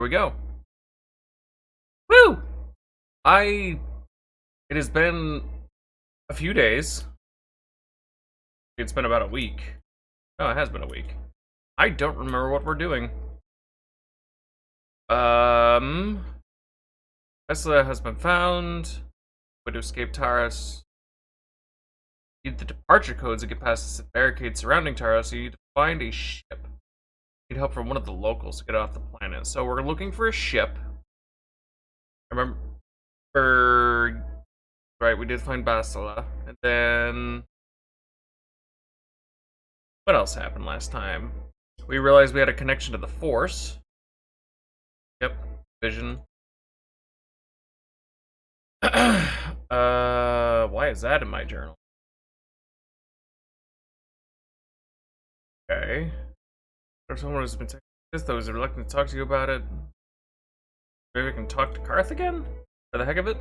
we go. Woo! It has been a few days. It's been about a week. No, it has been a week. I don't remember what we're doing. Tesla has been found. Way to escape Taurus. You need the departure codes to get past the barricades surrounding Taurus, so you need to find a ship. Need help from one of the locals to get off the planet. So we're looking for a ship. I remember, right, we did find Basila. And then what else happened last time? We realized we had a connection to the Force. Yep, vision. Why is that in my journal? Okay. There's someone who's been texting this, though, is reluctant to talk to you about it. Maybe we can talk to Karth again? For the heck of it?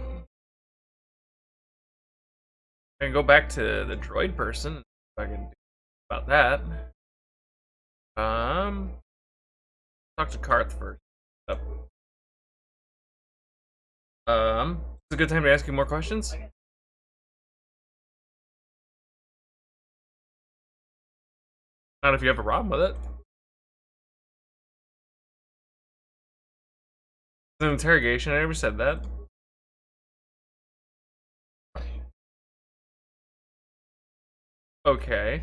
I can go back to the droid person if I can do about that. Talk to Karth first. It's a good time to ask you more questions. Not if you have a problem with it. It's an interrogation, I never said that. Okay.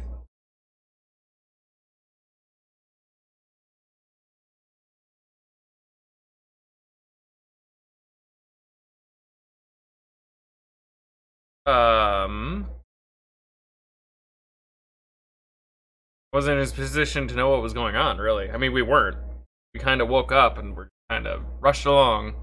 Wasn't in his position to know what was going on, really. I mean, we weren't. We kind of woke up and we're kind of rushed along.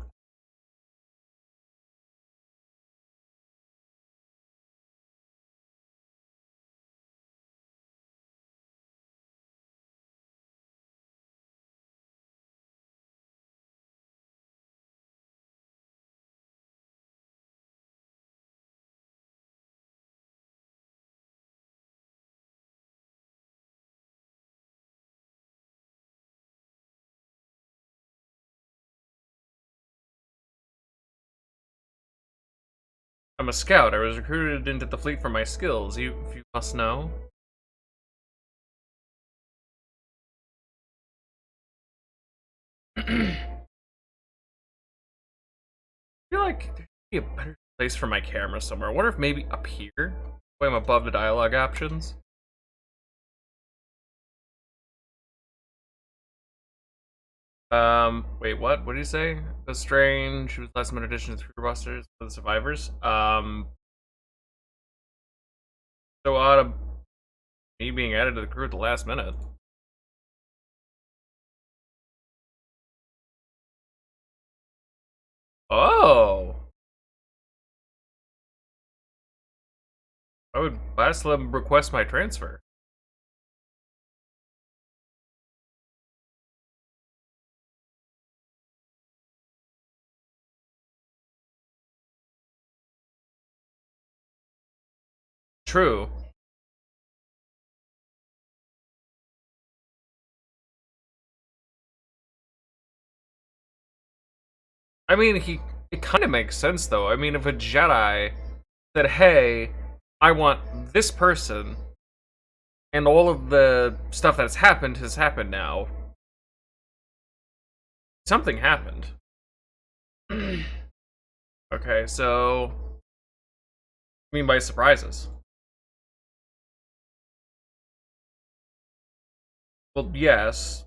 I'm a scout. I was recruited into the fleet for my skills. If you must know. I feel like there should be a better place for my camera somewhere. I wonder if maybe up here, when I'm above the dialogue options. Wait, what? What did you say? The Strange was last minute addition to crew rosters for the survivors. So odd of me being added to the crew at the last minute. Oh! I would Baslam request my transfer. True. I mean, it kind of makes sense, though. I mean, if a Jedi said, hey, I want this person, and all of the stuff that's happened has happened now, something happened. Okay, so I mean by surprises? Well, yes.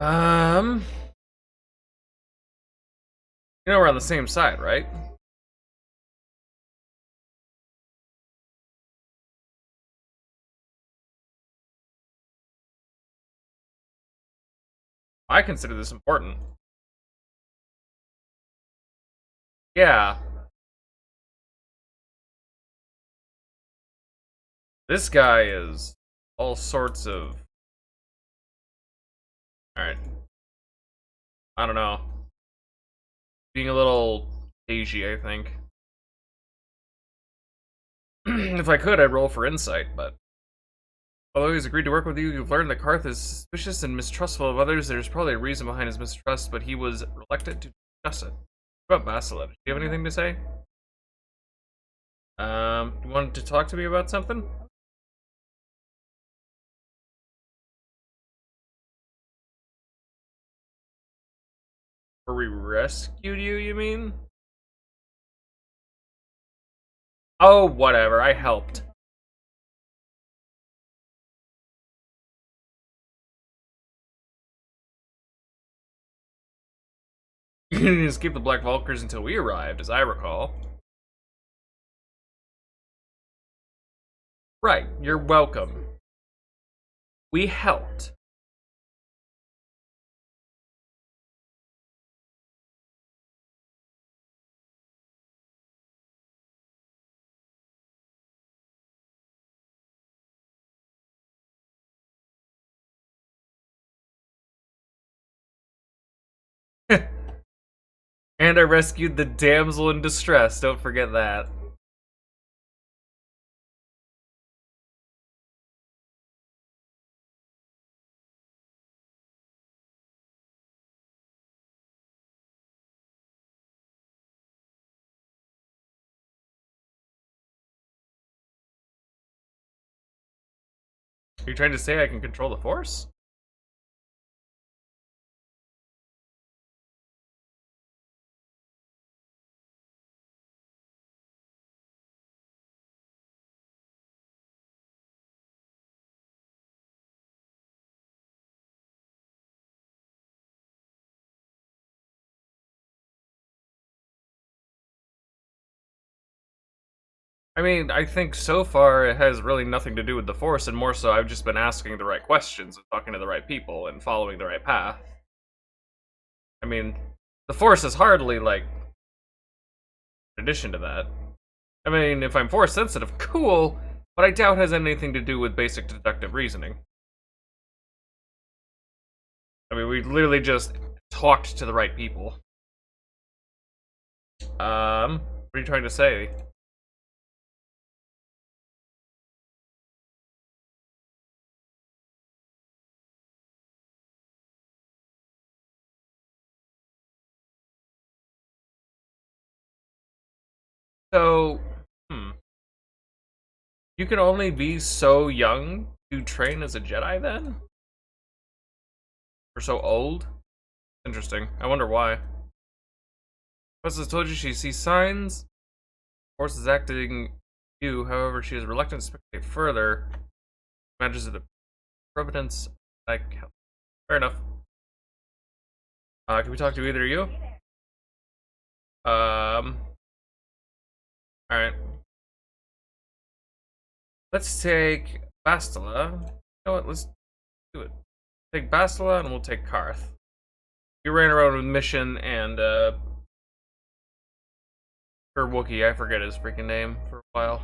You know we're on the same side, right? I consider this important. Yeah. This guy is all sorts of... Alright. I don't know. Being a little cagey, I think. If I could, I'd roll for insight, but... Although he's agreed to work with you, you've learned that Karth is suspicious and mistrustful of others. There's probably a reason behind his mistrust, but he was reluctant to discuss it. What about Bastila? Do you have anything to say? You wanted to talk to me about something? Or we rescued you, you mean? Oh, whatever, I helped. You didn't escape the Black Vulkars until we arrived, as I recall. Right, you're welcome. We helped. And I rescued the damsel in distress, don't forget that. Are you trying to say I can control the Force? I mean, I think so far it has really nothing to do with the Force, and more so I've just been asking the right questions and talking to the right people and following the right path. I mean, the Force is hardly, like, in addition to that. I mean, if I'm Force sensitive, cool, but I doubt it has anything to do with basic deductive reasoning. I mean, we literally just talked to the right people. What are you trying to say? So, you can only be so young to train as a Jedi then? Or so old? Interesting. I wonder why. Princess told you she sees signs. Force is acting you, however, she is reluctant to speculate further. Imagines the providence. Fair enough. Can we talk to either of you? Alright. Let's take Bastila. You know what? Let's do it. Take Bastila and we'll take Karth. You ran around with Mission and, her Wookiee, I forget his freaking name for a while.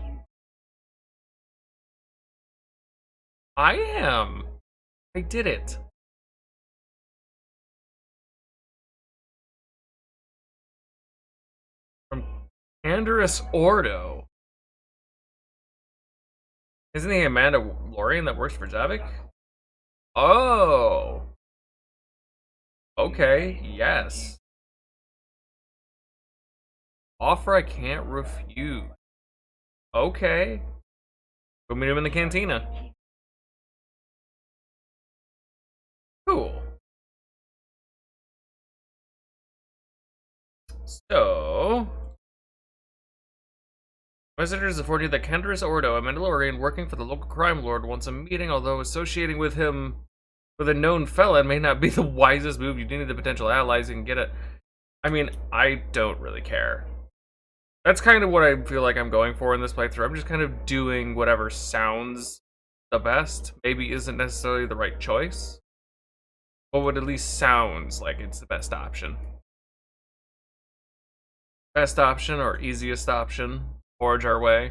I am! I did it! From Andrus Ordo. Isn't he a Mandalorian that works for Javik? Oh! Okay, yes. Offer I can't refuse. Okay. Go meet him in the cantina. Cool. So... Visitors afford you that Andrus Ordo, a Mandalorian working for the local crime lord, wants a meeting, although associating with him with a known felon may not be the wisest move. You do need the potential allies, you can get it. I mean, I don't really care. That's kind of what I feel like I'm going for in this playthrough. I'm just kind of doing whatever sounds the best. Maybe isn't necessarily the right choice, but what at least sounds like it's the best option. Best option or easiest option. Forge our way.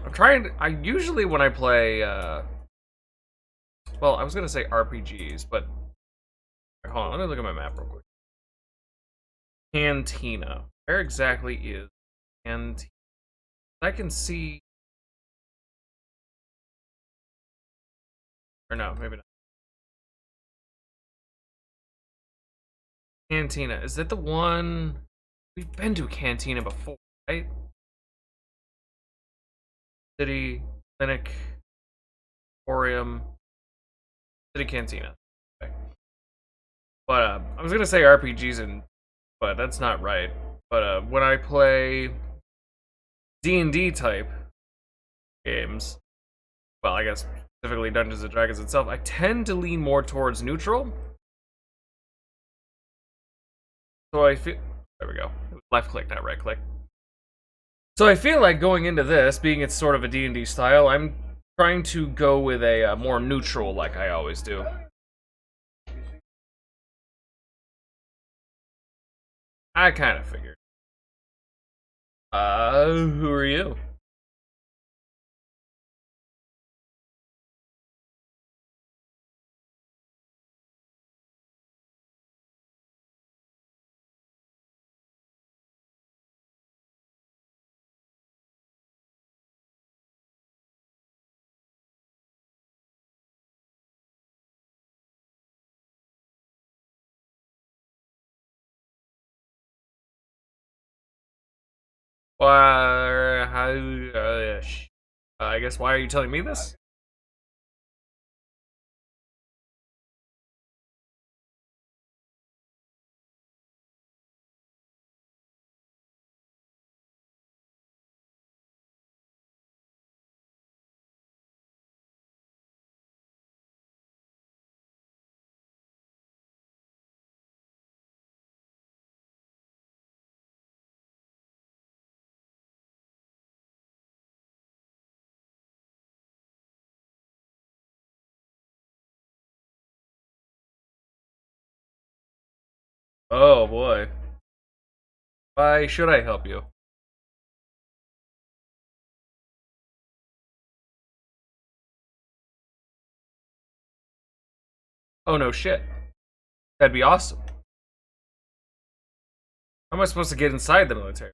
I'm trying to, I usually when I play, well, I was gonna say RPGs, but hold on, let me look at my map real quick. Cantina. Where exactly is Cantina? I can see. Or no, maybe not. Cantina. Is that the one? We've been to a cantina before, right? City, Clinic, Emporium, City Cantina. Okay. But I was gonna say RPGs, but that's not right. But when I play D&D type games, well, I guess specifically Dungeons and Dragons itself, I tend to lean more towards neutral. So I feel, there we go. Left click, not right click. So I feel like going into this, being it's sort of a D&D style, I'm trying to go with a more neutral, like I always do. I kind of figured. Who are you? How? I guess why are you telling me this? Oh boy. Why should I help you? Oh no shit. That'd be awesome. How am I supposed to get inside the military?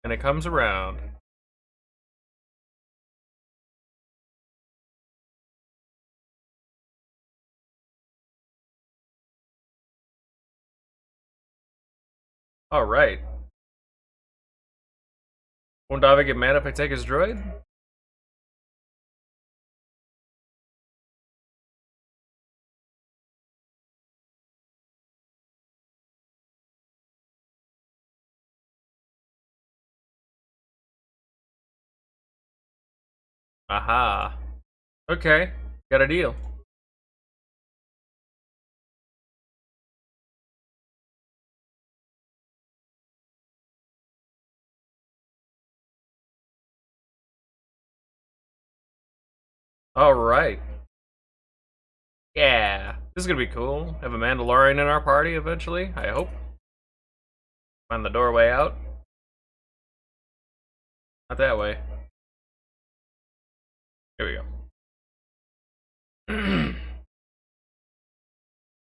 And it comes around. Alright. Won't Davi get mad if I take his droid? Aha. Okay. Got a deal. Alright. Yeah. This is gonna be cool. Have a Mandalorian in our party eventually, I hope. Find the doorway out. Not that way. Here we go.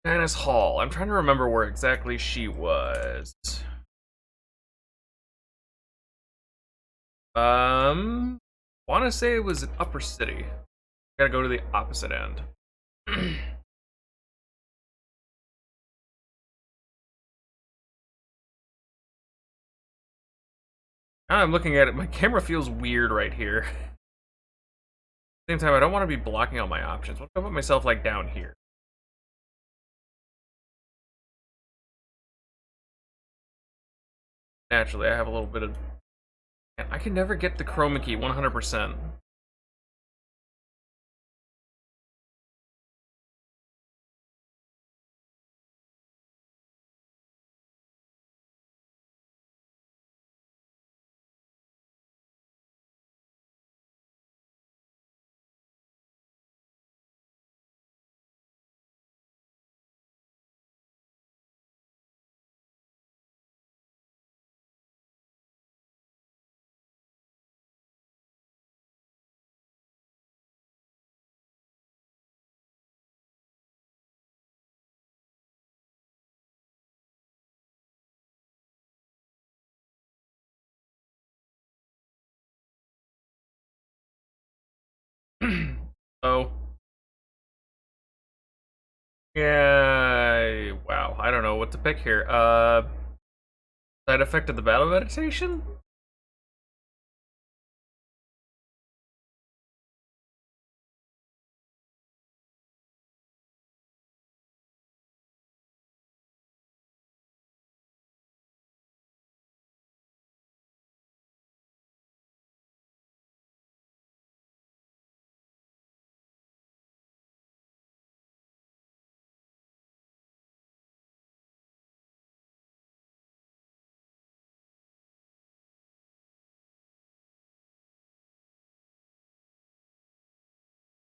Janice Hall. I'm trying to remember where exactly she was. Want to say it was in Upper City. Gotta go to the opposite end. Now I'm looking at it, my camera feels weird right here. Same time, I don't want to be blocking out my options. What if I put myself like down here? Naturally, I have a little bit of. I can never get the chroma key 100%. Oh. Yeah. Wow. I don't know what to pick here. Side effect of the battle meditation?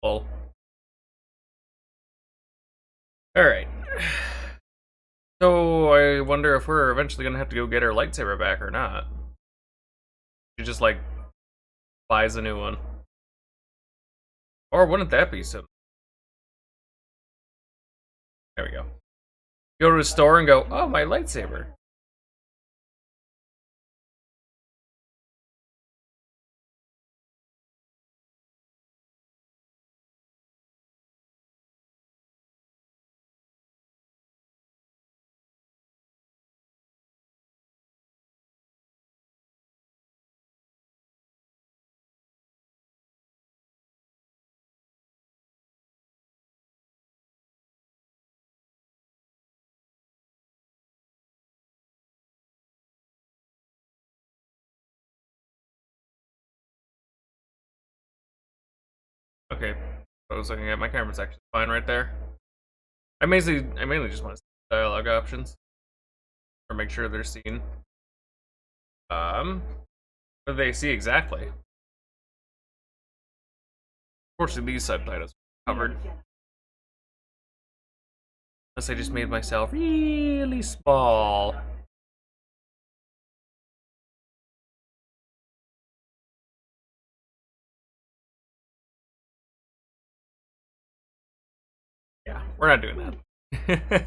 Well. Alright. So, I wonder if we're eventually gonna have to go get our lightsaber back or not. She just, like, buys a new one. Or wouldn't that be so? There we go. Go to a store and go, oh, my lightsaber. Okay. I was looking at my camera's actually fine right there. I mainly just want to see dialogue options. Or make sure they're seen. What do they see exactly? Unfortunately, these subtitles are covered. Unless I just made myself really small. Yeah, we're not doing that.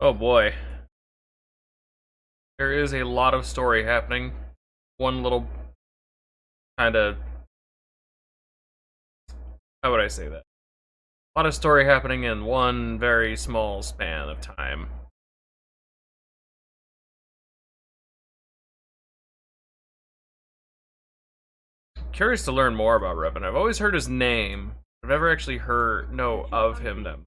Oh boy. There is a lot of story happening. One little kind of, how would I say that? A lot of story happening in one very small span of time. Curious to learn more about Revan. I've always heard his name. I've never actually know of him.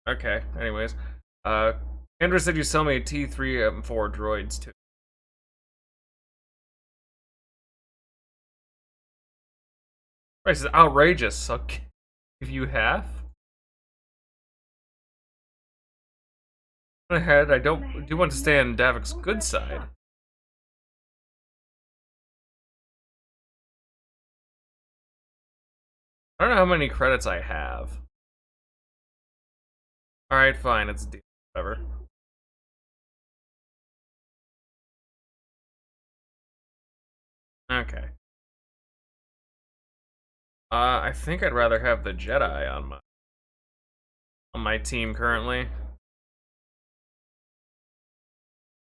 Okay, anyways. Andrew said you sell me T3M4 droids too. Price is outrageous. I'll give you half. Ahead, I do want to stay on Davik's good side. I don't know how many credits I have. Alright, fine, it's a deal. Whatever. Okay. I think I'd rather have the Jedi on my team currently.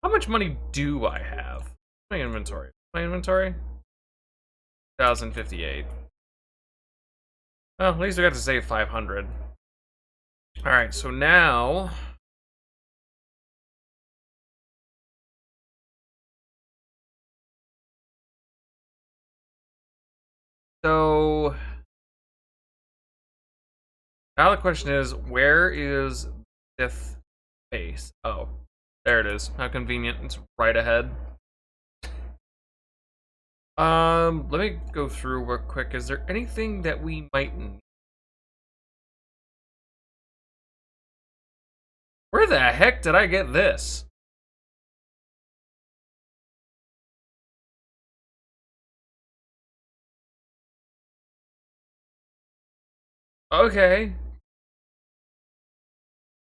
How much money do I have? My inventory. My inventory? 1,058. Well, at least I got to save 500. Alright, so now... So... Now the question is, where is Sith base? Oh, there it is. How convenient. It's right ahead. Let me go through real quick. Is there anything that we might need? Where the heck did I get this? Okay.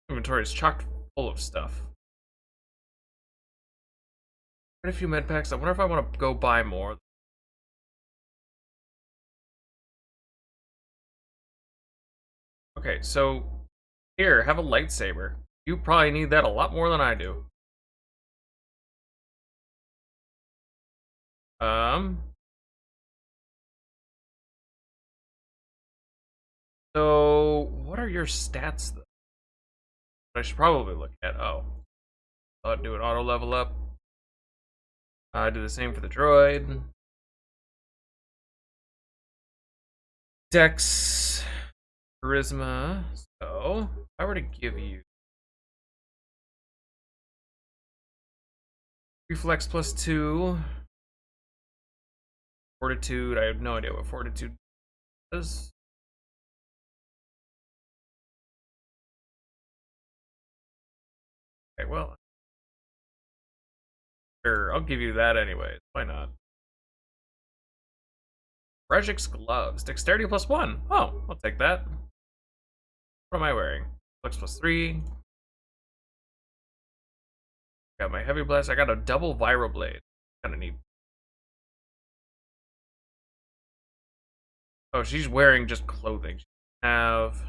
Inventory is chock full of stuff. Quite a few med packs. I wonder if I want to go buy more. Okay, so here, have a lightsaber. You probably need that a lot more than I do. So what are your stats though? I should probably look at. Oh, I'll do an auto level up. Do the same for the droid. Dex, charisma. So if I were to give you reflex +2, fortitude. I have no idea what fortitude does. Okay, well, sure, I'll give you that anyways. Why not? Regic's gloves, dexterity +1. Oh, I'll take that. What am I wearing? Flex +3. Got my heavy blast. I got a double viral blade. Kind of neat. Oh, she's wearing just clothing. She have.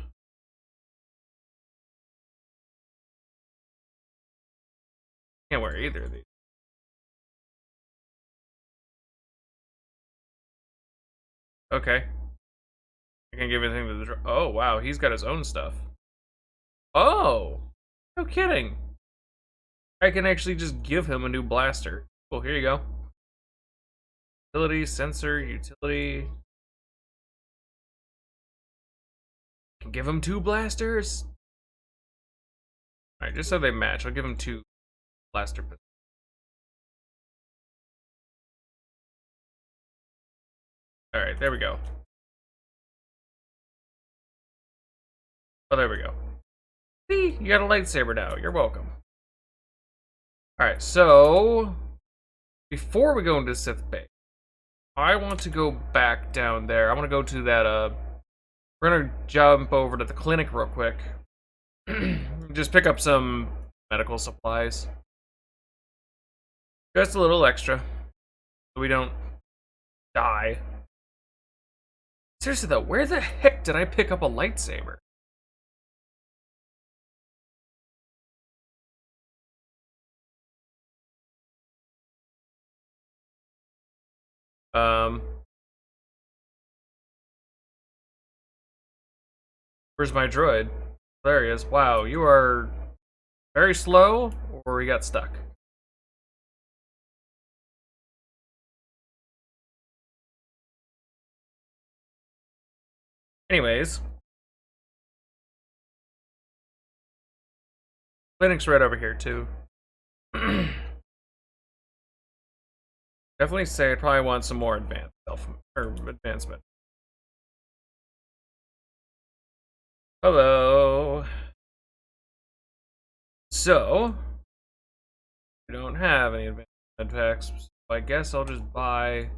Can't wear either of these. Okay. I can give anything to the. Oh wow, he's got his own stuff. Oh, no kidding. I can actually just give him a new blaster. Cool. Here you go. Utility, sensor, utility. Can give him 2 blasters. All right, just so they match, I'll give him 2 blaster pistols. All right, there we go. Oh, there we go. See, you got a lightsaber now. You're welcome. All right, so before we go into Sith Bay, I want to go back down there. I want to go to that. We're gonna jump over to the clinic real quick. Just pick up some medical supplies. Just a little extra, so we don't die. Seriously though, where the heck did I pick up a lightsaber? Where's my droid? There he is. Wow, you are very slow, or we got stuck. Anyways, clinic's right over here too. Definitely say I probably want some more advancement. Hello. So we don't have any advancement packs, so I guess I'll just buy.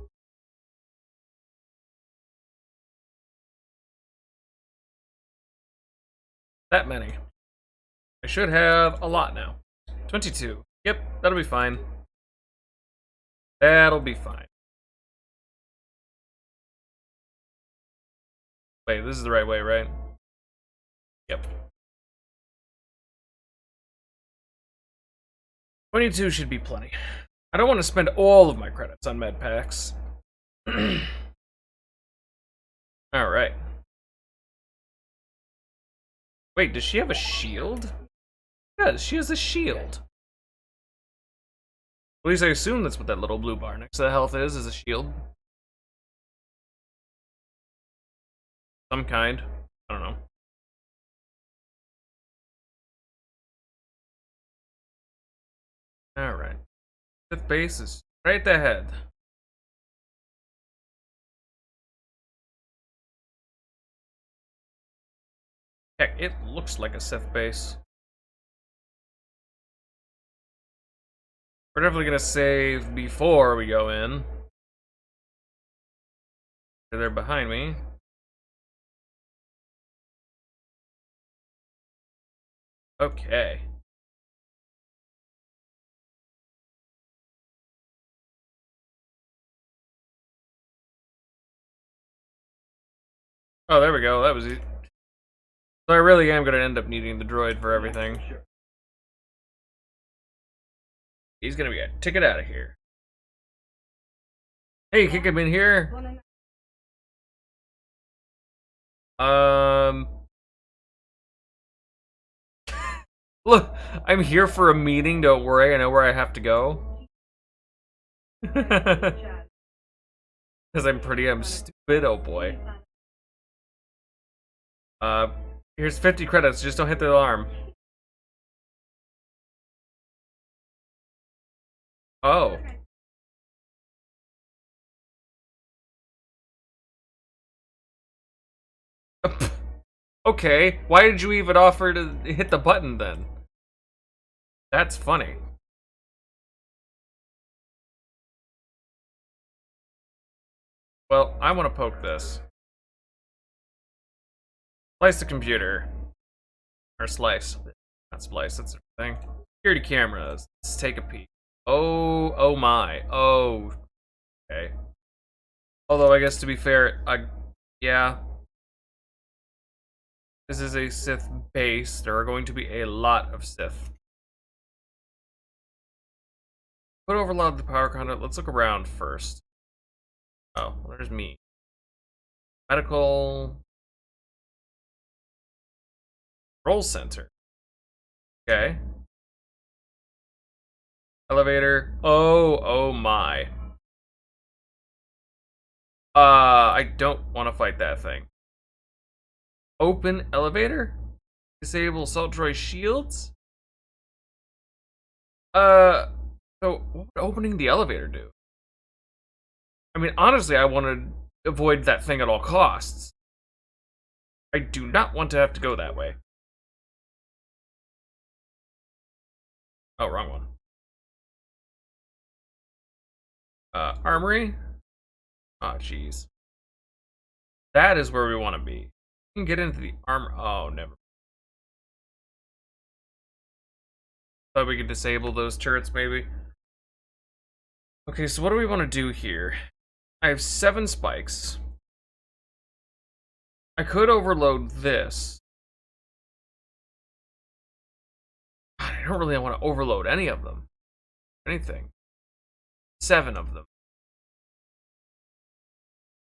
That many. I should have a lot now. 22. Yep, that'll be fine. That'll be fine. Wait, this is the right way, right? Yep. 22 should be plenty. I don't want to spend all of my credits on med packs. Alright. Wait, does she have a shield? Yes, she has a shield. At least I assume that's what that little blue bar next to the health is a shield. Some kind. I don't know. Alright. Fifth base is right ahead. Heck, it looks like a Sith base. We're definitely gonna save before we go in. They're behind me. Okay. Oh, there we go. That was easy. So I really am going to end up needing the droid for everything. He's going to be a ticket out of here. Hey, kick him in here. Look, I'm here for a meeting. Don't worry, I know where I have to go. Because I'm stupid. Oh boy. Here's 50 credits. Just don't hit the alarm. Oh. Okay, why did you even offer to hit the button then? That's funny. Well, I want to poke this. Slice the computer. Or slice. Not splice, that's a thing. Security cameras. Let's take a peek. Oh my. Oh. Okay. Although, I guess to be fair, yeah. This is a Sith base. There are going to be a lot of Sith. Could overload the power conduit. Let's look around first. Oh, well, there's me. Medical. Control center. Okay. Elevator. Oh my. I don't want to fight that thing. Open elevator? Disable assault droid shields? So what would opening the elevator do? I mean, honestly, I want to avoid that thing at all costs. I do not want to have to go that way. Oh, wrong one. Armory? Oh, jeez. That is where we want to be. We can get into the armor. Oh, never. Thought we could disable those turrets, maybe. Okay, so what do we want to do here? I have 7 spikes. I could overload this. God, I don't really want to overload any of them. Anything. 7 of them.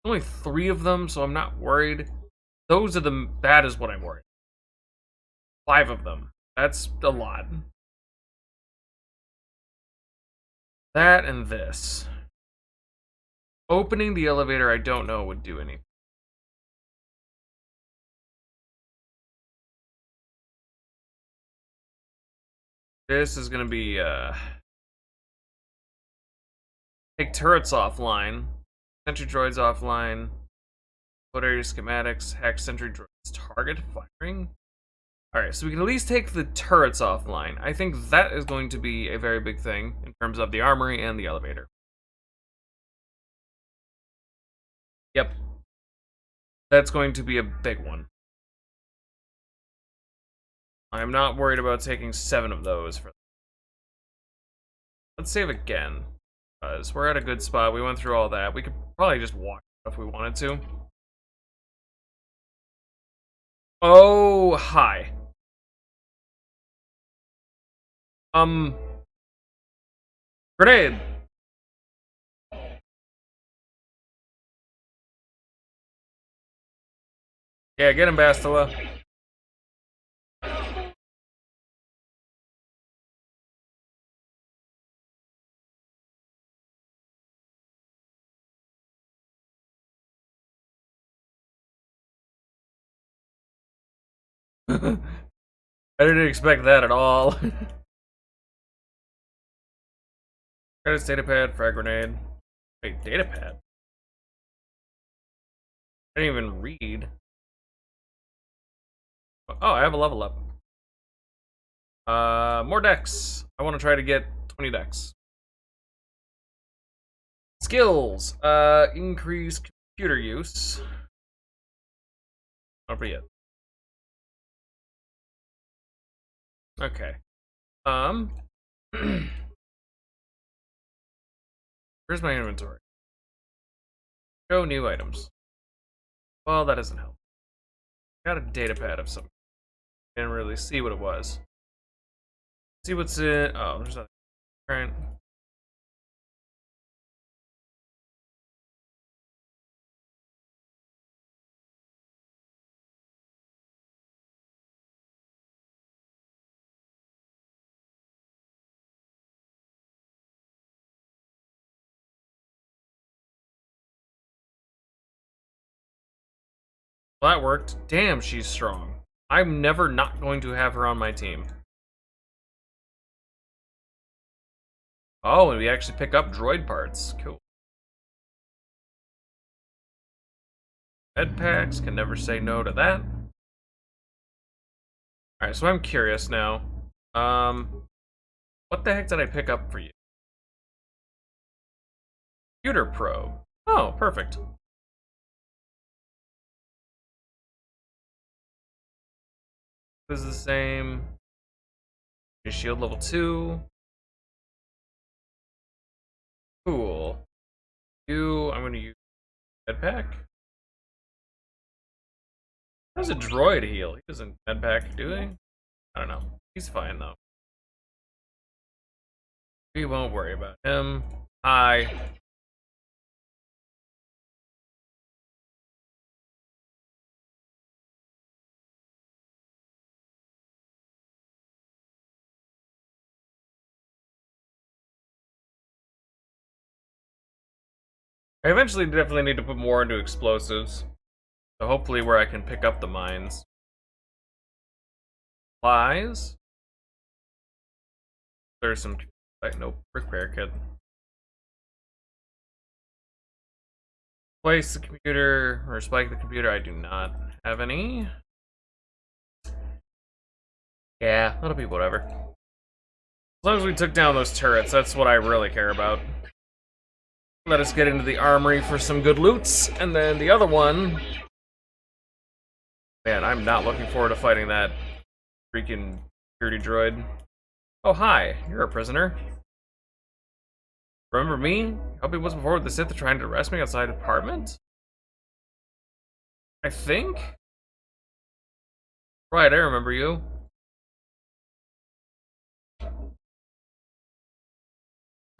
Only 3 of them, so I'm not worried. Those are that is what I'm worried. 5 of them. That's a lot. That and this. Opening the elevator, I don't know would do anything. This is gonna be, take turrets offline. Sentry droids offline. Put area schematics. Hack sentry droids. Target firing? Alright, so we can at least take the turrets offline. I think that is going to be a very big thing in terms of the armory and the elevator. Yep. That's going to be a big one. I'm not worried about taking 7 of those. Let's save again. Because we're at a good spot. We went through all that. We could probably just walk if we wanted to. Oh, hi. Grenade! Yeah, get him, Bastila. I didn't expect that at all. Credits, datapad, frag grenade. Wait, datapad? I didn't even read. Oh, I have a level up. More decks. I want to try to get 20 decks. Skills. Increase computer use. Not for yet. Okay. Where's my inventory? Show new items. Well, that doesn't help. Got a data pad of some. Didn't really see what it was. See what's in. Oh, there's nothing. Alright. Well, that worked. Damn, she's strong. I'm never not going to have her on my team. Oh, and we actually pick up droid parts. Cool. Med packs, can never say no to that. Alright, so I'm curious now. What the heck did I pick up for you? Computer probe. Oh, perfect. This is the same. Shield level 2. Cool. I'm gonna use medpack. How's a droid heal? He doesn't medpack, do he? I don't know. He's fine though. We won't worry about him. Hi. I eventually definitely need to put more into explosives. So hopefully where I can pick up the mines. Supplies. There's some like no repair kit. Place the computer or spike the computer. I do not have any. Yeah, that'll be whatever. As long as we took down those turrets, that's what I really care about. Let us get into the armory for some good loots, and then the other one. Man, I'm not looking forward to fighting that freaking security droid. Oh, hi, you're a prisoner. Remember me? Help me once before with the Sith trying to arrest me outside the apartment? I think? Right, I remember you.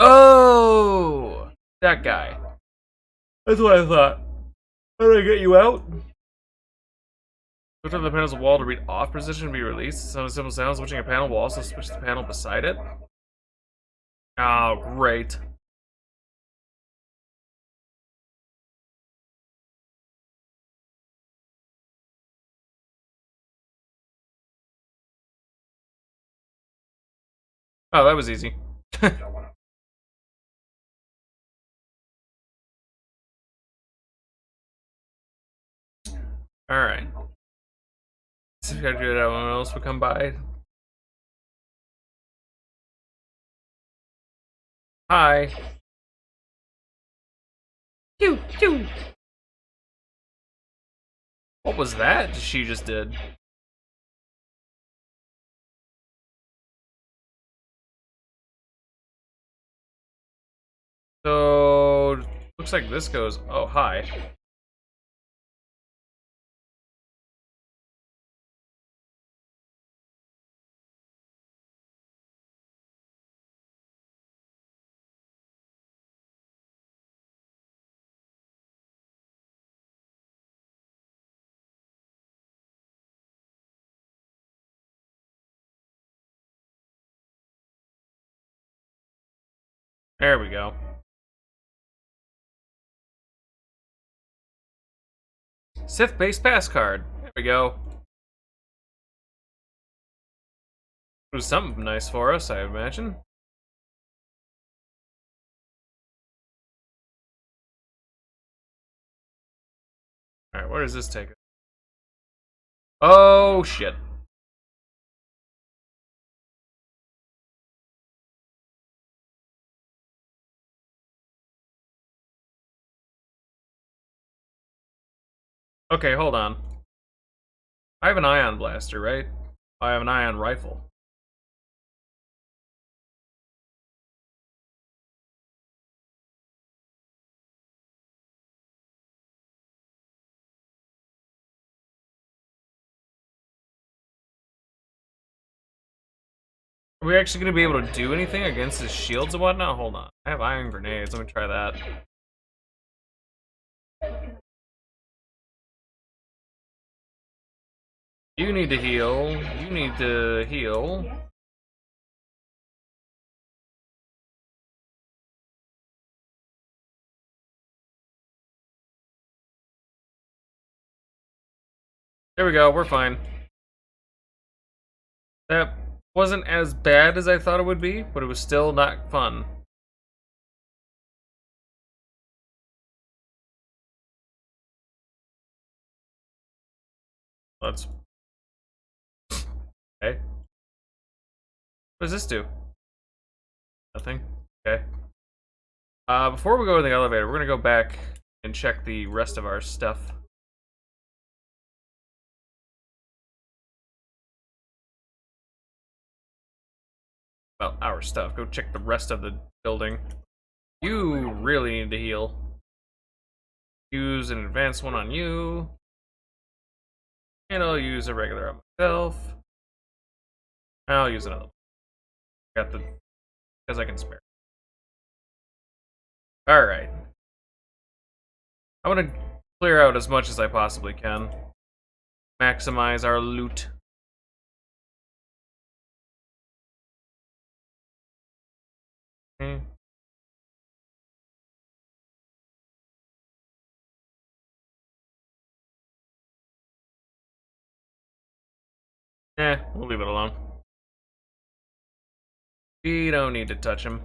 Oh! That guy. That's what I thought. How did I get you out? Switch on the panel's wall to read off position to be released. Some simple sounds. Switching a panel will also switch the panel beside it. Oh, great. Oh, that was easy. Alright. See if I do that when else would come by. Hi. Pew, pew. What was that she just did? So, looks like this goes. Oh, hi. There we go. Sith base pass card. There we go. It was something nice for us, I imagine. Alright, where does this take us? Oh, shit. Okay, hold on. I have an ion blaster, right? I have an ion rifle. Are we actually going to be able to do anything against his shields and whatnot? Hold on. I have iron grenades. Let me try that. You need to heal. You need to heal. There we go. We're fine. That wasn't as bad as I thought it would be, but it was still not fun. Let's... Okay. What does this do? Nothing. Okay. Before we go in the elevator, we're gonna go back and check the rest of our stuff. Well, our stuff. Go check the rest of the building. You really need to heal. Use an advanced one on you. And I'll use a regular on myself. I'll use another one. Got the... because I can spare. Alright. I want to clear out as much as I possibly can. Maximize our loot. Okay. We'll leave it alone. We don't need to touch him.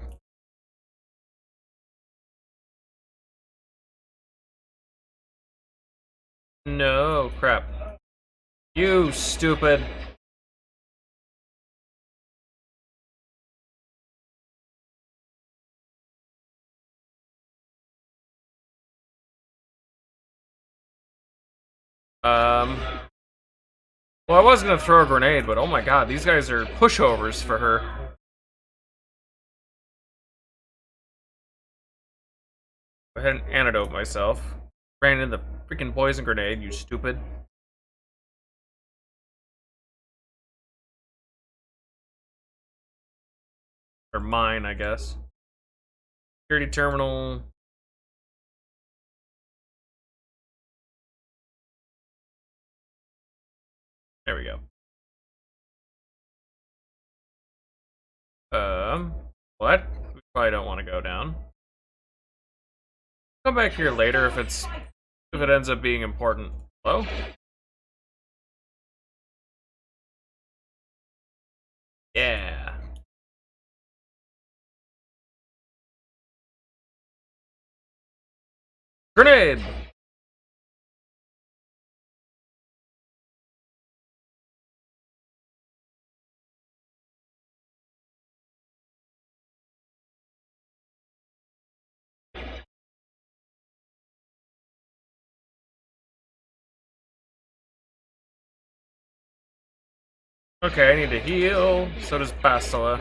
No, crap. You stupid. Well, I was gonna throw a grenade, but oh my god, these guys are pushovers for her. Go ahead and antidote myself. Ran into the freaking poison grenade, you stupid. Or mine, I guess. Security terminal. There we go. What? We probably don't want to go down. Come back here later if it ends up being important. Hello? Yeah. Grenade! Okay, I need to heal. So does Bastila.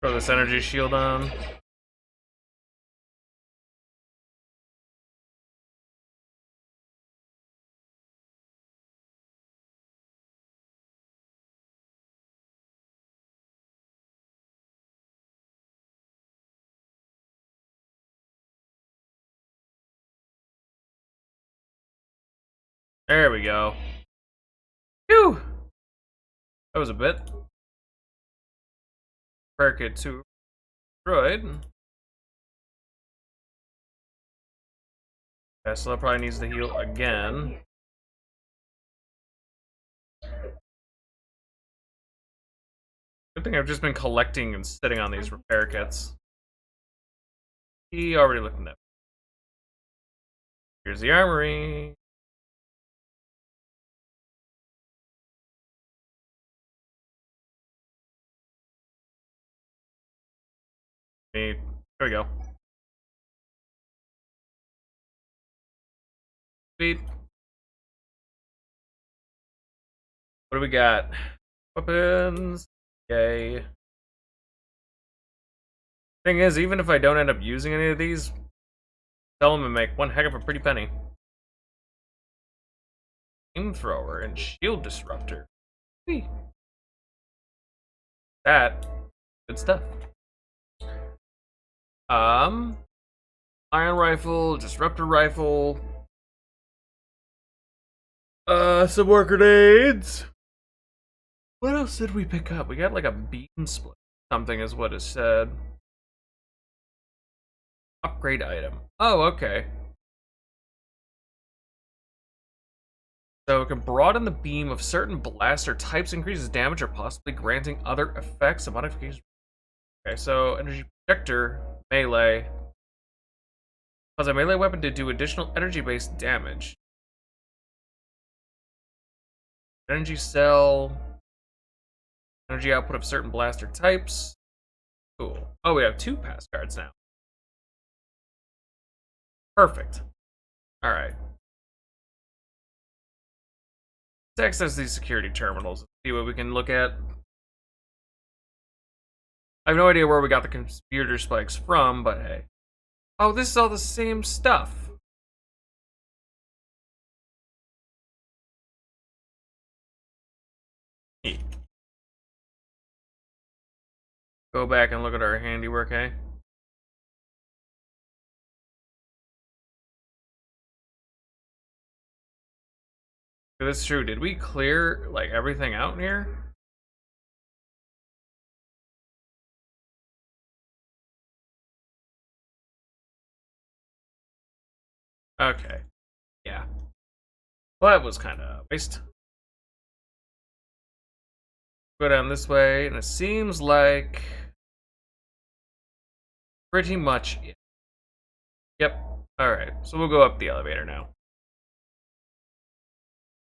Throw this energy shield on. There we go. Phew! That was a bit. Barricade 2. Droid. Tesla probably needs to heal again. Good thing I've just been collecting and sitting on these repair kits. He already looked at that. Here's the armory. There we go. Sweet. What do we got? Weapons. Yay. Thing is, even if I don't end up using any of these, sell them and make one heck of a pretty penny. flamethrower, and shield disruptor. Whee. That good stuff. Iron rifle, disruptor rifle. Some more grenades. What else did we pick up? We got like a beam split. Something is what is said. Upgrade item. Oh, okay. So it can broaden the beam of certain blaster types, increases damage, or possibly granting other effects and modifications. Okay, so energy projector, melee. Cause a melee weapon to do additional energy-based damage. Energy cell. Energy output of certain blaster types. Cool. Oh, we have 2 pass cards now. Perfect. Alright. Let's access these security terminals and see what we can look at. I have no idea where we got the computer spikes from, but hey. Oh, this is all the same stuff. Neat. Go back and look at our handiwork, eh? That's true. Did we clear, like, everything out here? Okay. Yeah. Well, that was kind of a waste. Go down this way, and it seems like pretty much it. Yep. Alright, so we'll go up the elevator now.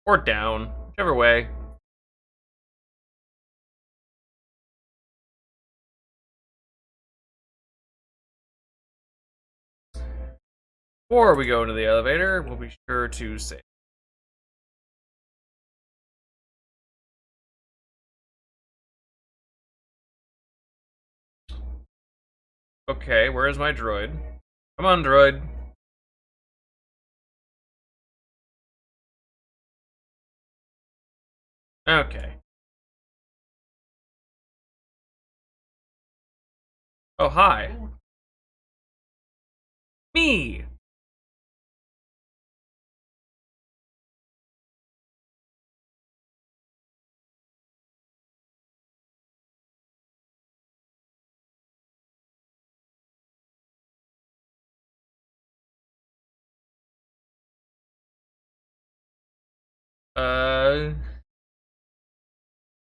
Or down, whichever way. Before we go into the elevator, we'll be sure to save. Okay, where's my droid? Come on, droid. Okay. Oh, hi. Me!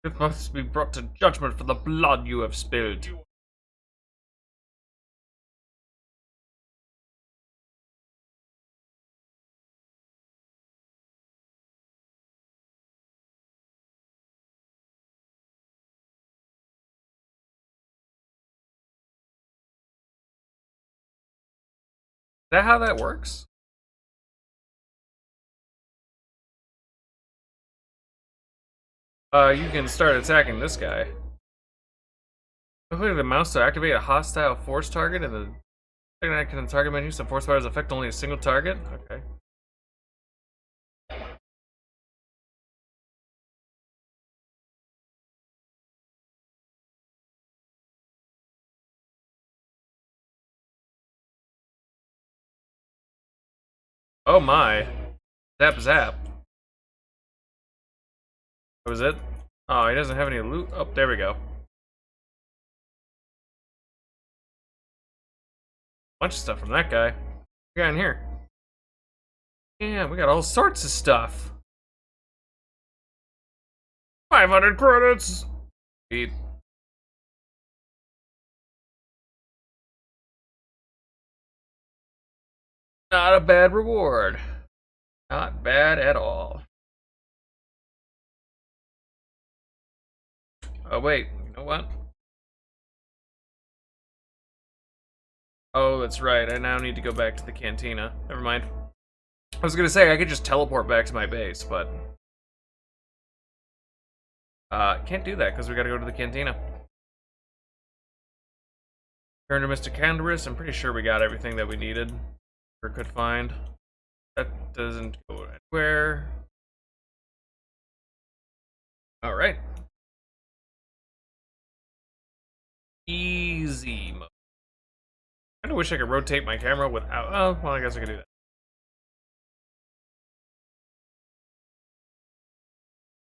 It must be brought to judgment for the blood you have spilled. Is that how that works? You can start attacking this guy. Click the mouse to activate a hostile force target, and the second icon in the target menu, some force fighters affect only a single target. Okay. Oh my. Zap zap. That was it? Oh, he doesn't have any loot. Oh, there we go. Bunch of stuff from that guy. What we got in here? Yeah, we got all sorts of stuff. 500 credits! Beat. Not a bad reward. Not bad at all. Oh, wait. You know what? Oh, that's right. I now need to go back to the cantina. Never mind. I was gonna say I could just teleport back to my base, but can't do that because we gotta go to the cantina. Turn to Mr. Canderous. I'm pretty sure we got everything that we needed or could find. That doesn't go anywhere. Alright. Easy mode. I wish I could rotate my camera without. Oh, well, I guess I could do that.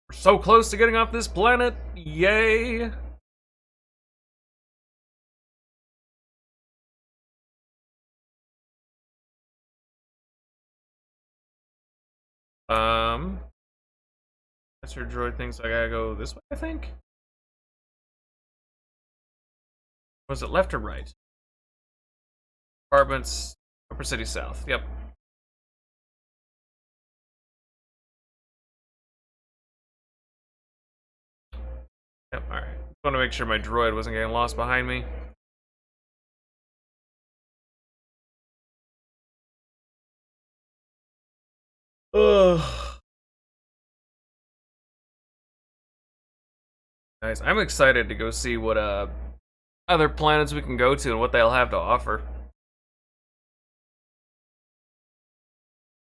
We're so close to getting off this planet. Yay! Master droid thinks I gotta go this way, I think? Was it left or right? Apartments, Upper City South. Yep. Yep, alright. Just want to make sure my droid wasn't getting lost behind me. Ugh. Guys, I'm excited to go see what other planets we can go to and what they'll have to offer.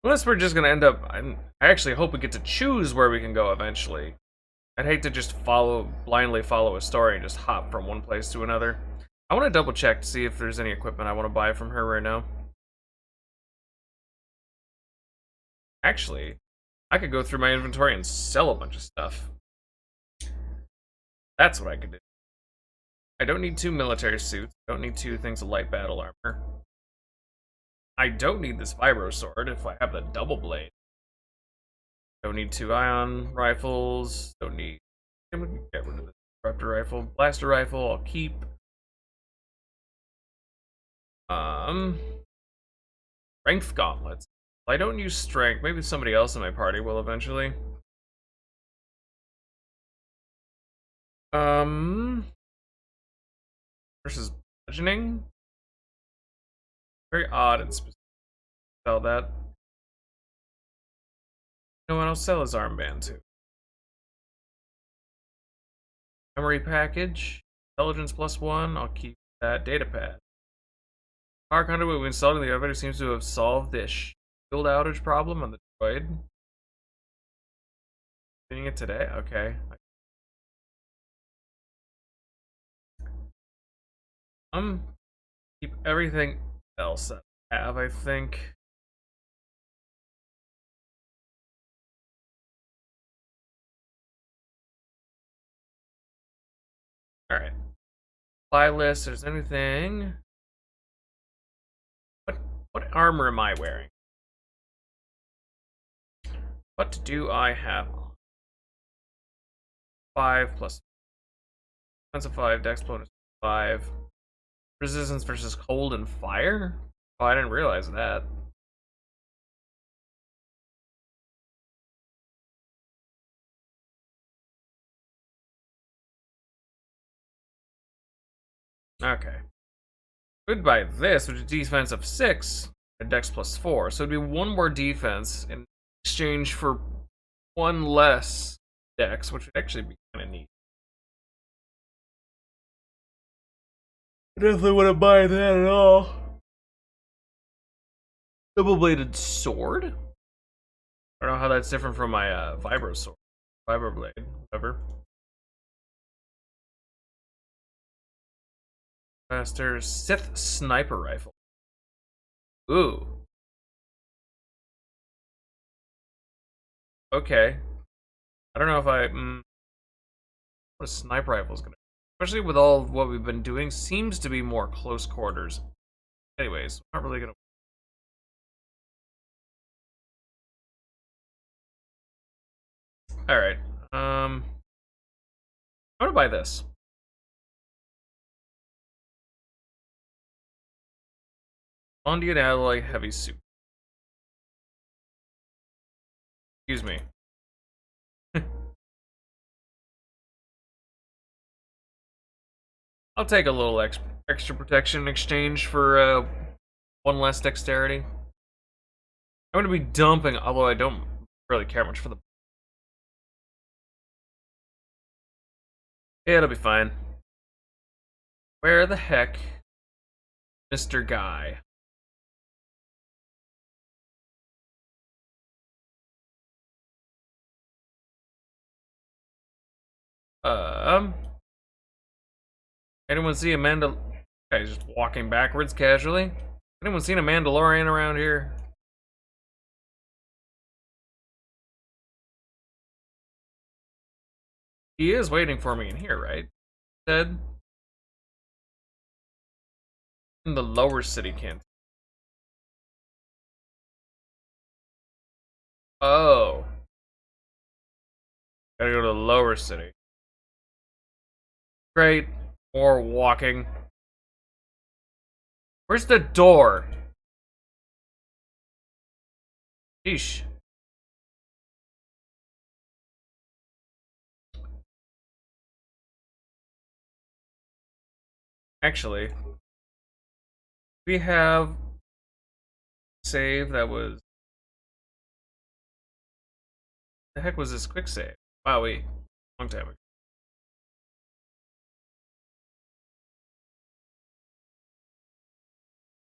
Unless we're just gonna end up, I actually hope we get to choose where we can go eventually. I'd hate to just blindly follow a story and just hop from one place to another. I want to double check to see if there's any equipment I want to buy from her right now. Actually, I could go through my inventory and sell a bunch of stuff. That's what I could do. I don't need 2 military suits. I don't need 2 things of light battle armor. I don't need this vibro sword if I have the double blade. Don't need 2 ion rifles. Don't need. I'm gonna get rid of the disruptor rifle. Blaster rifle, I'll keep. Strength gauntlets. I don't use strength. Maybe somebody else in my party will eventually. Versus bludgeoning. Very odd and specific. Sell that. You know what? I'll sell his armband too. Memory package. Intelligence +1. I'll keep that. Data pad. Power conduit we installed in the elevator seems to have solved this shield outage problem on the droid. Doing it today? Okay. Keep everything else that I have, I think. Alright. Supply list, there's anything. What armor am I wearing? What do I have? 5 plus defense of 5, dex bonus 5. Resistance versus cold and fire? Oh, I didn't realize that. Okay. Could buy this, which is defense of 6 and dex +4. So it'd be 1 more defense in exchange for 1 less dex, which would actually be kind of neat. I definitely wouldn't buy that at all. Double-bladed sword? I don't know how that's different from my vibro sword. Vibro blade, whatever. Faster Sith sniper rifle. Ooh. Okay. I don't know if what a sniper rifle is gonna. Especially with all what we've been doing, seems to be more close quarters. Anyways, not really gonna. All right. I'm gonna buy this. Ondian alloy heavy suit. Excuse me. I'll take a little extra protection in exchange for 1 less dexterity. I'm gonna be dumping, although I don't really care much for the. Yeah, it'll be fine. Where the heck, Mr. Guy? Um, anyone see a Guy's just walking backwards casually. Anyone seen a Mandalorian around here? He is waiting for me in here, right? Said in the lower city can't. Oh, gotta go to the lower city. Great. Or walking. Where's the door? Sheesh. Actually, we have save that was. The heck was this quick save? Wow, wait, long time ago.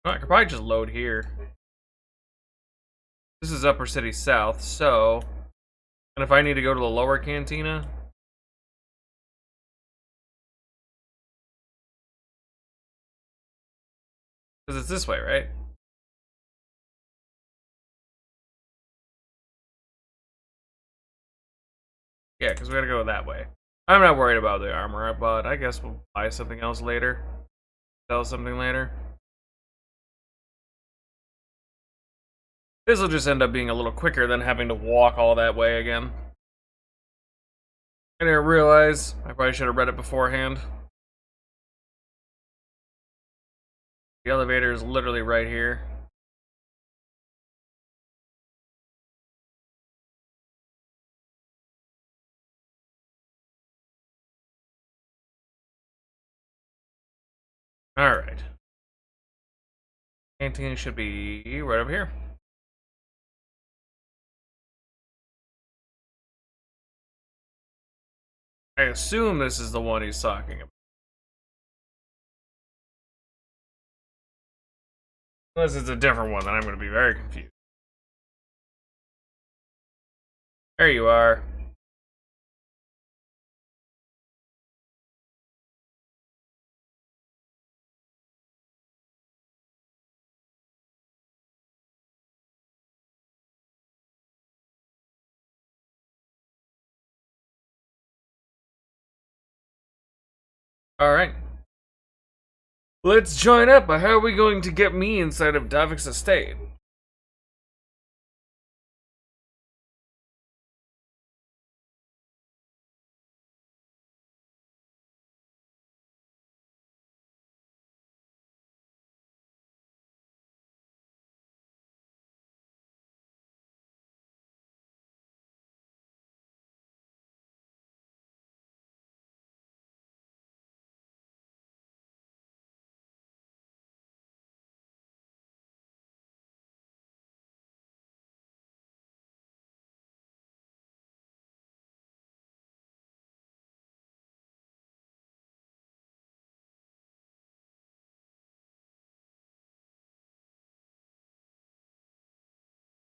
Oh, I could probably just load here. This is Upper City South, so. And if I need to go to the lower cantina. Because it's this way, right? Yeah, because we gotta go that way. I'm not worried about the armor, but I guess we'll buy something else later. Sell something later. This will just end up being a little quicker than having to walk all that way again. I didn't realize. I probably should have read it beforehand. The elevator is literally right here. Alright. Canteen should be right over here. I assume this is the one he's talking about. Unless it's a different one, then I'm going to be very confused. There you are. Alright. Let's join up, but how are we going to get me inside of Davik's estate?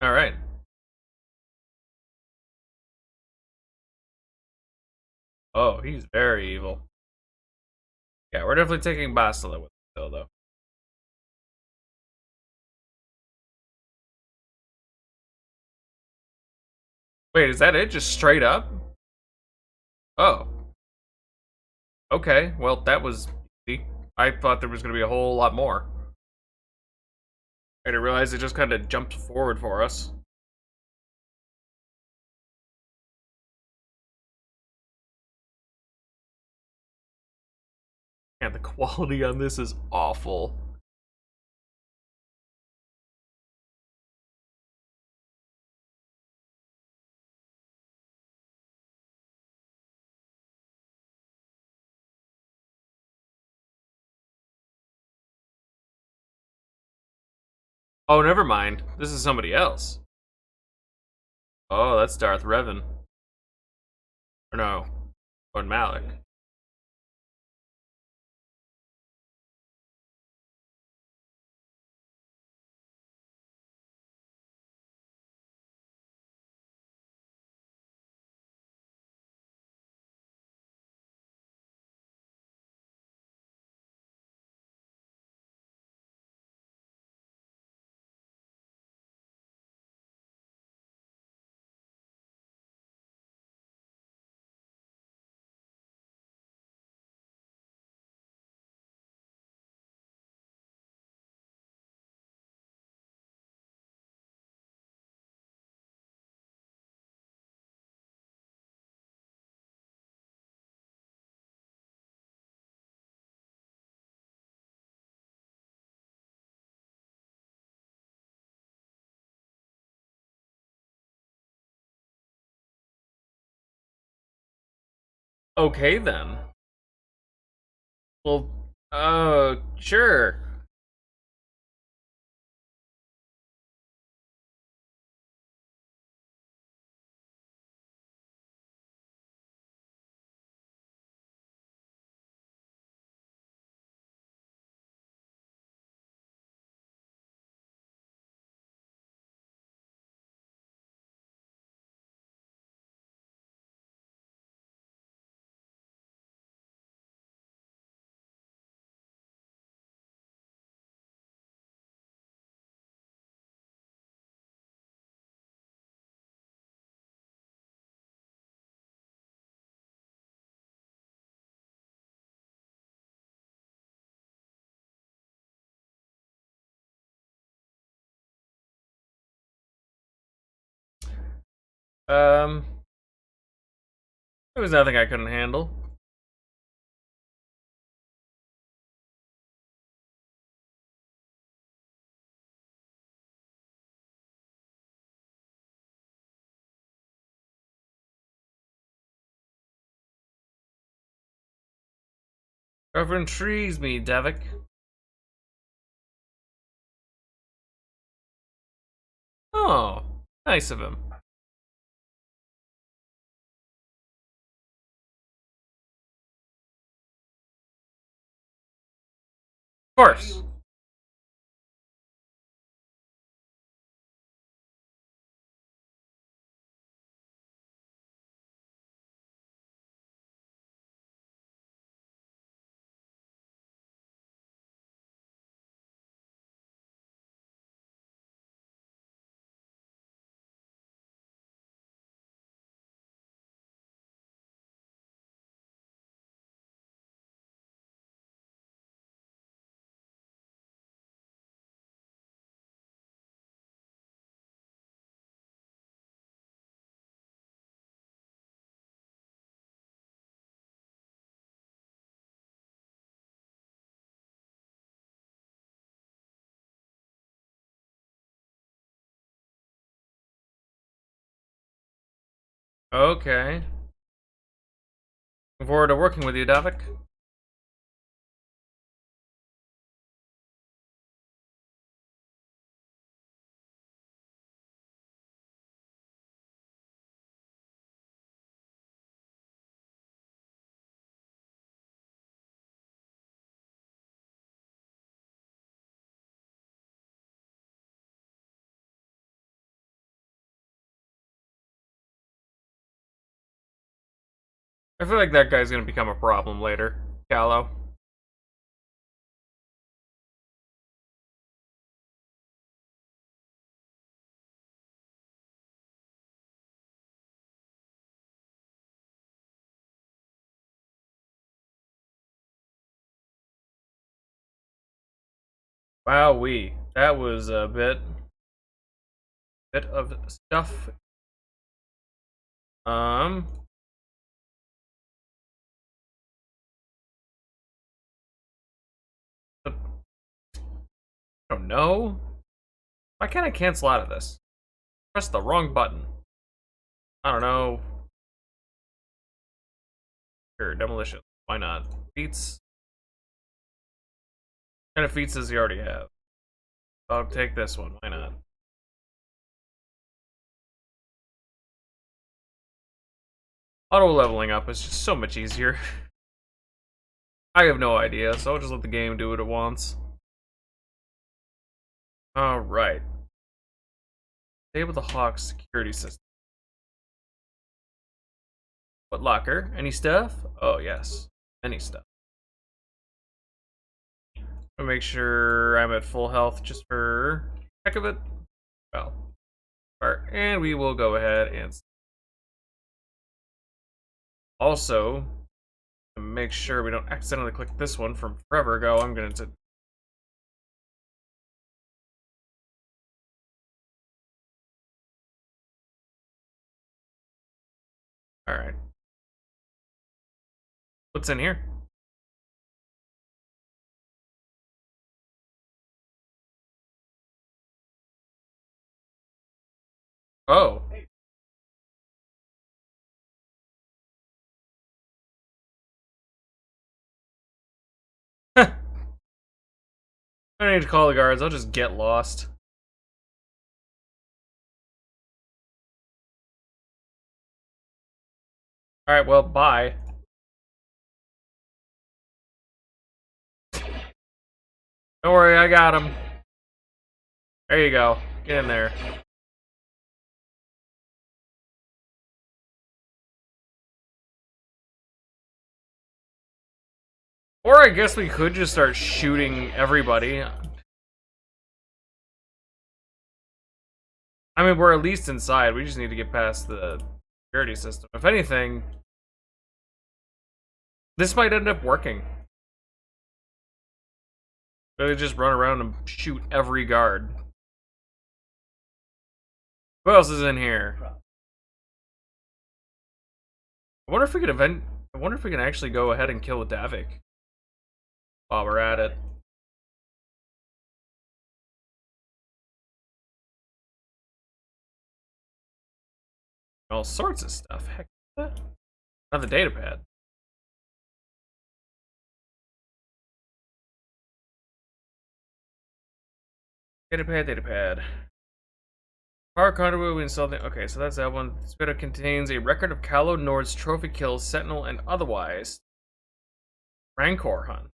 Alright. Oh, he's very evil. Yeah, we're definitely taking Bastila with us, though. Wait, is that it? Just straight up? Oh. Okay, well, that was easy. I thought there was going to be a whole lot more. I didn't realize it just kind of jumped forward for us. And the quality on this is awful. Oh, never mind. This is somebody else. Oh, that's Darth Revan. Or no. Lord Malik. Okay then. Well, sure. Um, there was nothing I couldn't handle. Reverend trees me, Davik. Oh, nice of him. Of course. Okay. Looking forward to working with you, Davik. Of I feel like that guy's gonna become a problem later. Callow. Wowee. That was a bit of stuff. Um, I don't know. Why can't I cancel out of this? Press the wrong button. I don't know. Sure, demolition. Why not? Feats. What kind of feats does he already have? I'll take this one. Why not? Auto leveling up is just so much easier. I have no idea, so I'll just let the game do what it wants. Alright. Disable the Hawk security system. What locker? Any stuff? Oh, yes. Any stuff. I'll make sure I'm at full health just for heck of it. Well, and we will go ahead and also make sure we don't accidentally click this one from forever ago. I'm going to. Alright. What's in here? Oh. I don't need to call the guards, I'll just get lost. Alright, well, bye. Don't worry, I got him. There you go. Get in there. Or I guess we could just start shooting everybody. I mean, we're at least inside. We just need to get past the security system. If anything, this might end up working. Really just run around and shoot every guard. Who else is in here? I wonder if we could I wonder if we can actually go ahead and kill Davik while we're at it. All sorts of stuff. Heck, another data pad. Data pad. Power conduit we installed. Okay, so that's that one. This beta contains a record of Calo Nord's trophy kills, Sentinel, and otherwise. Rancor hunt.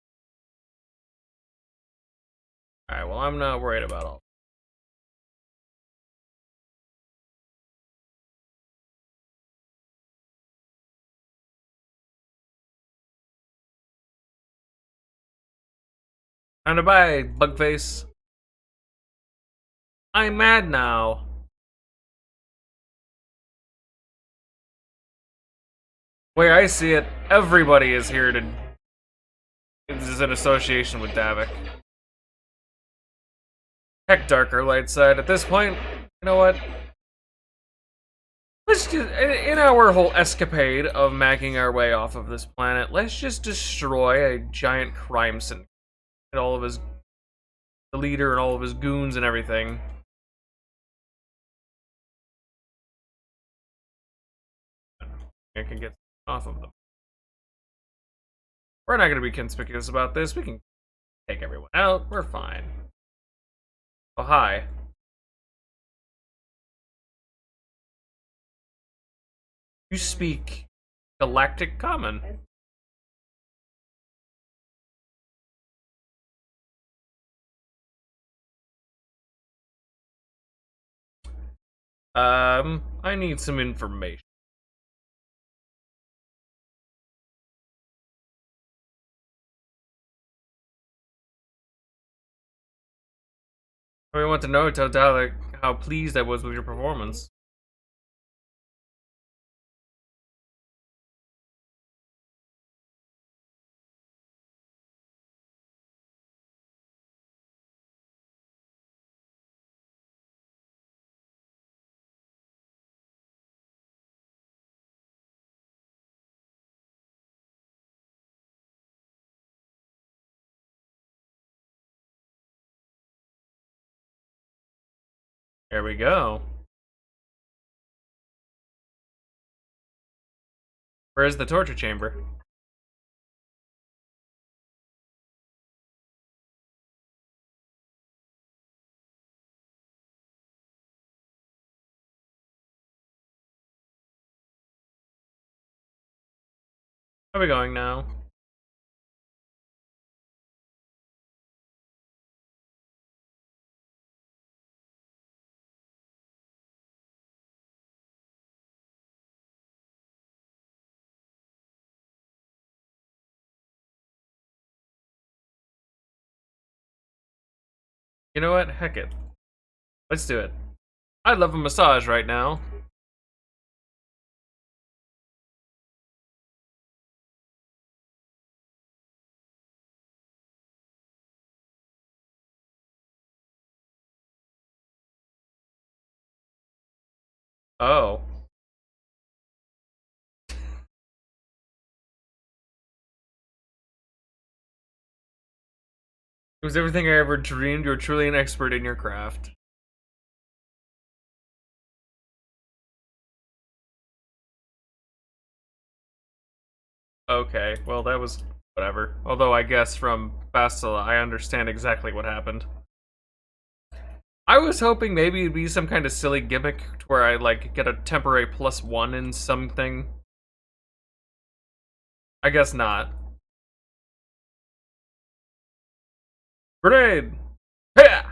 Alright, well, I'm not worried about all. Time to buy, Bugface. I'm mad now. The way I see it, everybody is here to. This is an association with Davik. Heck, darker light side. At this point, you know what? Let's just, in our whole escapade of making our way off of this planet, let's just destroy a giant crime syndicate. And all of his, the leader and all of his goons and everything. I can get off of them. We're not going to be conspicuous about this. We can take everyone out. We're fine. Oh, hi. You speak Galactic Common. I need some information. I want to know, tell Dalek how pleased I was with your performance. There we go. Where's the torture chamber? Where are we going now? You know what? Heck it. Let's do it. I'd love a massage right now. Oh. It was everything I ever dreamed. You're truly an expert in your craft. Okay, well that was whatever. Although I guess from Bastila, I understand exactly what happened. I was hoping maybe it'd be some kind of silly gimmick to where I, like, get a temporary +1 in something. I guess not. Grenade! Yeah!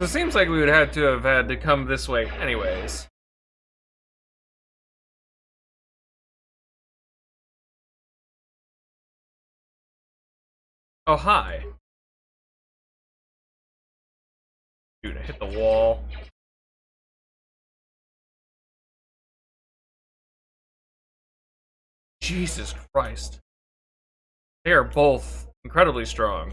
So it seems like we would have had to come this way anyways. Oh, hi. Dude, I hit the wall. Jesus Christ. They are both incredibly strong.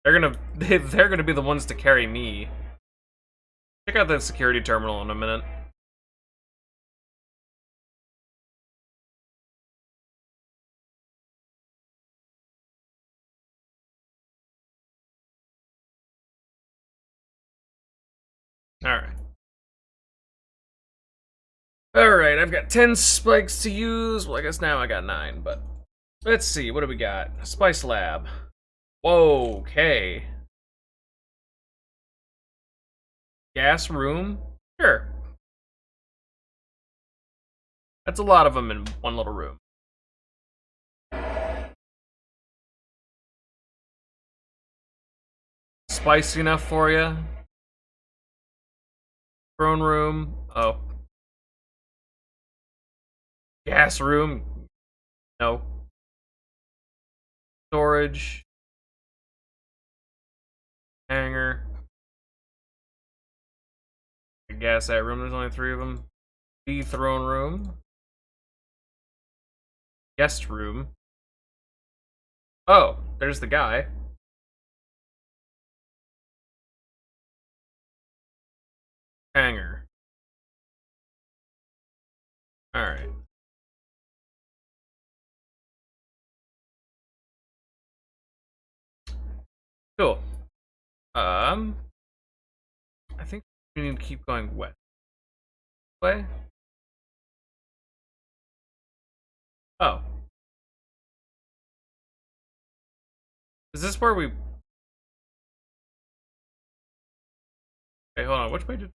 They're gonna be the ones to carry me. Check out the security terminal in a minute. Alright. Alright, I've got 10 spikes to use. Well, I guess now I got 9, but let's see, what do we got? Spice Lab. Whoa, okay. Gas room? Sure. That's a lot of them in one little room. Spicy enough for you? Throne room? Oh. Gas room? No. Storage? Hangar? I guess that room, there's only 3 of them. The throne room? Guest room? Oh, there's the guy. Hangar. Alright. Cool. I think we need to keep going west. Way? Oh. Is this where we... Hey, hold on, which way did...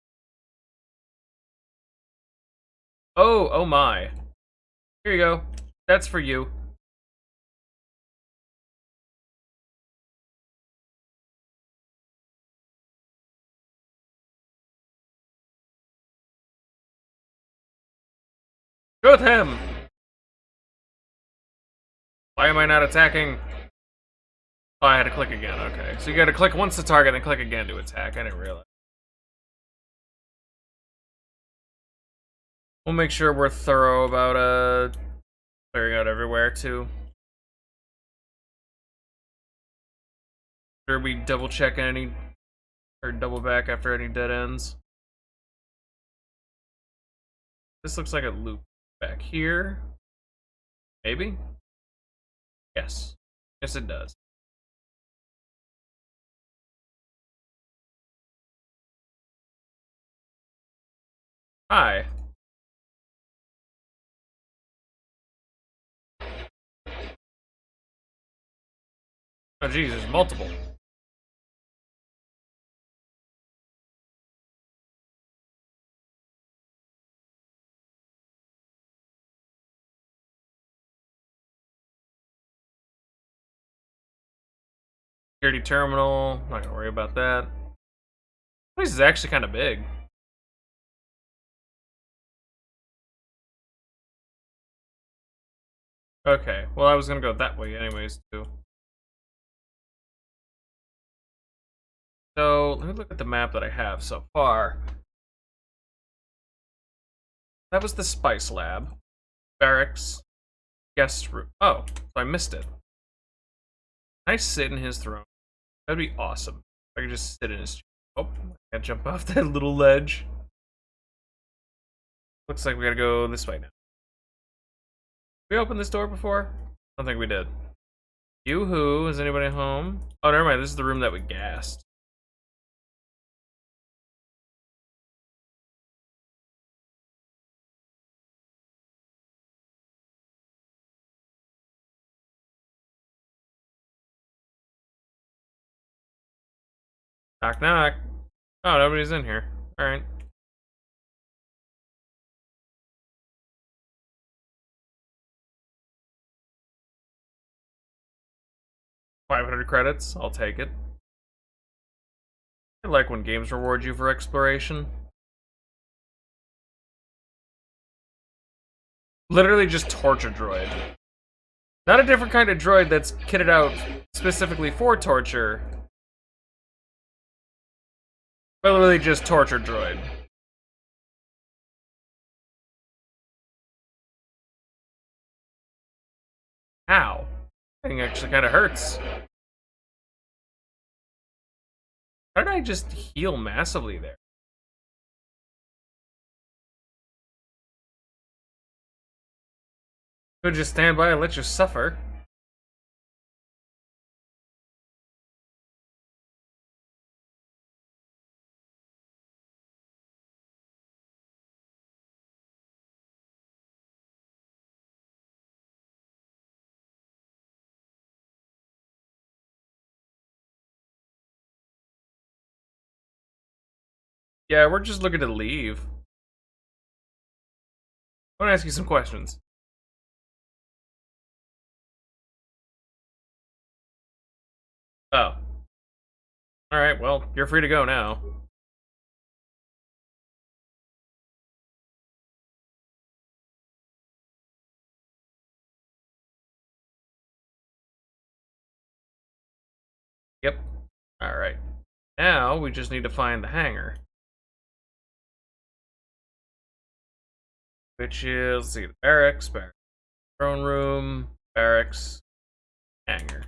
Oh, oh my. Here you go. That's for you. Shoot him! Why am I not attacking? Oh, I had to click again, okay. So you gotta click once to target, then click again to attack. I didn't realize. We'll make sure we're thorough about, clearing out everywhere, too. Sure we double check any... or double back after any dead ends. This looks like a loop back here. Maybe? Yes. Yes, it does. Hi. Oh, geez, there's multiple. Security terminal. Not gonna worry about that. This place is actually kind of big. Okay, well, I was gonna go that way anyways, too. So, let me look at the map that I have so far. That was the Spice Lab. Barracks. Guest room. Oh, so I missed it. Can I sit in his throne? That'd be awesome. If I could just sit in his chair. Oh, I can't jump off that little ledge. Looks like we gotta go this way now. We opened this door before? I don't think we did. Yoo-hoo, is anybody home? Oh, never mind, this is the room that we gassed. Knock, knock. Oh, nobody's in here. Alright. $500 credits, I'll take it. I like when games reward you for exploration. Literally just torture droid. Not a different kind of droid that's kitted out specifically for torture. But literally just torture droid. Ow. That thing actually kind of hurts. How did I just heal massively there? Could just stand by and let you suffer. Yeah, we're just looking to leave. I want to ask you some questions. Oh. Alright, well, you're free to go now. Yep. Alright. Now, we just need to find the hangar. Which is, let's see, the barracks, throne room, barracks, hangar.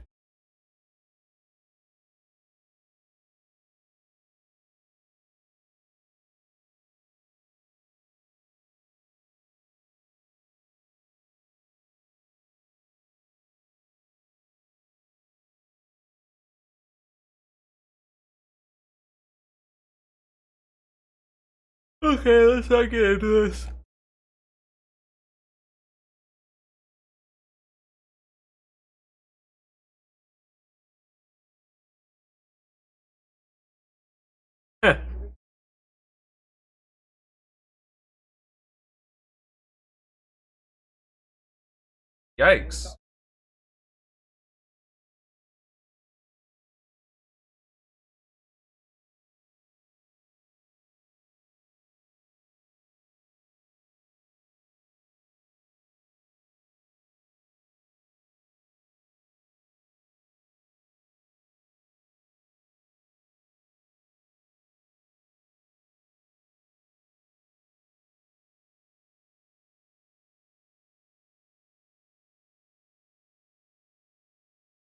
Okay, let's not get into this. Yikes.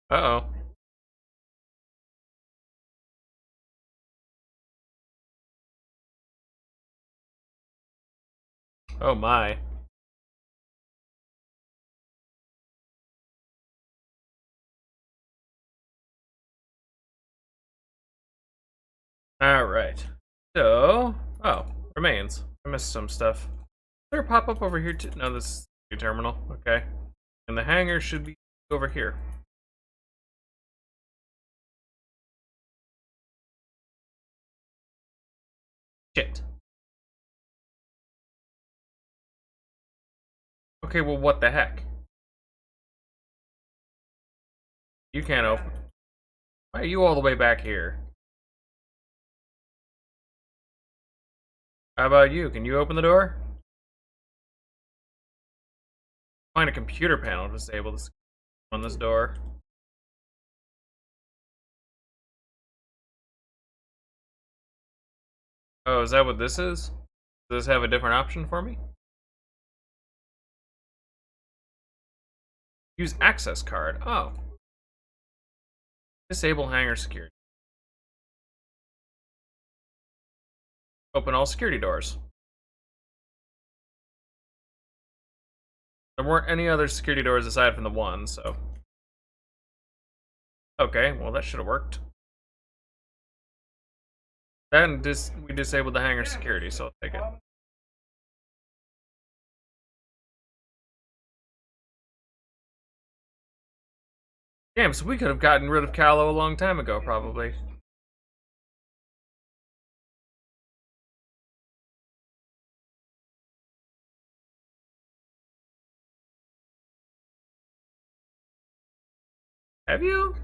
Uh-oh. Oh my. Alright. So, oh, remains. I missed some stuff. Is there a pop-up over here too? No, this is the terminal. Okay. And the hangar should be over here. Shit. Okay, well, what the heck? You can't open. Why are you all the way back here? How about you? Can you open the door? Find a computer panel to disable this on this door. Oh, is that what this is? Does this have a different option for me? Use access card. Oh. Disable hangar security. Open all security doors. There weren't any other security doors aside from the one, so. Okay, well that should have worked. Then we disabled the hangar security, so I'll take it. Damn, so we could have gotten rid of Callow a long time ago, probably. Have you?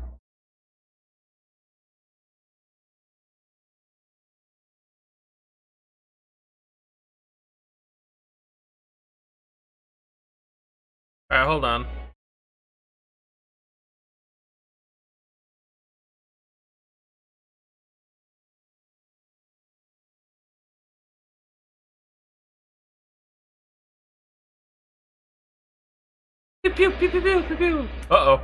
Alright, hold on. Pew pew pew pew pew pew pew. Uh-oh.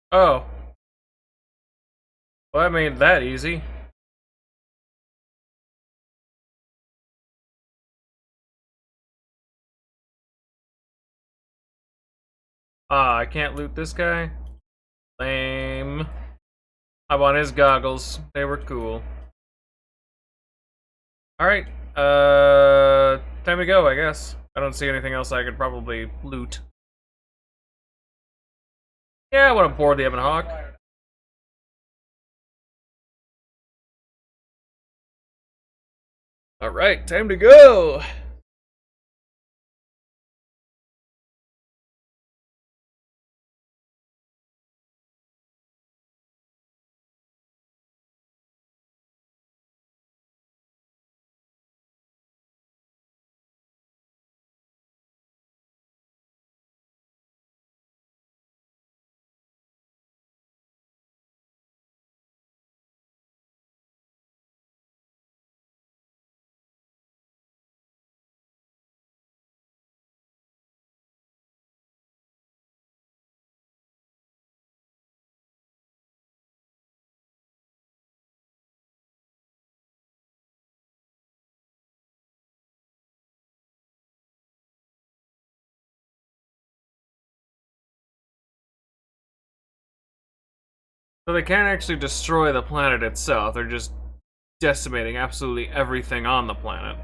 Oh. Well, that made that easy. Ah, I can't loot this guy? Lame. I want his goggles. They were cool. Alright, time to go, I guess. I don't see anything else I could probably loot. Yeah, I want to board the Ebon Hawk. Alright, time to go! So they can't actually destroy the planet itself, they're just decimating absolutely everything on the planet.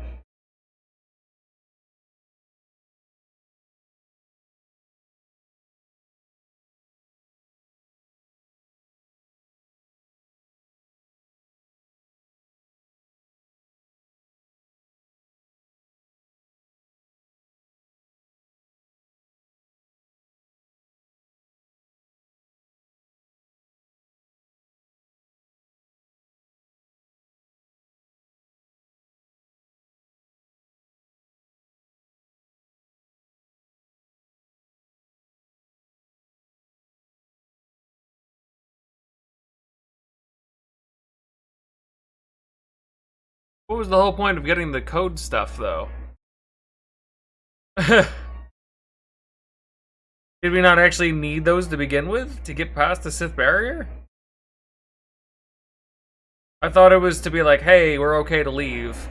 What was the whole point of getting the code stuff, though? Did we not actually need those to begin with, to get past the Sith barrier? I thought it was to be like, hey, we're okay to leave.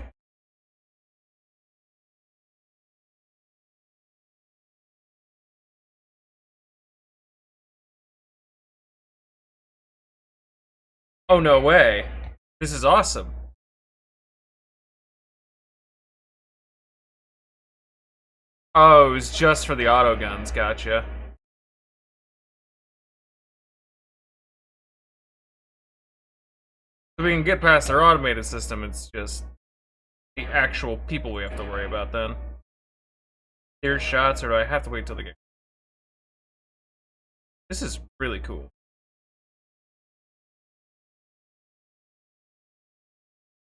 Oh, no way. This is awesome. Oh, it was just for the auto guns, gotcha. If we can get past their automated system, it's just the actual people we have to worry about then. Clear shots, or do I have to wait till they get... This is really cool.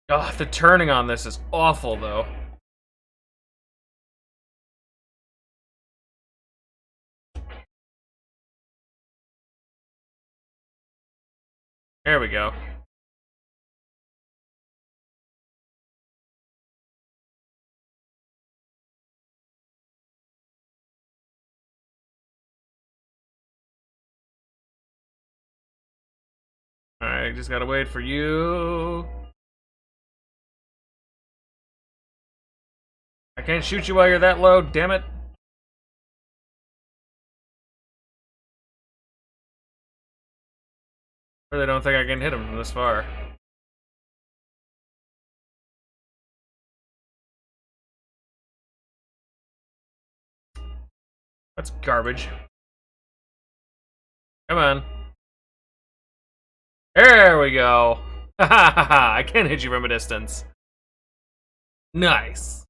Oh, the turning on this is awful, though. There we go. I just gotta wait for you. I can't shoot you while you're that low, damn it. Really don't think I can hit him from this far. That's garbage. Come on. There we go. Ha ha ha! I can hit you from a distance. Nice.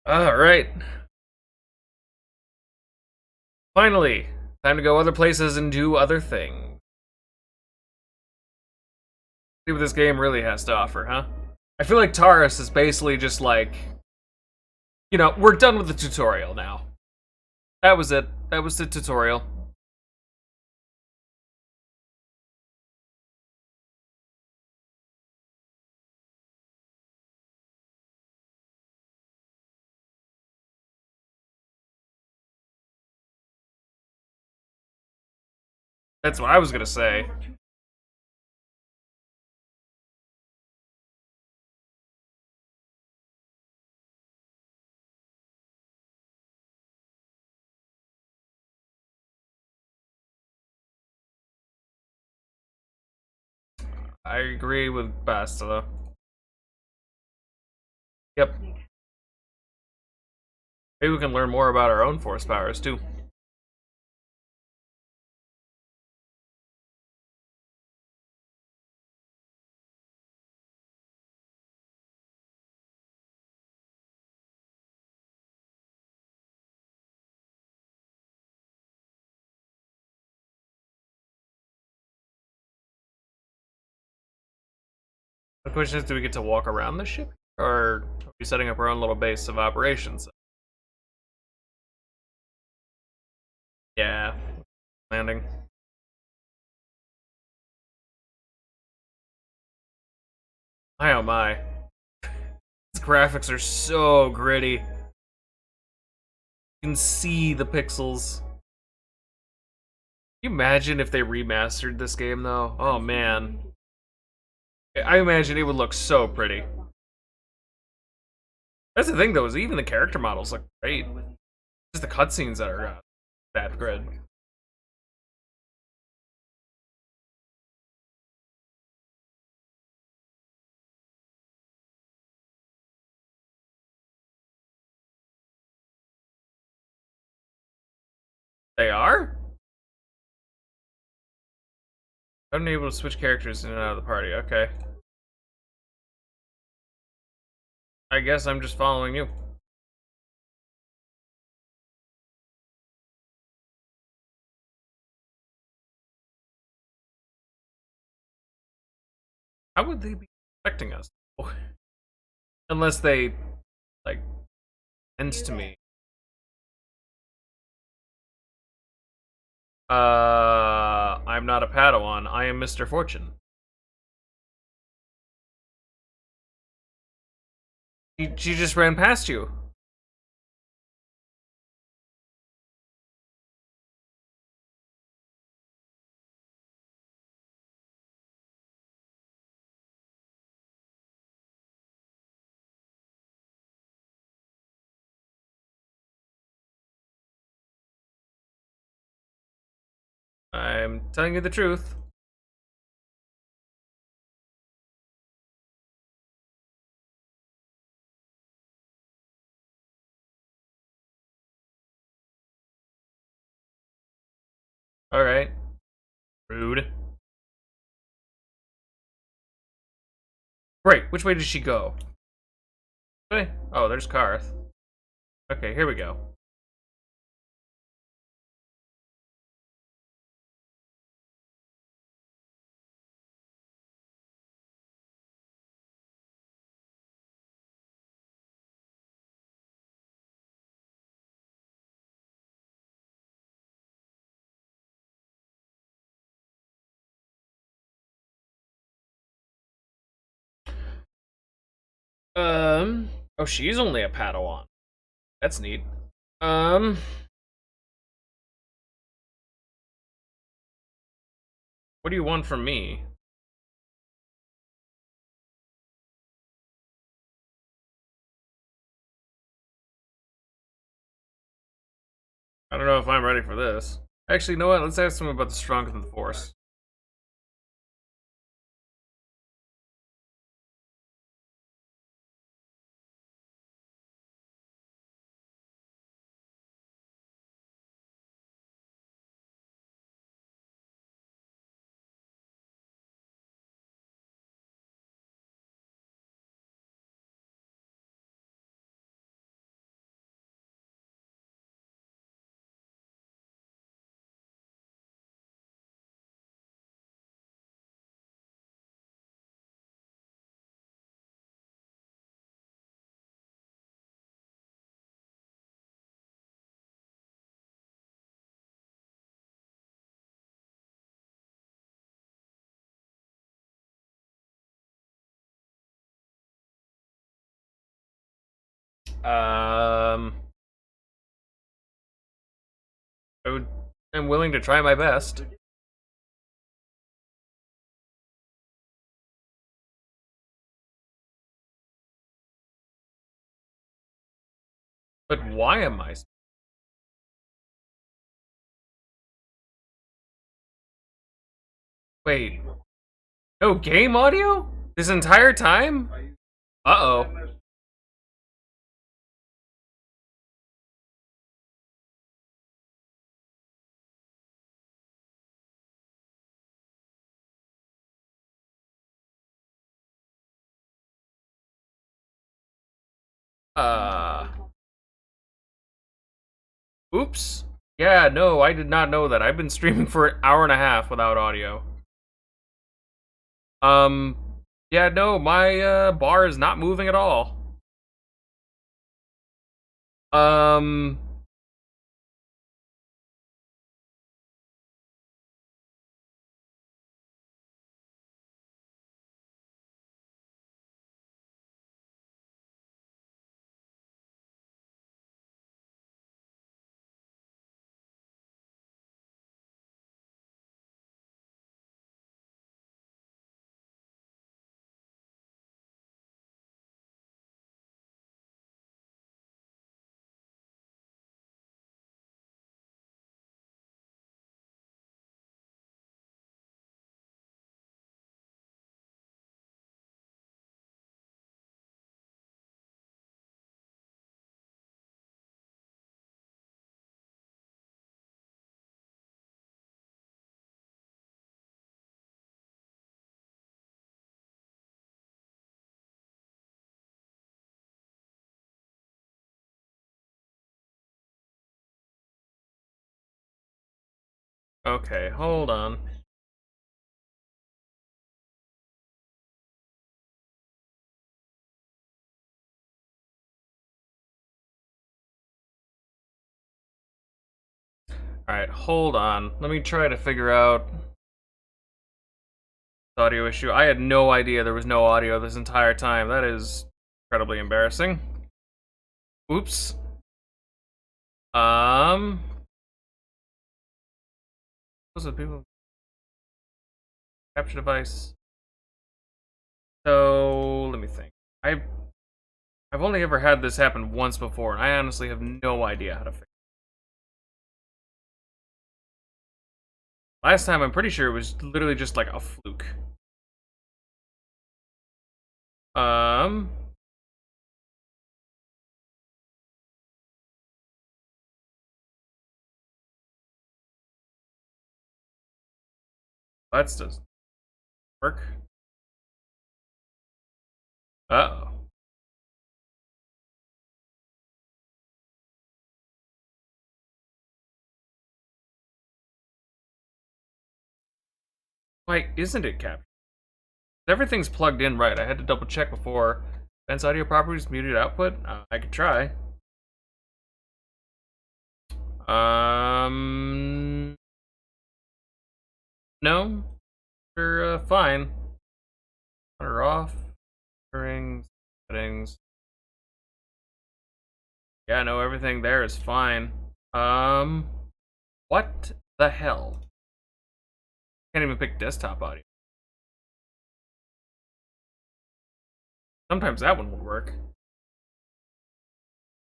Alright. Finally, time to go other places and do other things. See what this game really has to offer, huh? I feel like Taurus is basically just like, you know, we're done with the tutorial now. That was it. That was the tutorial. That's what I was gonna say. I agree with Basta. Yep. Maybe we can learn more about our own force powers, too. The question is, do we get to walk around the ship? Or are we setting up our own little base of operations? Yeah. Landing. My oh my. These graphics are so gritty. You can see the pixels. Can you imagine if they remastered this game, though? Oh, man. I imagine it would look so pretty. That's the thing, though, is even the character models look great. Just the cutscenes that are that good. They are? I'm able to switch characters in and out of the party, okay. I guess I'm just following you. How would they be expecting us? Unless they, like, sense to me. I'm not a Padawan. I am Mr. Fortune. She just ran past you. I'm telling you the truth. Alright. Rude. Great, which way did she go? Okay. Oh, there's Karth. Okay, here we go. Oh, she's only a Padawan. That's neat. What do you want from me? I don't know if I'm ready for this. Actually, you know what? Let's ask him about the strength of the Force. Um, I'm willing to try my best. But why am I? Wait, no game audio? This entire time? Uh-oh. Uh, oops. Yeah, no, I did not know that. I've been streaming for an hour and a half without audio. Um, yeah, no, my bar is not moving at all. Um, okay, hold on. Alright, hold on. Let me try to figure out the audio issue. I had no idea there was no audio this entire time. That is incredibly embarrassing. Oops. What's the people? Capture device. So, let me think. I've only ever had this happen once before, and I honestly have no idea how to fix it. Last time, I'm pretty sure it was literally just like a fluke. Um, that doesn't work. Uh-oh. Why isn't it captured? Everything's plugged in right. I had to double check before. Fence audio properties, muted output. I could try. Um, no, they're fine. Turn her off. Settings. Yeah, no, everything there is fine. What the hell? Can't even pick desktop audio. Sometimes that one would work.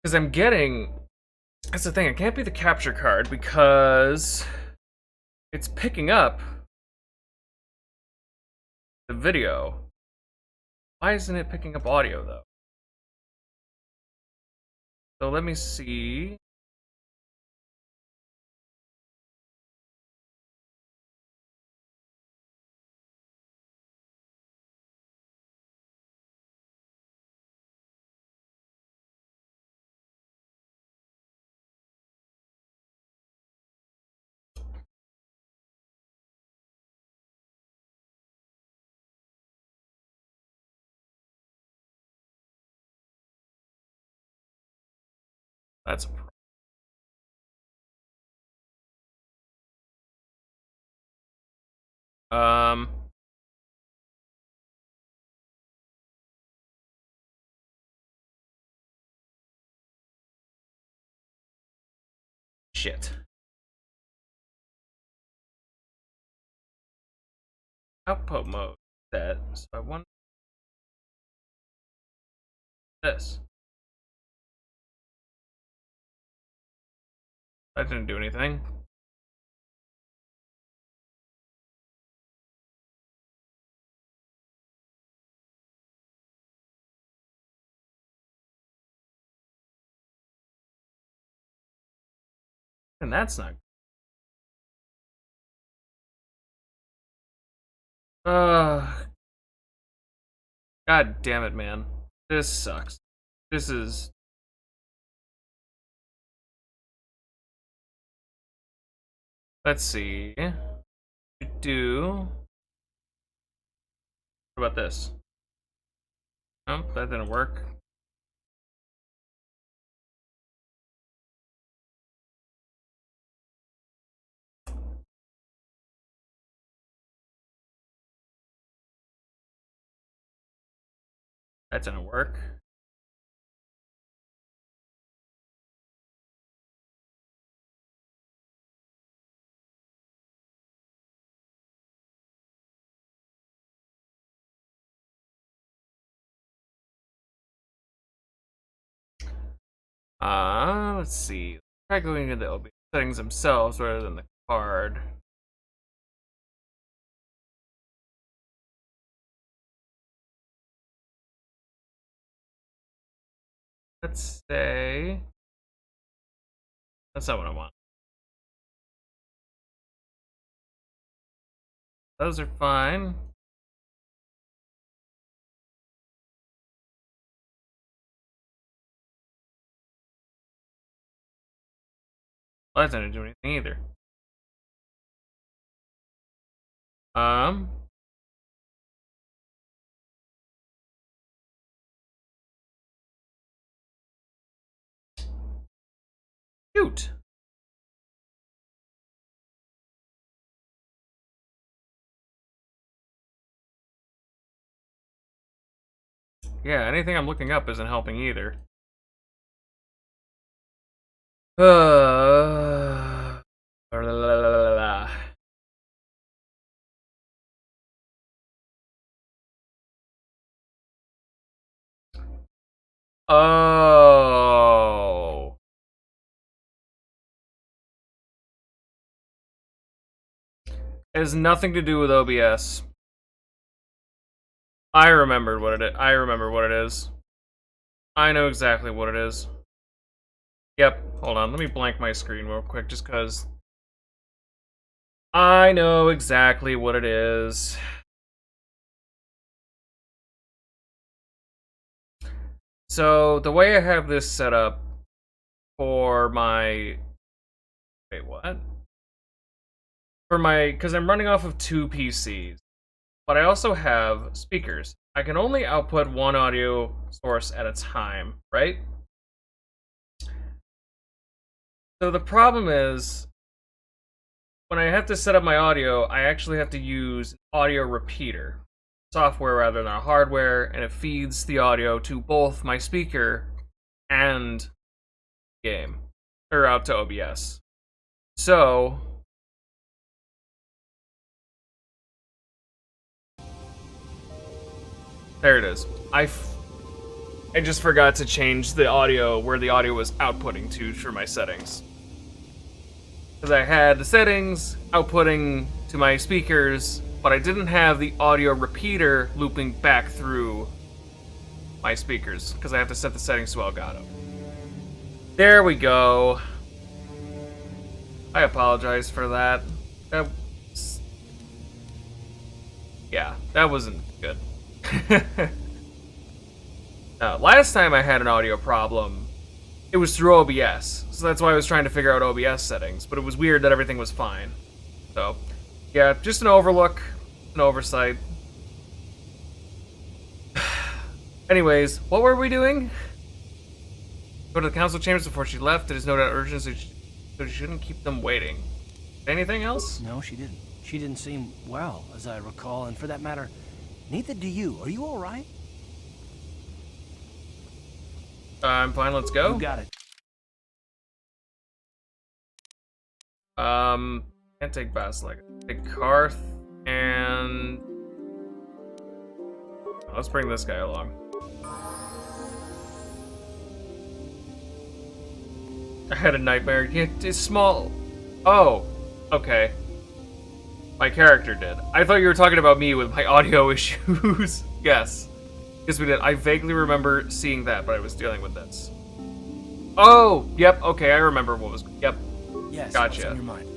Because I'm getting... That's the thing, it can't be the capture card because it's picking up the video. Why isn't it picking up audio, though? So let me see. That's a problem. Shit. Output mode set. So I want this. That didn't do anything. And that's not. God damn it, man. This sucks. This is. Let's see. What about this? Oh, that didn't work. That didn't work. Let's see. Try going into the OBS settings themselves rather than the card. Let's say. That's not what I want. Those are fine. Well, that didn't do anything either. Shoot. Yeah, anything I'm looking up isn't helping either. Oh. It has nothing to do with OBS. I remember what it is. I remember what it is. I know exactly what it is. Yep. Hold on. Let me blank my screen real quick just because I know exactly what it is. So, the way I have this set up for my... Wait, what? For my... Because I'm running off of 2 PCs. But I also have speakers. I can only output one audio source at a time, right? So the problem is, when I have to set up my audio, I actually have to use an audio repeater. Software rather than a hardware, and it feeds the audio to both my speaker and game. Or out to OBS. So, There it is. I just forgot to change the audio where the audio was outputting to for my settings. Because I had the settings outputting to my speakers, but I didn't have the audio repeater looping back through my speakers, because I have to set the settings to Elgato. There we go. I apologize for that. Yeah, that wasn't good. Last time I had an audio problem, it was through OBS, so that's why I was trying to figure out OBS settings, but it was weird that everything was fine. So, yeah, just an overlook, an oversight. Anyways, what were we doing? Go to the council chambers before she left. It is no doubt urgent, so she shouldn't keep them waiting. Anything else? No, she didn't. She didn't seem well, as I recall, and for that matter, neither do you. Are you all right? I'm fine, let's go. You got it. Can't take Basilisk. Take Karth, and... let's bring this guy along. I had a nightmare. It's small. Oh, okay. My character did. I thought you were talking about me with my audio issues. Yes. Yes, we did. I vaguely remember seeing that, but I was dealing with this. Oh, yep. Okay, I remember what was... Yep. Yes, gotcha. what's on your mind?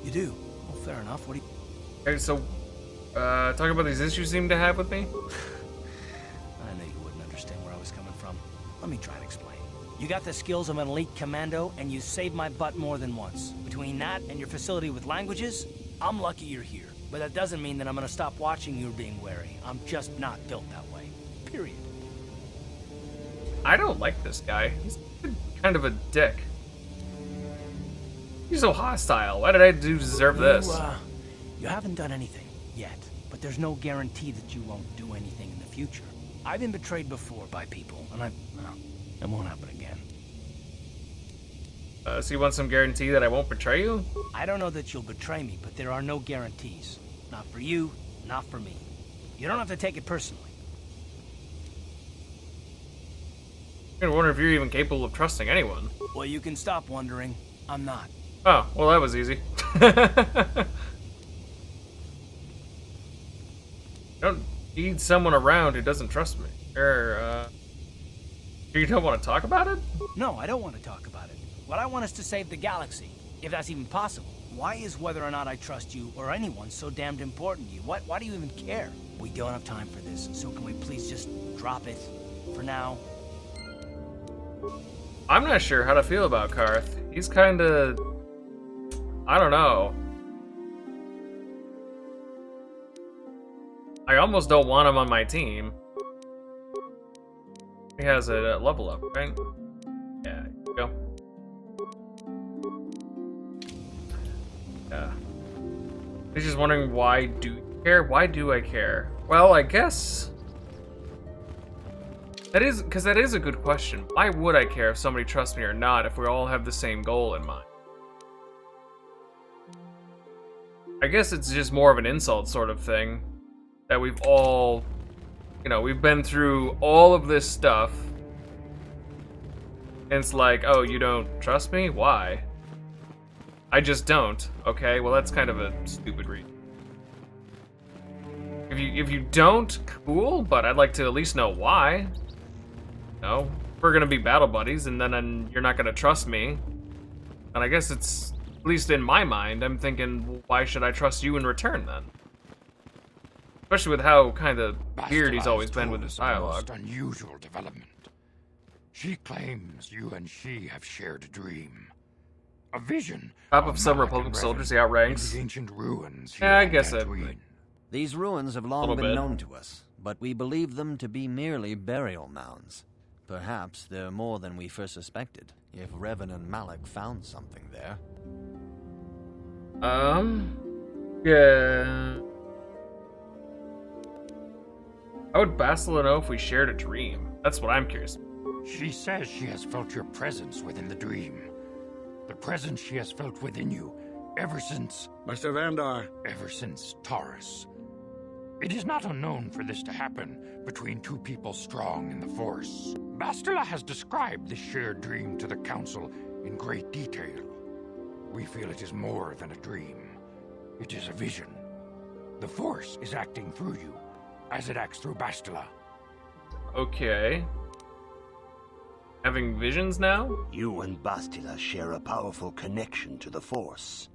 You do? Well, fair enough. What do you... Okay, so, talk about these issues you seem to have with me. I knew you wouldn't understand where I was coming from. Let me try and explain. You got the skills of an elite commando, and you saved my butt more than once. Between that and your facility with languages, I'm lucky you're here. But that doesn't mean that I'm gonna stop watching you being wary. I'm just not built that way. Period. I don't like this guy. He's kind of a dick. He's so hostile. Why did I deserve this? You haven't done anything yet, but there's no guarantee that you won't do anything in the future. I've been betrayed before by people, and it won't happen again. So you want some guarantee that I won't betray you? I don't know that you'll betray me, but there are no guarantees. Not for you, not for me. You don't have to take it personally. I'm gonna wonder if you're even capable of trusting anyone. Well, you can stop wondering. I'm not. Oh, well that was easy. Don't need someone around who doesn't trust me. You don't want to talk about it? No, I don't want to talk about it. What I want is to save the galaxy, if that's even possible. Why is whether or not I trust you or anyone so damned important to you? Why do you even care? We don't have time for this, so can we please just drop it for now? I'm not sure how to feel about Karth. He's kinda... I don't know. I almost don't want him on my team. He has a level up, right? Yeah, go. Yeah. He's just wondering, why do you care? Why do I care? Well, I guess... that is a good question. Why would I care if somebody trusts me or not if we all have the same goal in mind? I guess it's just more of an insult sort of thing. That we've all... you know, we've been through all of this stuff. And it's like, oh, you don't trust me? Why? I just don't. Okay, well that's kind of a stupid reason. If you don't, cool, but I'd like to at least know why. No, we're gonna be battle buddies, and then you're not gonna trust me. And I guess it's, at least in my mind, I'm thinking, why should I trust you in return then? Especially with how kind of weird he's always been with his dialogue. Most unusual development. She claims you and she have shared a dream, a vision. Top of some Republic soldiers, he outranks. The ancient ruins. Yeah, I guess it. These ruins have long been known to us, but we believe them to be merely burial mounds. Perhaps they're more than we first suspected, if Revan and Malak found something there. Yeah. How would Bastila know if we shared a dream? That's what I'm curious about. She says she has felt your presence within the dream. The presence she has felt within you ever since... Master Vandar. Ever since Taurus. It is not unknown for this to happen between two people strong in the Force. Bastila has described this shared dream to the Council in great detail. We feel it is more than a dream. It is a vision. The Force is acting through you, as it acts through Bastila. Okay. Having visions now? You and Bastila share a powerful connection to the Force,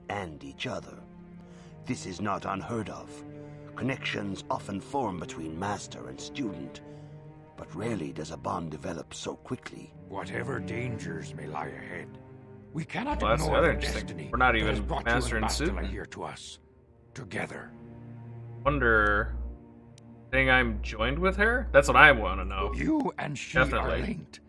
and each other. This is not unheard of. Connections often form between master and student, but rarely does a bond develop so quickly. Whatever dangers may lie ahead, we cannot Well, that's the ignore other the interesting. destiny We're not that has even brought master you and and Bastila student. here to us, together. Wonder. Saying I'm joined with her? That's what I want to know. You and she Definitely. are linked,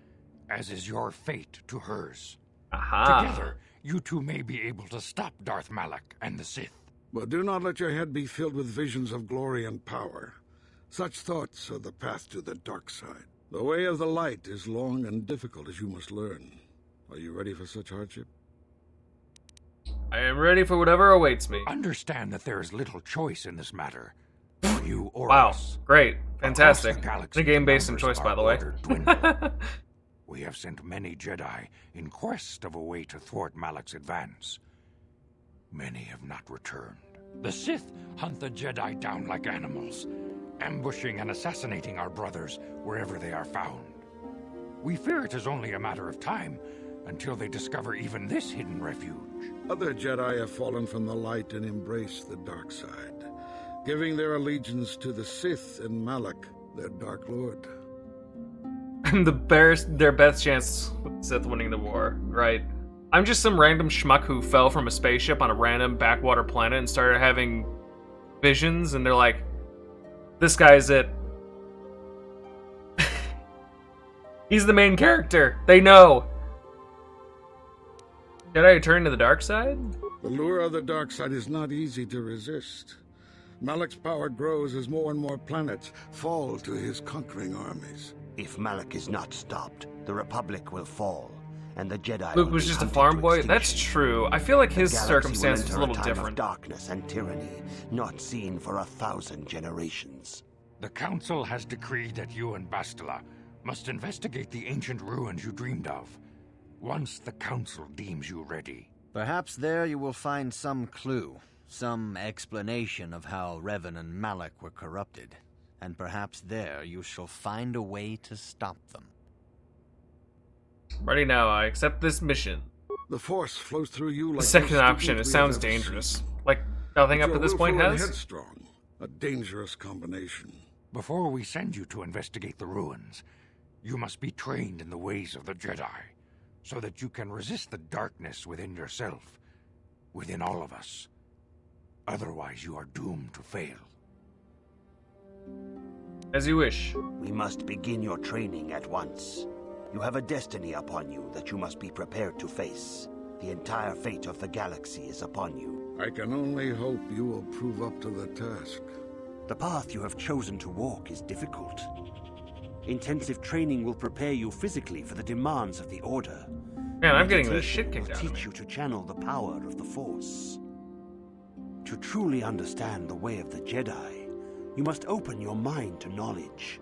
as is your fate to hers. Aha. Together, you two may be able to stop Darth Malak and the Sith. But do not let your head be filled with visions of glory and power. Such thoughts are the path to the dark side. The way of the light is long and difficult, as you must learn. Are you ready for such hardship? I am ready for whatever awaits me. Understand that there is little choice in this matter, for you or Wow. us. Great. Fantastic. Across the It's galaxy, a game based on numbers choice, of by our the way. order dwindle. We have sent many Jedi in quest of a way to thwart Malak's advance. Many have not returned. The Sith hunt the Jedi down like animals, ambushing and assassinating our brothers wherever they are found. We fear it is only a matter of time until they discover even this hidden refuge. Other Jedi have fallen from the light and embraced the dark side, giving their allegiance to the Sith and Malak, their Dark Lord. Their best chance with Sith winning the war, right? I'm just some random schmuck who fell from a spaceship on a random backwater planet and started having visions, and they're like, this guy's it. He's the main character. They know. Jedi turn to the dark side? The lure of the dark side is not easy to resist. Malak's power grows as more and more planets fall to his conquering armies. If Malak is not stopped, the Republic will fall, and the Jedi Luke will was be just a hunted farm to boy? extinction. That's true. I feel like The his galaxy will circumstance was a enter little time different. of darkness and tyranny, not seen for 1,000 generations. The Council has decreed that you and Bastila must investigate the ancient ruins you dreamed of, once the Council deems you ready. Perhaps there you will find some clue, some explanation of how Revan and Malak were corrupted, and perhaps there you shall find a way to stop them. Ready now, I accept this mission. The Force flows through you like The second no option, student it we sounds have ever dangerous. seen. Like nothing up But to this you're point willful and has? headstrong, a dangerous combination. Before we send you to investigate the ruins, you must be trained in the ways of the Jedi, so that you can resist the darkness within yourself, within all of us. Otherwise, you are doomed to fail. As you wish. We must begin your training at once. You have a destiny upon you that you must be prepared to face. The entire fate of the galaxy is upon you. I can only hope you will prove up to the task. The path you have chosen to walk is difficult. Intensive training will prepare you physically for the demands of the Order. Man, I'm getting the Meditation shit kicked will out of teach me. you to channel the power of the Force. To truly understand the way of the Jedi, you must open your mind to knowledge.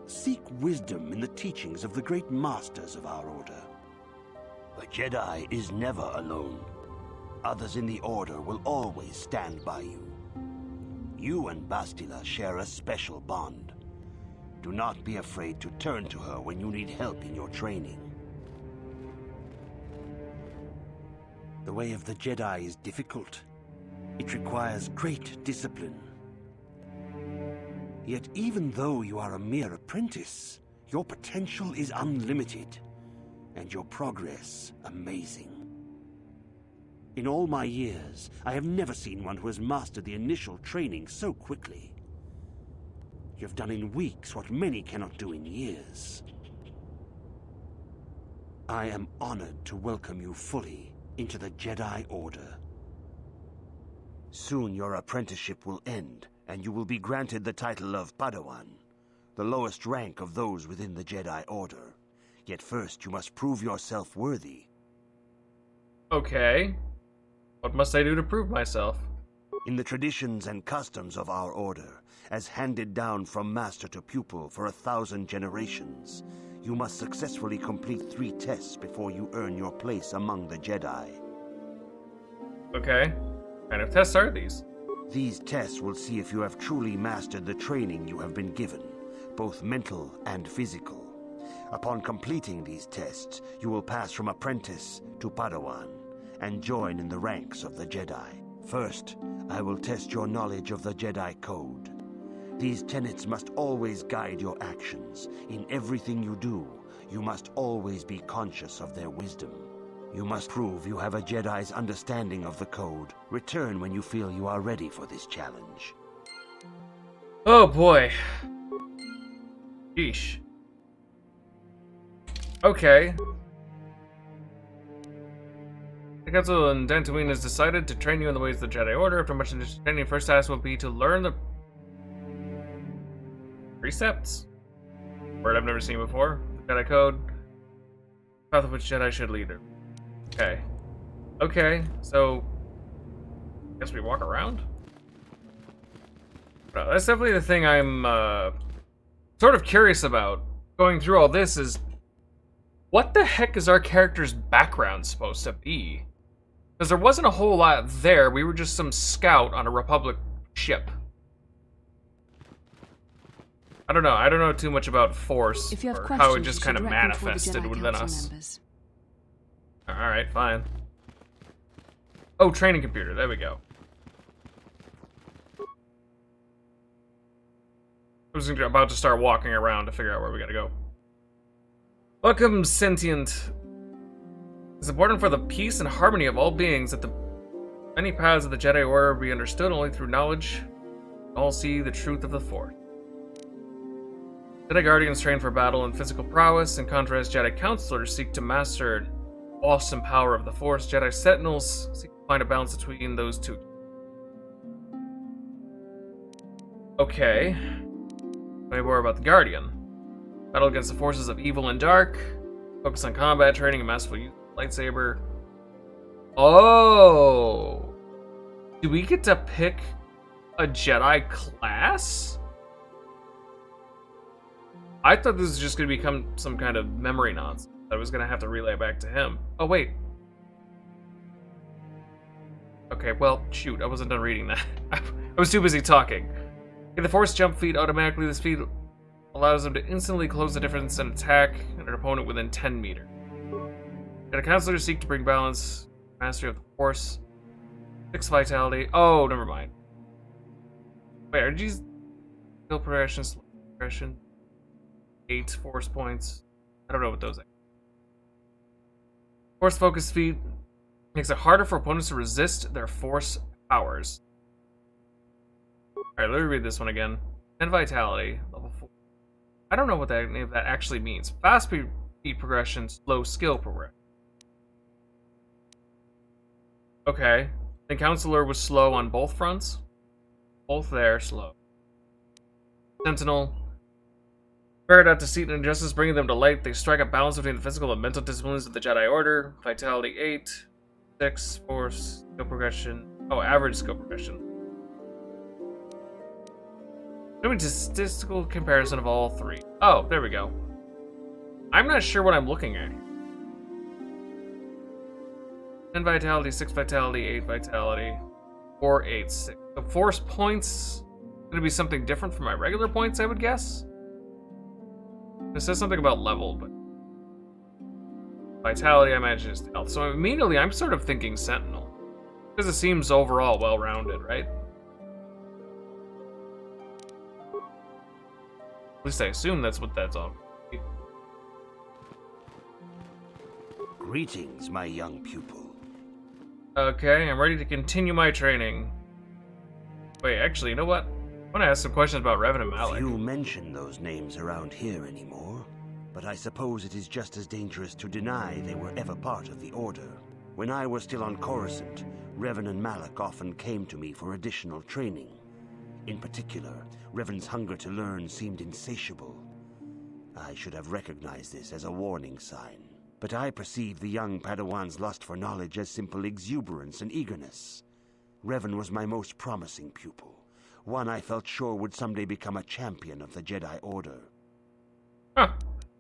Seek wisdom in the teachings of the great masters of our Order. A Jedi is never alone. Others in the Order will always stand by you. You and Bastila share a special bond. Do not be afraid to turn to her when you need help in your training. The way of the Jedi is difficult. It requires great discipline. Yet even though you are a mere apprentice, your potential is unlimited, and your progress amazing. In all my years, I have never seen one who has mastered the initial training so quickly. You have done in weeks what many cannot do in years. I am honored to welcome you fully into the Jedi Order. Soon your apprenticeship will end, and you will be granted the title of Padawan, the lowest rank of those within the Jedi Order. Yet first you must prove yourself worthy. Okay. What must I do to prove myself? In the traditions and customs of our order, as handed down from master to pupil for 1,000 generations, you must successfully complete 3 tests before you earn your place among the Jedi. Okay. What kind of tests are these? These tests will see if you have truly mastered the training you have been given, both mental and physical. Upon completing these tests, you will pass from apprentice to Padawan and join in the ranks of the Jedi. First, I will test your knowledge of the Jedi Code. These tenets must always guide your actions. In everything you do, you must always be conscious of their wisdom. You must prove you have a Jedi's understanding of the Code. Return when you feel you are ready for this challenge. Oh boy. Yeesh. Okay. The Council in Dantooine has decided to train you in the ways of the Jedi Order. After much training, first task will be to learn the precepts. Word I've never seen before. The Jedi Code. Path of which Jedi should lead her. Okay. Okay, so I guess we walk around? That's definitely the thing I'm sort of curious about going through all this is what the heck is our character's background supposed to be? Because there wasn't a whole lot there. We were just some scout on a Republic ship. I don't know. I don't know too much about Force If you have or questions, how it just you kind of should direct them toward the manifested Jedi within Council us. members. Alright, fine. Oh, training computer. There we go. I was about to start walking around to figure out where we gotta go. Welcome, sentient. It's important for the peace and harmony of all beings that the many paths of the Jedi Order be understood only through knowledge. All see the truth of the Force. Jedi Guardians train for battle and physical prowess. In contrast, Jedi Counselors seek to master an awesome power of the Force. Jedi Sentinels seek to find a balance between those two. Okay. Tell me more about the Guardian. Battle against the forces of evil and dark. Focus on combat training and masterful use of the lightsaber. Oh! Do we get to pick a Jedi class? I thought this was just going to become some kind of memory nonsense. I was going to have to relay it back to him. Oh, wait. Okay, well, shoot. I wasn't done reading that. I was too busy talking. Get the Force jump feat automatically. This feat allows them to instantly close the difference and attack an opponent within 10 meters. Jedi Counselors seek to bring balance, mastery of the Force, 6 vitality. Oh, never mind. Wait, are these skill progression, slow progression, 8 Force points? I don't know what those are. Force focus feat makes it harder for opponents to resist their Force powers. Alright, let me read this one again. 10 vitality, level 4. I don't know what any of that actually means. Fast speed progression, slow skill progression. Okay. The Counselor was slow on both fronts. Both there, slow. Sentinel. Ferret out deceit and injustice, bringing them to light. They strike a balance between the physical and mental disciplines of the Jedi Order. Vitality 8. 6. Force. Skill progression. Oh, average skill progression. Doing statistical comparison of all 3. Oh, there we go. I'm not sure what I'm looking at. 10 vitality, 6 vitality, 8 vitality, 4, 8, 6. The Force points gonna be something different from my regular points, I would guess. It says something about level, but vitality, I imagine, is health. So immediately, I'm sort of thinking Sentinel, because it seems overall well-rounded, right? At least I assume that's what that's all. Greetings, my young pupil. Okay, I'm ready to continue my training. Wait, actually, you know what? I want to ask some questions about Revan and Malak. Few mention those names around here anymore, but I suppose it is just as dangerous to deny they were ever part of the Order. When I was still on Coruscant, Revan and Malak often came to me for additional training. In particular, Revan's hunger to learn seemed insatiable. I should have recognized this as a warning sign, but I perceived the young Padawan's lust for knowledge as simple exuberance and eagerness. Revan was my most promising pupil. One I felt sure would someday become a champion of the Jedi Order. Huh.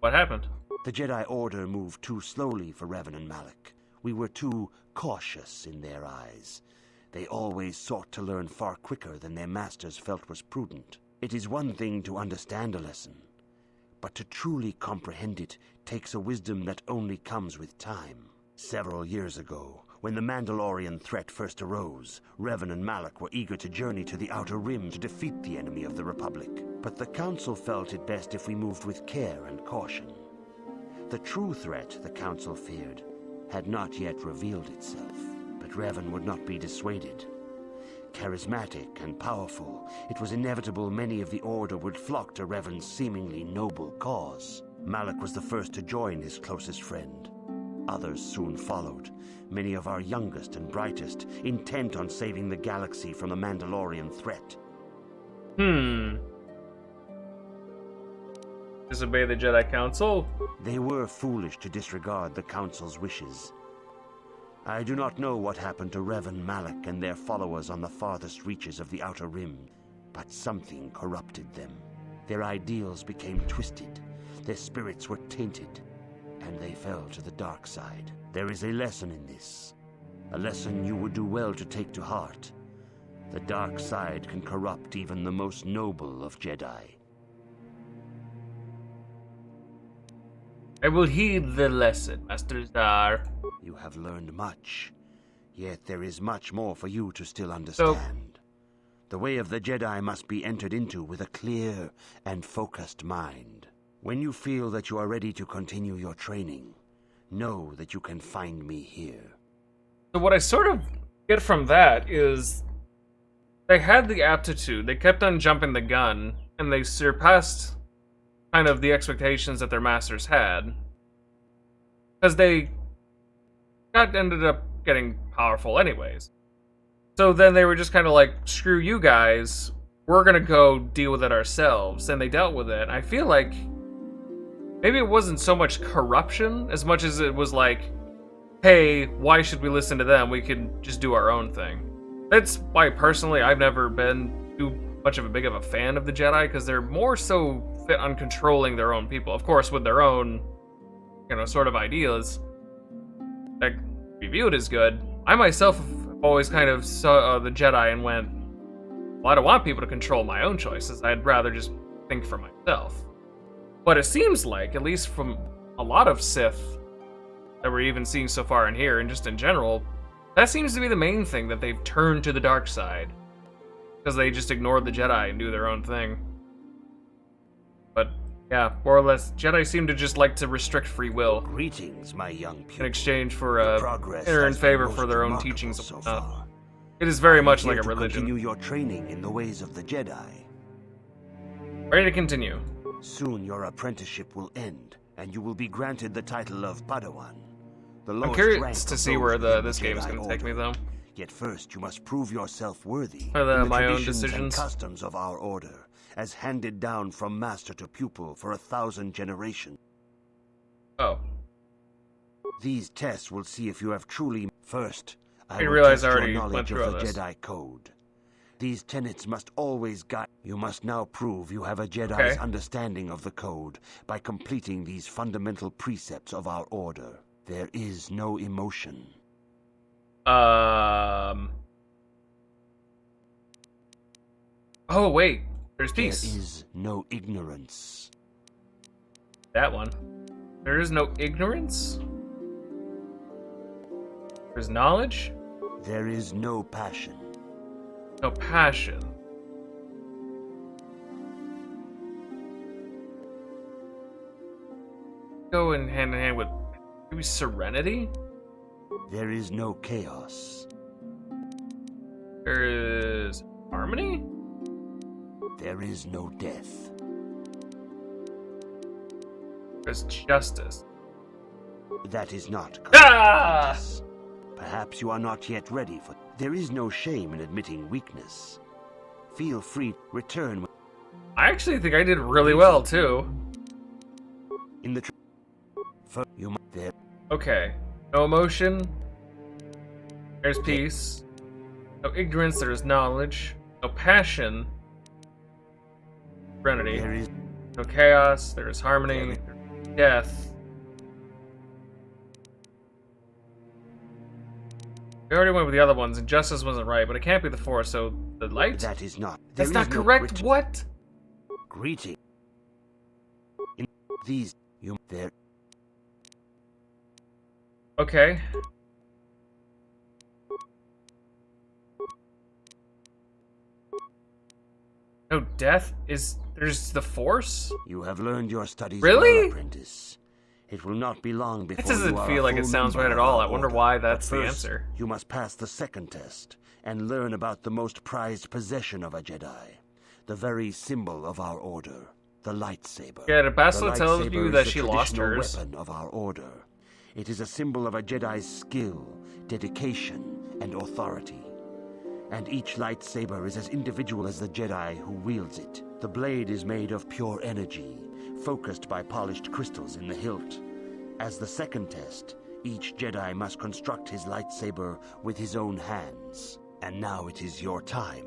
What happened? The Jedi Order moved too slowly for Revan and Malak. We were too cautious in their eyes. They always sought to learn far quicker than their masters felt was prudent. It is one thing to understand a lesson, but to truly comprehend it takes a wisdom that only comes with time. Several years ago, when the Mandalorian threat first arose, Revan and Malak were eager to journey to the Outer Rim to defeat the enemy of the Republic. But the Council felt it best if we moved with care and caution. The true threat the Council feared had not yet revealed itself, but Revan would not be dissuaded. Charismatic and powerful, it was inevitable many of the Order would flock to Revan's seemingly noble cause. Malak was the first to join his closest friend. Others soon followed, many of our youngest and brightest, intent on saving the galaxy from the Mandalorian threat. Disobey the Jedi Council? They were foolish to disregard the Council's wishes. I do not know what happened to Revan, Malak, and their followers on the farthest reaches of the Outer Rim, but something corrupted them. Their ideals became twisted, their spirits were tainted, and they fell to the dark side. There is a lesson in this, a lesson you would do well to take to heart. The dark side can corrupt even the most noble of Jedi. I will heed the lesson, Master Zar. You have learned much, yet there is much more for you to still understand. The way of the Jedi must be entered into with a clear and focused mind. When you feel that you are ready to continue your training, know that you can find me here. So what I sort of get from that is they had the aptitude, they kept on jumping the gun, and they surpassed kind of the expectations that their masters had. Because they ended up getting powerful anyways. So then they were just kind of like, screw you guys, we're gonna go deal with it ourselves. And they dealt with it. I feel like maybe it wasn't so much corruption as much as it was like, hey, why should we listen to them? We can just do our own thing. That's why personally I've never been too much of a big of a fan of the Jedi, because they're more so fit on controlling their own people. Of course, with their own, sort of ideas that be viewed as good. I myself have always kind of saw the Jedi and went, well, I don't want people to control my own choices. I'd rather just think for myself. But it seems like, at least from a lot of Sith that we're even seeing so far in here, and just in general, that seems to be the main thing, that they've turned to the dark side. Because they just ignored the Jedi and do their own thing. But, yeah, more or less, Jedi seem to just like to restrict free will. Greetings, my young pupil. In exchange for, progress enter in has been favor most for their own remarkable teachings and so whatnot. far. It is very I'm much here like a to religion. Continue your training in the ways of the Jedi. Ready to continue. Soon your apprenticeship will end, and you will be granted the title of Padawan. The I'm lowest rank curious to of see those where within this game is Jedi going to take me, Order. though. Yet first you must prove yourself worthy Are in the my own traditions and decisions? customs of our order, as handed down from master to pupil for 1,000 generations. Oh. These tests will see if you have truly... First, I didn't will realize test I your already knowledge went through of all the this. Jedi Code. These tenets must always guide... You must now prove you have a Jedi's Okay. understanding of the Code by completing these fundamental precepts of our order. There is no emotion. Oh, wait. There's There peace. is no ignorance. That one. There is no ignorance? There's knowledge? There is no passion. No passion. Go in hand with maybe serenity? There is no chaos. There is harmony? There is no death. There's justice. That is not Ah! justice. Perhaps you are not yet ready for... There is no shame in admitting weakness. Feel free to return I actually think I did really well, too. in the... You might... There... Okay. No emotion. There's peace. No ignorance, there is knowledge. No passion, serenity. There is No chaos, there is harmony. Death. We already went with the other ones, and justice wasn't right, but it can't be the Force, so the light? that is not. That's there not is no correct. written What? greeting. In these, you there. Okay. No death is there's the Force? You have learned your studies Really? well, apprentice. It will not be long before That doesn't you are feel a like it full sounds member right at of all. our I wonder order. why that's But the first, answer. You must pass the second test and learn about the most prized possession of a Jedi, the very symbol of our order, the lightsaber. Yeah, did Bastila The tell lightsaber you is that the she lost traditional hers? weapon of our order. It is a symbol of a Jedi's skill, dedication, and authority. And each lightsaber is as individual as the Jedi who wields it. The blade is made of pure energy, focused by polished crystals in the hilt. As the second test, each Jedi must construct his lightsaber with his own hands. And now it is your time.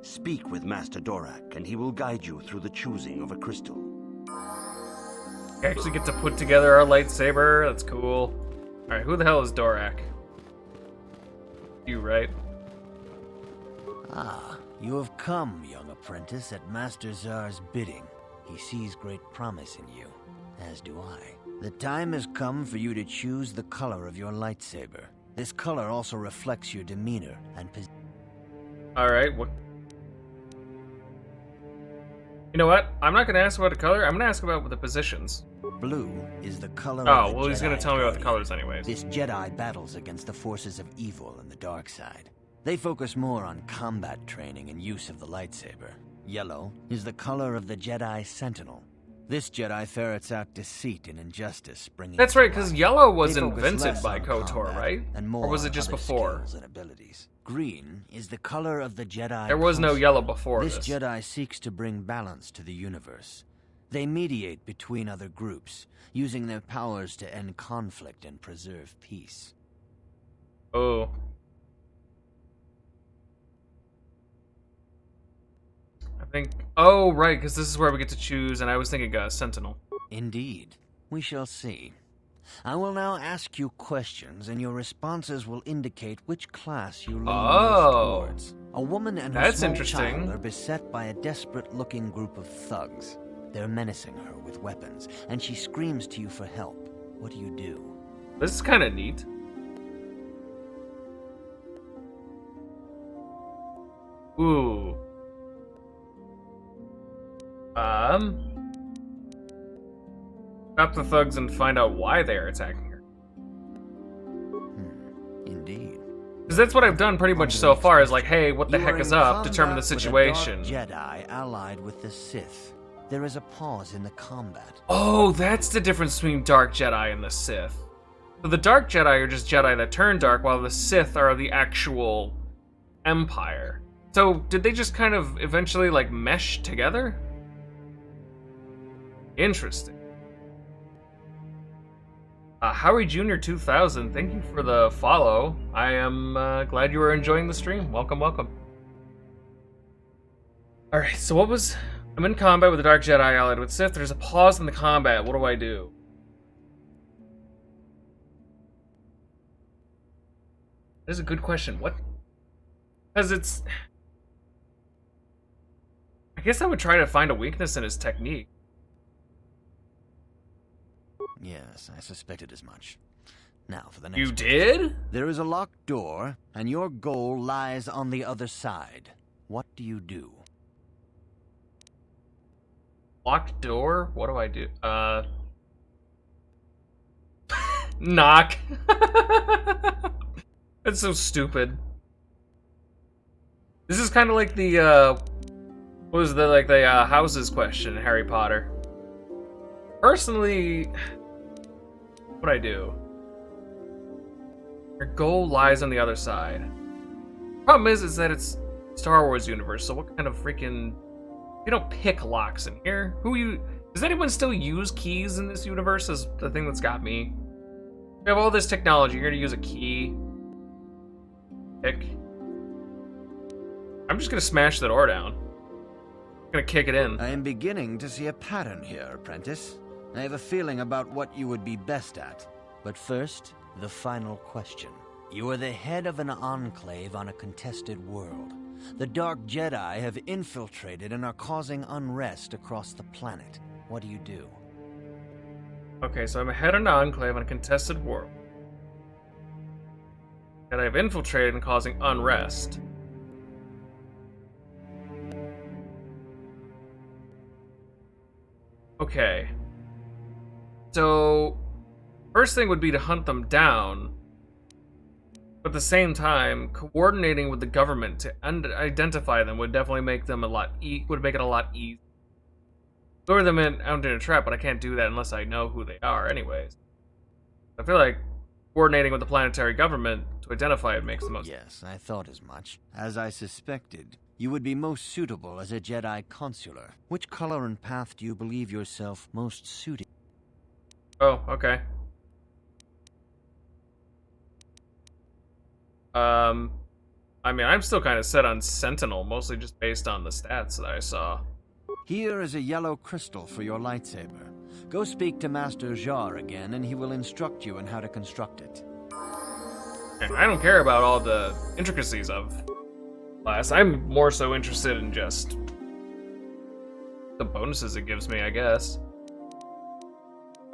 Speak with Master Dorak, and he will guide you through the choosing of a crystal. We actually get to put together our lightsaber. That's cool. Alright, who the hell is Dorak? You, right? Ah, you have come, young apprentice, at Master Zar's bidding. He sees great promise in you, as do I. The time has come for you to choose the color of your lightsaber. This color also reflects your demeanor and Alright, what? You know what? I'm not gonna ask about the color, I'm gonna ask about the positions. blue is the color of Oh, the well, he's gonna Jedi tell me about the Guardian. colors anyways. This Jedi battles against the forces of evil and the dark side. They focus more on combat training and use of the lightsaber. Yellow is the color of the Jedi Sentinel. This Jedi ferrets out deceit and injustice, bringing. That's it to right, because light. yellow was They focus invented less by on KOTOR, combat right? And more Or was it on just other before? skills and abilities. Green is the color of the Jedi. There was no Council. yellow before This this. Jedi seeks to bring balance to the universe. They mediate between other groups, using their powers to end conflict and preserve peace. Oh. I think... Oh, right, because this is where we get to choose, and I was thinking Sentinel. Indeed. We shall see. I will now ask you questions, and your responses will indicate which class you lean most towards. A woman and her That's small interesting. child are beset by a desperate-looking group of thugs. They're menacing her with weapons, and she screams to you for help. What do you do? This is kind of neat. Ooh. Stop the thugs and find out why they are attacking her. Indeed. Because that's what I've done pretty much so far, is like, hey, what the You heck are is in up? Determine the combat with a situation. dark Jedi allied with the Sith. There is a pause in the combat. Oh, that's the difference between Dark Jedi and the Sith. So the Dark Jedi are just Jedi that turn dark, while the Sith are the actual Empire. So, did they just kind of eventually, like, mesh together? Interesting. Howie Jr. 2000, thank you for the follow. I am glad you are enjoying the stream. Welcome, welcome. Alright, so what was... I'm in combat with the Dark Jedi allied with Sith. There's a pause in the combat. What do I do? That is a good question. What? Because it's... I guess I would try to find a weakness in his technique. Yes, I suspected as much. Now for the next You one. did? There is a locked door, and your goal lies on the other side. What do you do? Locked door? What do I do? Knock. That's so stupid. This is kind of like the, what was the, like, the, houses question in Harry Potter. Personally, what I do? Your goal lies on the other side. Problem is that it's Star Wars universe, so what kind of freaking... You don't pick locks in here. Does anyone still use keys in this universe? Is the thing that's got me. You have all this technology, you're gonna use a key. Pick. I'm just gonna smash the door down. I'm gonna kick it in. I am beginning to see a pattern here, apprentice. I have a feeling about what you would be best at. But first, the final question. You are the head of an enclave on a contested world. The Dark Jedi have infiltrated and are causing unrest across the planet. What do you do? Okay, so I'm a head of an enclave on a contested world. And I've infiltrated and causing unrest. Okay. So, first thing would be to hunt them down. But at the same time, coordinating with the government to identify them would definitely make them would make it a lot easier. Lure them out in a trap, but I can't do that unless I know who they are anyways. I feel like coordinating with the planetary government to identify it makes the most sense. Yes, I thought as much. As I suspected, you would be most suitable as a Jedi consular. Which color and path do you believe yourself most suited? Oh, okay. I mean, I'm still kind of set on Sentinel, mostly just based on the stats that I saw. Here is a yellow crystal for your lightsaber. Go speak to Master Jar again, and he will instruct you on how to construct it. And I don't care about all the intricacies of class. I'm more so interested in just the bonuses it gives me, I guess.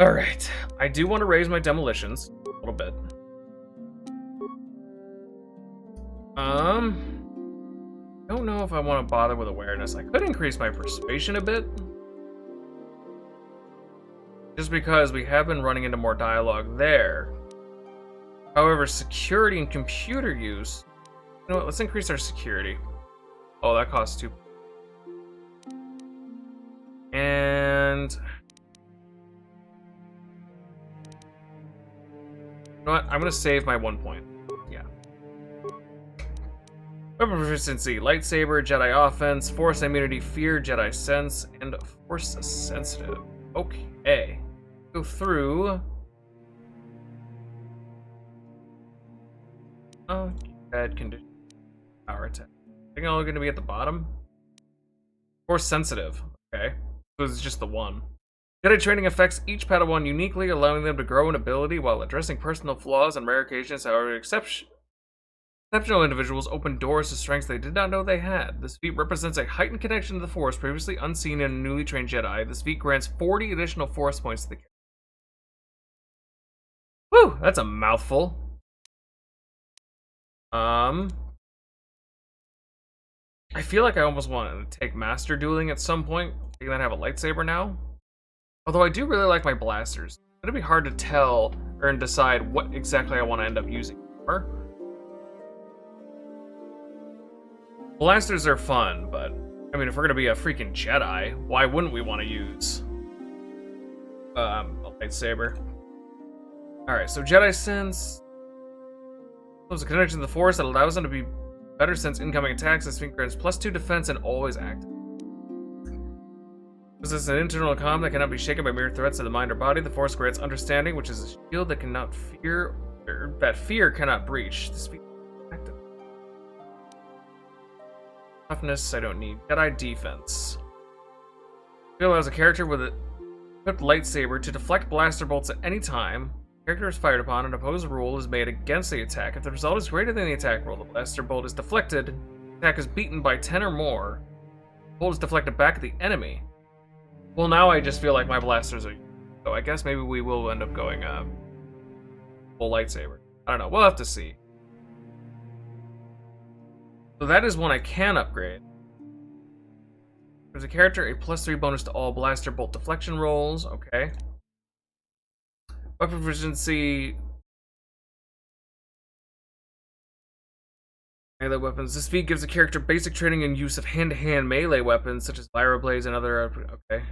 Alright, I do want to raise my demolitions a little bit. Don't know if I want to bother with awareness. I could increase my persuasion a bit. Just because we have been running into more dialogue there. However, security and computer use... You know what, let's increase our security. Oh, that costs 2. And... You know what, I'm gonna save my 1 point. Yeah. Weapon proficiency, lightsaber, Jedi offense, force immunity, fear, Jedi sense, and force sensitive. Okay. Go through. Oh, bad condition. Power attack. I think I'm only gonna be at the bottom. Force sensitive. Okay. So it's just the one. Jedi training affects each Padawan uniquely, allowing them to grow in ability while addressing personal flaws and rare occasions. However, exceptional individuals open doors to strengths they did not know they had. This feat represents a heightened connection to the Force previously unseen in a newly trained Jedi. This feat grants 40 additional Force points to the character. Whew, that's a mouthful. I feel like I almost want to take Master Dueling at some point, and then have a lightsaber now. Although I do really like my blasters. It'll be hard to tell or decide what exactly I want to end up using for. Blasters are fun, but I mean, if we're gonna be a freaking Jedi, why wouldn't we want to use a lightsaber? Alright, so Jedi Sense was a connection to the Force that allows them to be better sense incoming attacks. This feat grants +2 defense and always active. This is an internal calm that cannot be shaken by mere threats to the mind or body. The Force grants understanding, which is a shield that cannot fear, or that fear cannot breach. This feat is active. Toughness, I don't need. Jedi defense. It allows a character with an equipped lightsaber to deflect blaster bolts at any time. The character is fired upon, an opposed roll is made against the attack. If the result is greater than the attack roll, the blaster bolt is deflected. The attack is beaten by 10 or more. The bolt is deflected back at the enemy. Well, now I just feel like my blasters are... So I guess maybe we will end up going full lightsaber. I don't know. We'll have to see. So that is one I can upgrade. There's a character, a +3 bonus to all blaster bolt deflection rolls. Okay. Weapon proficiency. Melee weapons. This feat gives a character basic training in use of hand-to-hand melee weapons, such as Lyra Blades and other... Okay.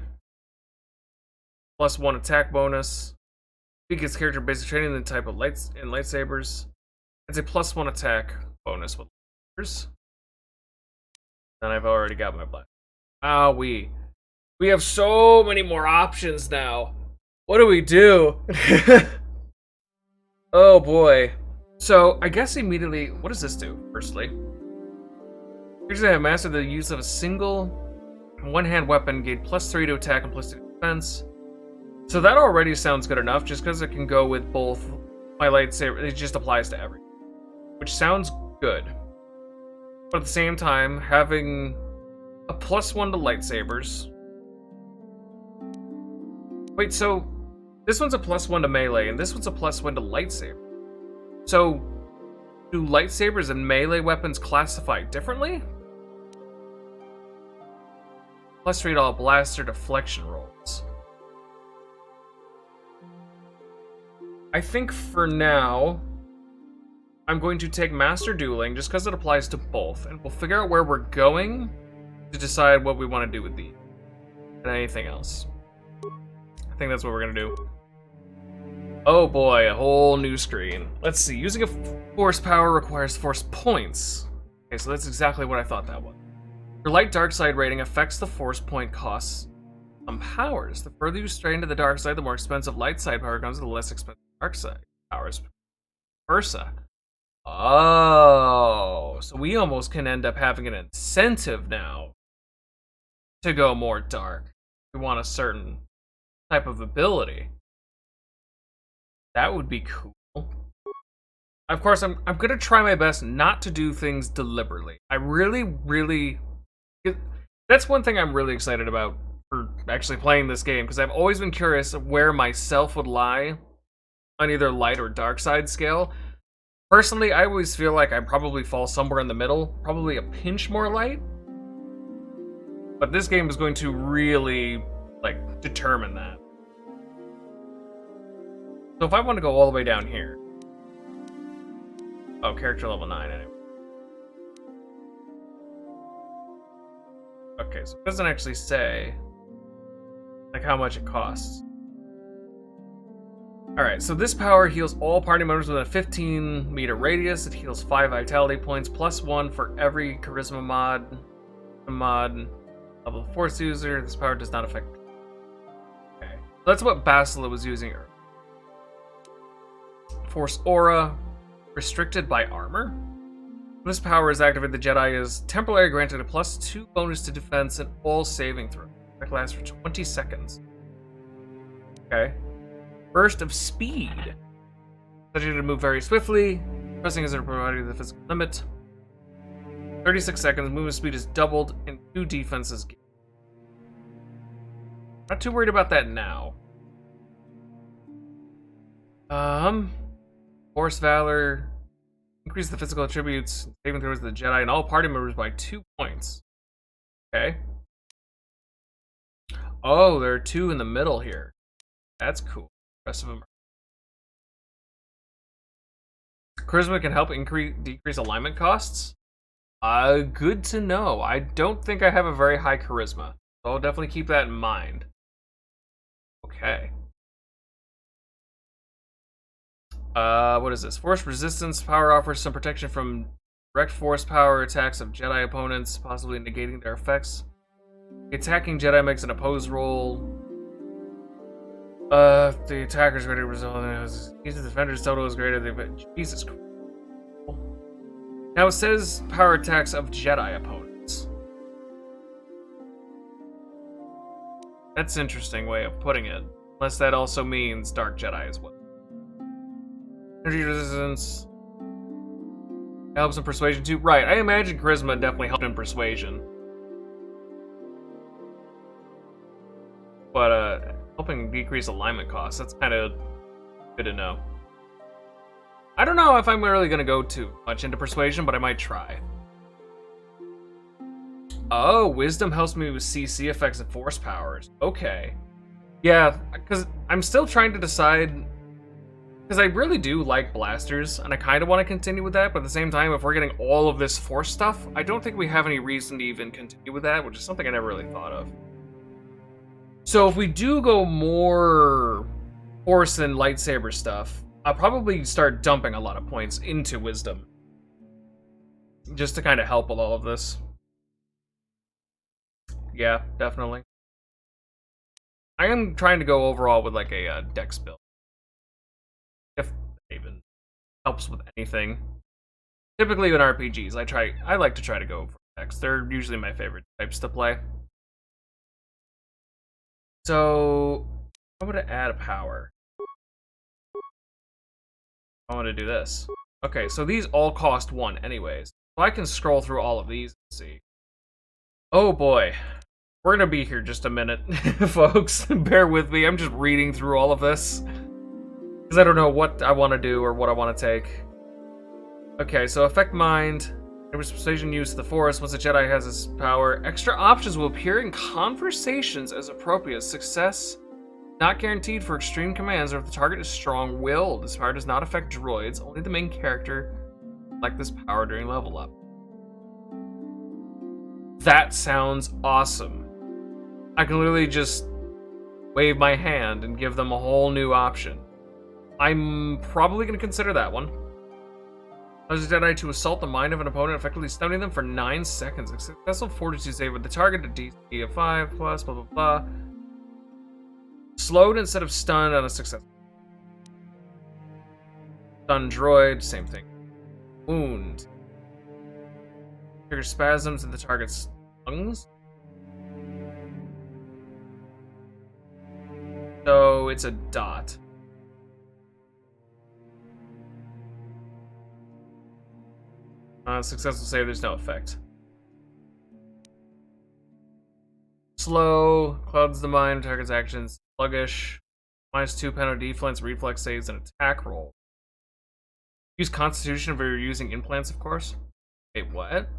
+1 attack bonus. Feat gives character basic training in the type of lightsabers. It's a +1 attack bonus with lightsabers. And I've already got my black. Ah, we have so many more options now. What do we do? Oh boy. So I guess immediately, what does this do? Firstly, Here's I have mastered the use of a single one-hand weapon, gained +3 to attack and +2 to defense. So that already sounds good enough, just because it can go with both my lightsaber. It just applies to everything, which sounds good. But at the same time, having a +1 to lightsabers. Wait, so this one's a +1 to melee, and this one's a +1 to lightsaber. So, do lightsabers and melee weapons classify differently? +3 to all blaster deflection rolls. I think for now, I'm going to take Master Dueling just because it applies to both, and we'll figure out where we're going to decide what we want to do with these and anything else. I think that's what we're gonna do. Oh boy, a whole new screen. Let's see. Using a force power requires force points. Okay, so that's exactly what I thought that was. Your light dark side rating affects the force point costs some powers. The further you stray into the dark side, the more expensive light side power comes, the less expensive dark side powers. Versa. Oh, so we almost can end up having an incentive now to go more dark. We want a certain type of ability. That would be cool. Of course, I'm gonna try my best not to do things deliberately. I really that's one thing I'm really excited about for actually playing this game, because I've always been curious of where myself would lie on either light or dark side scale. Personally, I always feel like I probably fall somewhere in the middle, probably a pinch more light. But this game is going to really, like, determine that. So if I want to go all the way down here... Oh, character level 9 anyway. Okay, so it doesn't actually say, like, how much it costs. Alright, so this power heals all party members within a 15-meter radius. It heals 5 vitality points, +1 for every charisma mod of a force user. This power does not affect... Okay, so that's what Basila was using earlier. Force Aura, restricted by armor. When this power is activated, the Jedi is temporarily granted a +2 bonus to defense and all saving throws. That lasts for 20 seconds. Okay. Burst of Speed. Allows you to move very swiftly. Pressing is provided the physical limit. 36 seconds. Movement speed is doubled and 2 defenses gained. Not too worried about that now. Force Valor. Increase the physical attributes, saving throws of the Jedi and all party members by 2 points. Okay. Oh, there are 2 in the middle here. That's cool. The rest of them are... Charisma can help decrease alignment costs. Good to know. I don't think I have a very high charisma, so I'll definitely keep that in mind. Okay. What is this? Force resistance power offers some protection from direct force power attacks of Jedi opponents, possibly negating their effects. The attacking Jedi makes an opposed roll. The attacker's ready to resolve. The defender's total is greater than... Jesus Christ. Now it says power attacks of Jedi opponents. That's an interesting way of putting it. Unless that also means Dark Jedi as well. Energy resistance. Helps in persuasion too. Right, I imagine charisma definitely helped in persuasion. But, helping decrease alignment costs, that's kind of good to know. I don't know if I'm really going to go too much into persuasion, but I might try. Oh, wisdom helps me with CC effects and force powers. Okay. Yeah, because I'm still trying to decide... Because I really do like blasters, and I kind of want to continue with that, but at the same time, if we're getting all of this force stuff, I don't think we have any reason to even continue with that, which is something I never really thought of. So if we do go more force and lightsaber stuff, I'll probably start dumping a lot of points into wisdom. Just to kind of help with all of this. Yeah, definitely. I am trying to go overall with like a dex build. If it even helps with anything. Typically in RPGs, I like to try to go for decks. They're usually my favorite types to play. So, I want to add a power. I want to do this. Okay, so these all cost 1 anyways. So I can scroll through all of these and see. Oh boy. We're gonna be here just a minute, folks. Bear with me, I'm just reading through all of this. Because I don't know what I want to do or what I want to take. Okay, so affect mind. Persuasion used to the Force. Once a Jedi has this power, extra options will appear in conversations as appropriate. Success not guaranteed for extreme commands or if the target is strong-willed. This power does not affect droids. Only the main character like this power during level up. That sounds awesome. I can literally just wave my hand and give them a whole new option. I'm probably going to consider that one. Allows a Jedi to assault the mind of an opponent, effectively stunning them for 9 seconds. A successful fortitude save with the target, a DC of 5+, blah, blah, blah. Slowed instead of stunned on a success. Stun droid, same thing. Wound. Trigger spasms in the target's lungs. So it's a dot. Successful save, there's no effect. Slow, clouds the mind, target's actions. Sluggish, -2 penalty defense, reflex saves, and attack roll. Use Constitution if you're using implants, of course. Wait, what?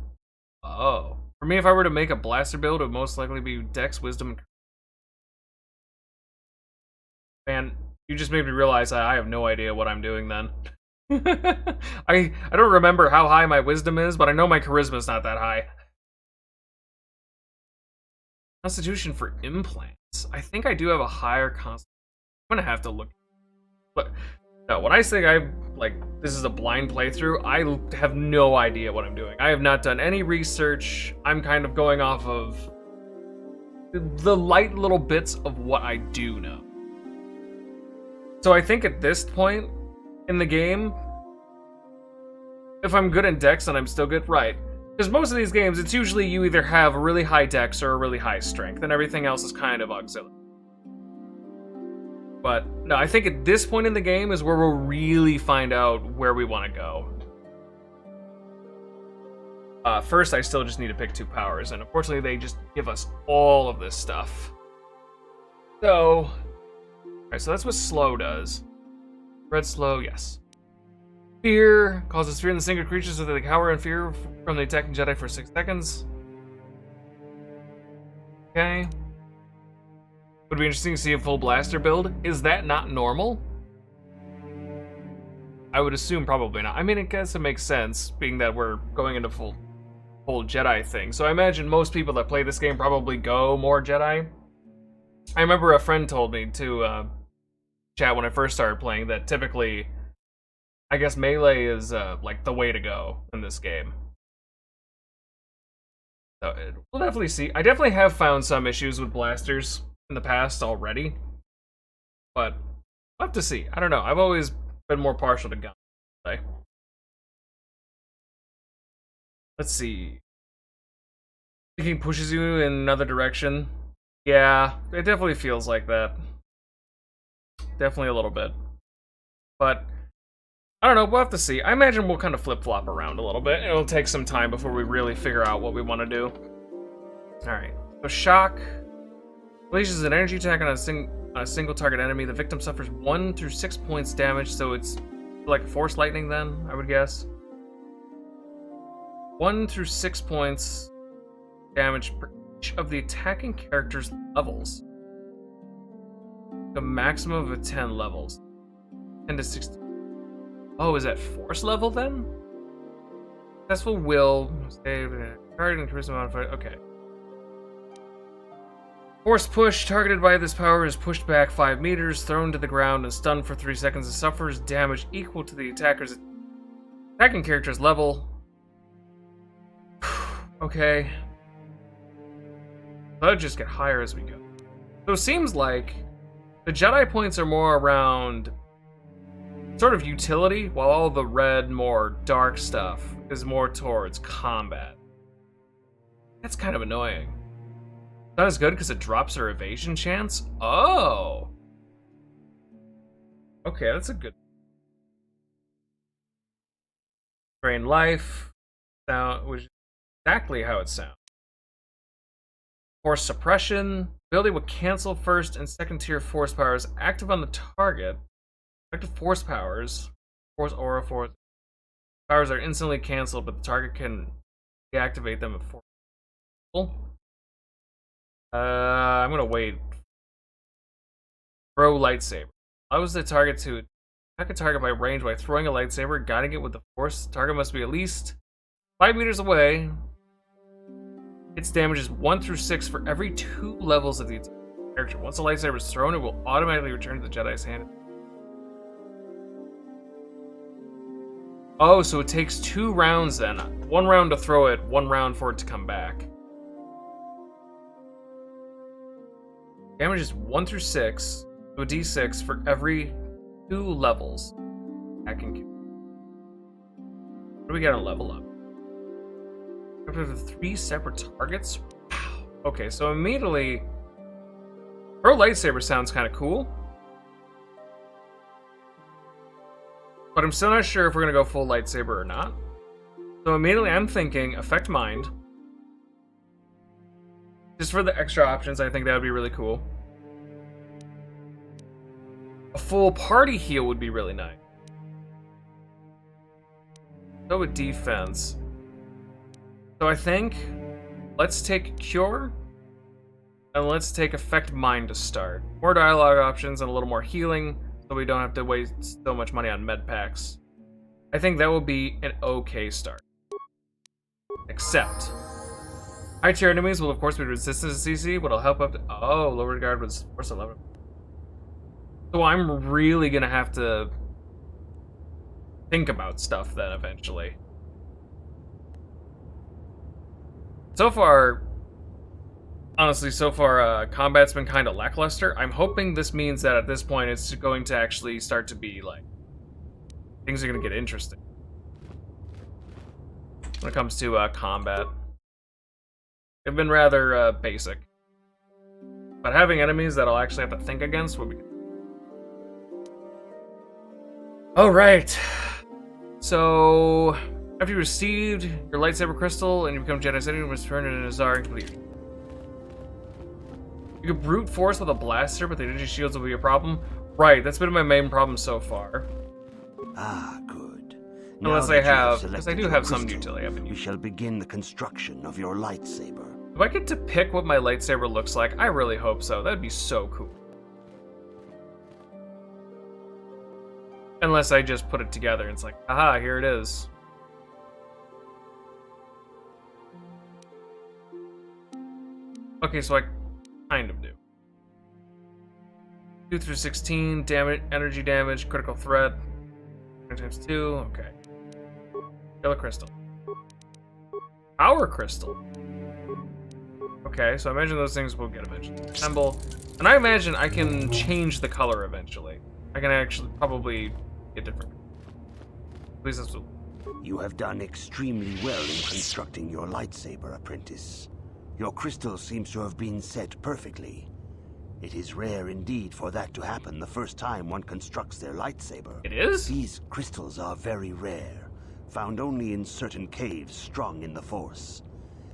Oh. For me, if I were to make a blaster build, it would most likely be Dex, Wisdom, and... Man, you just made me realize I have no idea what I'm doing then. I don't remember how high my Wisdom is, but I know my Charisma is not that high. Constitution for implants. I think I do have a higher constitution. I'm gonna have to look. But no, when I say this is a blind playthrough, I have no idea what I'm doing. I have not done any research. I'm kind of going off of the light little bits of what I do know. So I think at this point in the game, if I'm good in Dex, then I'm still good, right? Because most of these games, it's usually you either have a really high Dex or a really high Strength, and everything else is kind of auxiliary. But no, I think at this point in the game is where we'll really find out where we want to go. First, I still just need to pick 2 powers, and unfortunately they just give us all of this stuff. So, alright, so that's what slow does. Red slow, yes. Fear causes fear in the single creatures so that they cower in fear from the attacking Jedi for 6 seconds. Okay. Would be interesting to see a full blaster build. Is that not normal? I would assume probably not. I mean, I guess it makes sense, being that we're going into full Jedi thing. So I imagine most people that play this game probably go more Jedi. I remember a friend told me to chat when I first started playing that typically, I guess melee is like the way to go in this game. So we'll definitely see. I definitely have found some issues with blasters in the past already, but we'll have to see. I don't know. I've always been more partial to guns. Okay. Let's see. Thinking pushes you in another direction. Yeah, it definitely feels like that. Definitely a little bit. But I don't know, we'll have to see. I imagine we'll kind of flip-flop around a little bit. It'll take some time before we really figure out what we want to do. Alright, so shock. Unleashes an energy attack on a single target enemy. The victim suffers 1 through 6 points damage, so it's like force lightning then, I would guess. 1 through 6 points damage per each of the attacking character's levels. A maximum of 10 levels. 10 to 16. Oh, is that force level then? Successful will save target and charisma modifier. Okay. Force push targeted by this power is pushed back 5 meters, thrown to the ground, and stunned for 3 seconds. It suffers damage equal to the attacker's attacking character's level. Okay. That'll just get higher as we go. So it seems like the Jedi points are more around sort of utility, while all the red, more dark stuff is more towards combat. That's kind of annoying. Not as good because it drops her evasion chance? Oh! Okay, that's a good... Drain life, sound, which is exactly how it sounds. Force suppression. Ability will cancel first and second tier force powers active on the target. Active force powers. Force aura force. Powers are instantly canceled, but the target can deactivate them if force. I'm gonna wait. Throw lightsaber. Allows the target to attack a target by range by throwing a lightsaber, guiding it with the force. The target must be at least 5 meters away. Its damage is 1 through 6 for every 2 levels of the character. Once a lightsaber is thrown, it will automatically return to the Jedi's hand. Oh, so it takes 2 rounds then. 1 round to throw it, 1 round for it to come back. Damage is 1 through 6, so a d6 for every 2 levels. What do we got to level up? After 3 separate targets? Wow. Okay, so immediately... Throw lightsaber sounds kind of cool. But I'm still not sure if we're going to go full lightsaber or not. So immediately I'm thinking affect mind. Just for the extra options, I think that would be really cool. A full party heal would be really nice. Go with defense. So I think let's take cure and let's take affect mind to start. More dialogue options and a little more healing so we don't have to waste so much money on med packs. I think that will be an okay start. Except high tier enemies will of course be resistant to CC, but it'll help up to... Oh, lower guard was force 11. So I'm really gonna have to think about stuff then eventually. So far, honestly, combat's been kind of lackluster. I'm hoping this means that at this point it's going to actually start to be like, things are going to get interesting. When it comes to combat. They've been rather basic. But having enemies that I'll actually have to think against would be good. Alright. So... After you received your lightsaber crystal and you become Jedi City, you must turn it in a Zar and complete. You can brute force with a blaster, but the energy shields will be a problem. Right, that's been my main problem so far. Ah, good. Unless I have, because I do have some utility I've been using. We shall begin the construction of your lightsaber. Do I get to pick what my lightsaber looks like? I really hope so. That'd be so cool. Unless I just put it together and it's like, aha, here it is. Okay, so I kind of do. 2 through 16, damage, energy damage, critical threat. Times 2, okay. Yellow crystal. Power crystal. Okay, so I imagine those things will get eventually. Assemble. And I imagine I can change the color eventually. I can actually probably get different. At least that's what... You have done extremely well in constructing your lightsaber, apprentice. Your crystal seems to have been set perfectly. It is rare indeed for that to happen the first time one constructs their lightsaber. It is? These crystals are very rare, found only in certain caves strong in the Force.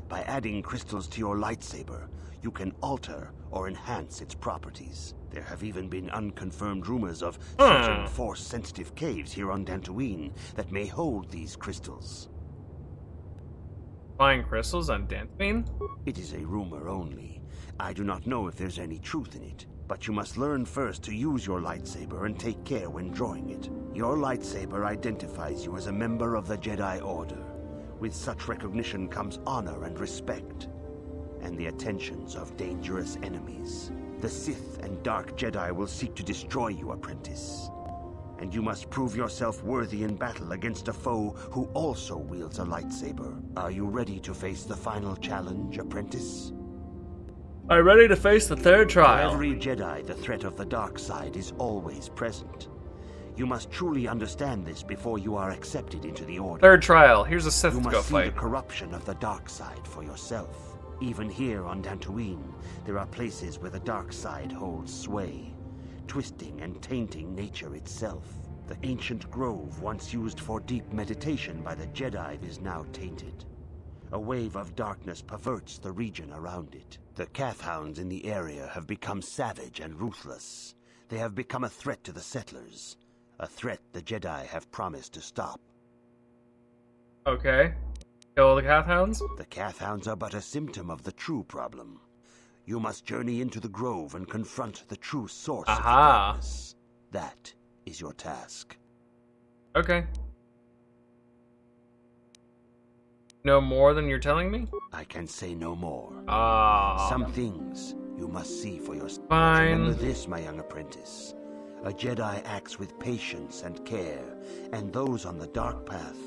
By adding crystals to your lightsaber, you can alter or enhance its properties. There have even been unconfirmed rumors of certain Force-sensitive caves here on Dantooine that may hold these crystals. Buying crystals on Dantooine? It is a rumor only. I do not know if there's any truth in it, but you must learn first to use your lightsaber and take care when drawing it. Your lightsaber identifies you as a member of the Jedi Order. With such recognition comes honor and respect, and the attentions of dangerous enemies. The Sith and Dark Jedi will seek to destroy you, apprentice. And you must prove yourself worthy in battle against a foe who also wields a lightsaber. Are you ready to face the final challenge, apprentice? I'm ready to face the third trial. For every Jedi, the threat of the dark side is always present. You must truly understand this before you are accepted into the Order. Third trial. Here's a Sith you to go must see fight. the corruption of the dark side for yourself. Even here on Dantooine, there are places where the dark side holds sway, twisting and tainting nature itself. The ancient grove once used for deep meditation by the Jedi is now tainted. A wave of darkness perverts the region around it. The Kathhounds in the area have become savage and ruthless. They have become a threat to the settlers. A threat the Jedi have promised to stop. Okay. Kill the Kathhounds? The Kathhounds are but a symptom of the true problem. You must journey into the grove and confront the true source of the darkness. That is your task. Okay. No more than you're telling me? I can say no more. Ah. Some things you must see for yourself. Fine. Remember this, my young apprentice. A Jedi acts with patience and care, and those on the dark path